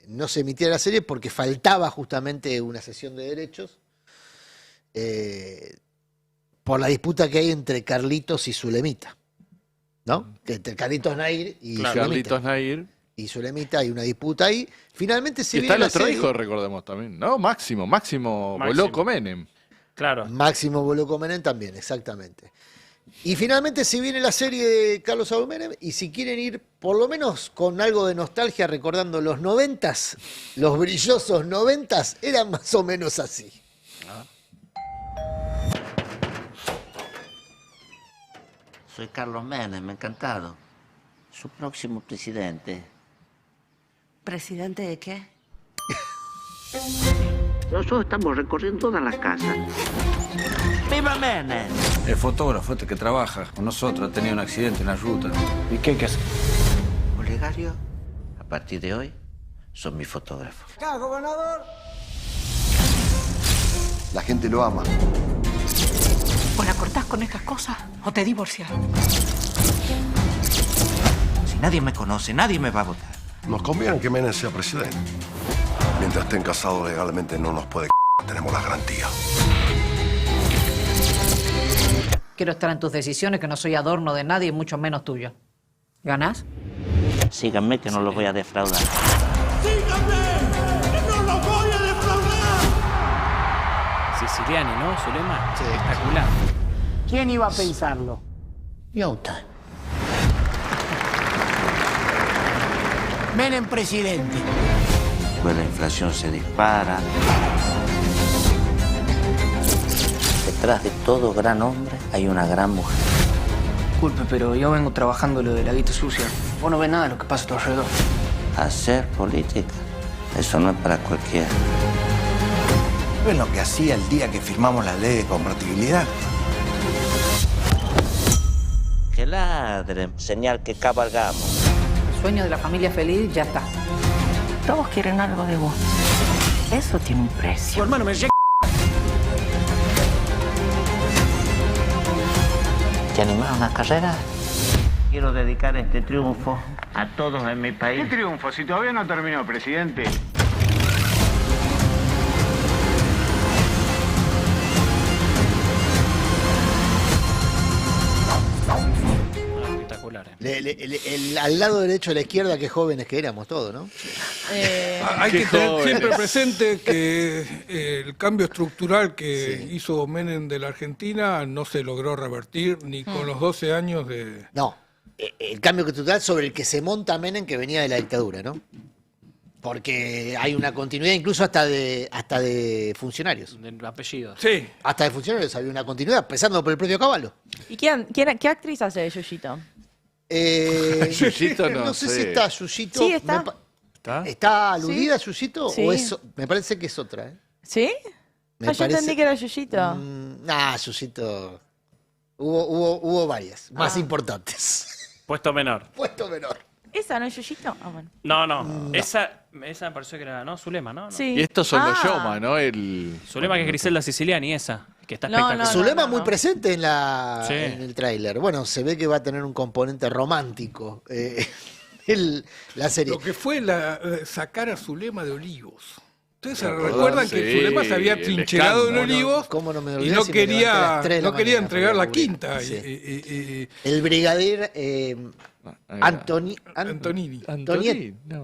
no se emitiera la serie porque faltaba justamente una cesión de derechos por la disputa que hay entre Carlitos y Zulemita, ¿no? Entre Carlitos Nair y Zulemita. Carlitos Nair. Y Zulemita, hay una disputa ahí. Finalmente se Y viene está el la otro serie. hijo, recordemos también, ¿no? Máximo Boloco Menem. Claro. Máximo Boloco Menem también, exactamente. Y finalmente se viene la serie de Carlos Saúl Menem, y si quieren ir por lo menos con algo de nostalgia recordando los 90s, los brillosos 90s, eran más o menos así. Soy Carlos Menem, encantado. Su próximo presidente. ¿Presidente de qué? Nosotros estamos recorriendo todas las casas. ¡Viva Menem! El fotógrafo este que trabaja con nosotros ha tenido un accidente en la ruta. ¿Y qué hay que hacer? Olegario, a partir de hoy, son mi fotógrafo. Acá, gobernador. La gente lo ama. ¿O la cortás con estas cosas o te divorcias? Si nadie me conoce, nadie me va a votar. Nos conviene que Menem sea presidente. Mientras estén casados legalmente no nos puede tenemos la garantía. Quiero estar en tus decisiones, que no soy adorno de nadie, mucho menos tuyo. ¿Ganás? Síganme que no los voy a defraudar. ¡Síganme! ¡Que no los voy a defraudar! Siciliani, ¿no? Zulema. Sí. Espectacular. ¿Quién iba a pensarlo? Yauta. Menem presidente. Pues la inflación se dispara. Detrás de todo gran hombre hay una gran mujer. Disculpe, pero yo vengo trabajando lo de la guita sucia. Vos no ves nada de lo que pasa a tu alrededor. Hacer política, eso no es para cualquiera. ¿Ven lo que hacía el día que firmamos la ley de compatibilidad? Que ladren, señal que cabalgamos. El sueño de la familia feliz ya está. Todos quieren algo de vos. Eso tiene un precio. Tu hermano me llega. ¿Te animás a una carrera? Quiero dedicar este triunfo a todos en mi país. ¿Qué triunfo? Si todavía no terminó, presidente. Espectacular. Al lado derecho de la izquierda, qué jóvenes que éramos todos, ¿no? Hay que tener siempre presente que el cambio estructural que hizo Menem de la Argentina no se logró revertir ni con los 12 años de... No, el cambio estructural sobre el que se monta Menem, que venía de la dictadura, ¿no? Porque hay una continuidad incluso hasta de funcionarios. Del apellido. Sí. Hasta de funcionarios había una continuidad, empezando por el propio Caballo. ¿Y qué actriz hace de Yuyito? Yuyito no sé si está Yuyito. Sí, está. ¿Está aludida Sí. Yuyito? Sí. ¿O es, me parece que es otra, ¿eh? ¿Sí? Me Yo parece- entendí que era Yuyito. Yuyito. Hubo varias, más importantes. Puesto menor. Puesto menor. ¿Esa no es Yuyito? Ah, bueno. No. Esa me pareció que era, ¿no? Zulema, ¿no? Sí. Y estos son los Ah. Yoma, ¿no? Zulema, que es Griselda Siciliani, esa. Que está No, espectacular. Zulema muy presente en Sí. en el tráiler. Bueno, se ve que va a tener un componente romántico la serie. Lo que fue sacar a Zulema de Olivos. Ustedes se ¿Recordás? recuerdan que Sí, Zulema se había el trincherado en escándalo. Olivos ¿Cómo no me y olvidé no si me levanté a quería, las 3 de la no quería mañana entregar para la ir a laburar? quinta. Sí. El brigadier Antonietti.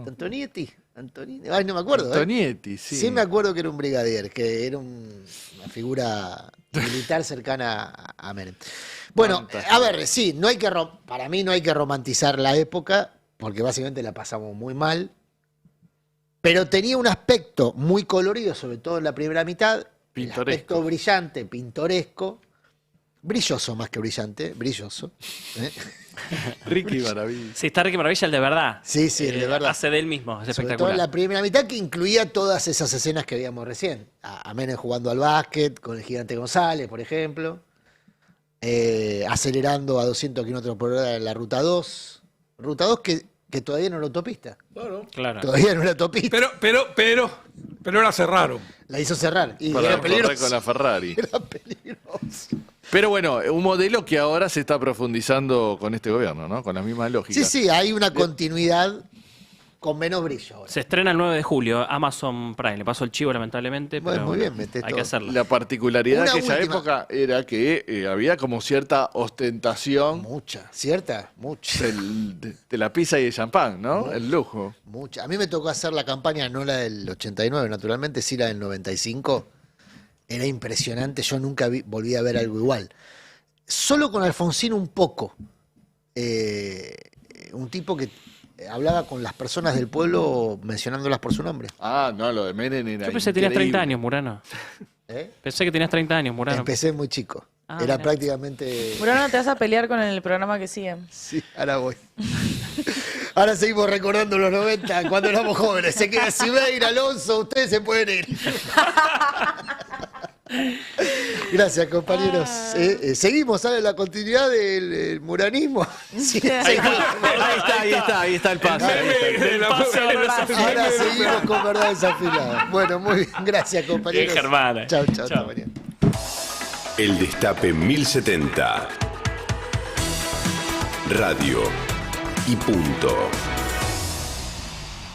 Antonietti. Antonini. Ay, no me acuerdo. Antonietti, sí. Sí me acuerdo que era un brigadier, que era una figura militar cercana a Menem. Bueno, a ver, sí, para mí no hay que romantizar la época, porque básicamente la pasamos muy mal, pero tenía un aspecto muy colorido, sobre todo en la primera mitad, el aspecto brillante, pintoresco, brilloso más que brillante, brilloso. Ricky Maravilla. Sí, está Ricky Maravilla, el de verdad. Sí, el de verdad. Hace de él mismo, es Sobre espectacular. todo en la primera mitad, que incluía todas esas escenas que veíamos recién. A Menem jugando al básquet, con el Gigante González, por ejemplo. Acelerando a 200 kilómetros por hora en la Ruta 2. Ruta 2 que todavía no era autopista. Claro. Todavía no era autopista. Pero la cerraron. La hizo cerrar. Y Para era correr peligroso. con la Ferrari. Era peligroso. Pero bueno, un modelo que ahora se está profundizando con este gobierno, ¿no? Con las mismas lógicas. Sí, hay una continuidad con menos brillo ahora. Se estrena el 9 de julio, Amazon Prime. Le pasó el chivo, lamentablemente, Bueno, pero muy bueno, bien, metés hay todo. que hacerlo. La particularidad Una de aquella última. época era que había como cierta ostentación Mucha. de la pizza y el champán, ¿no? El lujo. Mucha. A mí me tocó hacer la campaña, no la del 89, naturalmente, sí la del 95. Era impresionante, yo nunca volví a ver algo igual. Solo con Alfonsín un poco. Un tipo que hablaba con las personas del pueblo mencionándolas por su nombre. Ah, no, lo de Menem era Yo pensé que tenías 30 años, Murano. Pensé que tenías 30 años, Murano. Empecé muy chico. Era mirá. prácticamente... Murano, te vas a pelear con el programa que sigue. Sí, ahora voy. Ahora seguimos recordando los 90, cuando éramos jóvenes. Se queda Sibeira, Alonso, ustedes se pueden ir. Gracias, compañeros. Seguimos, ¿sale la continuidad del muranismo? Sí, Ahí está el pase. Ahora seguimos con verdad desafilada. Bueno, muy bien. Gracias, compañeros. Bien, Germán. Chao, hasta mañana. El Destape 1070. Radio y punto.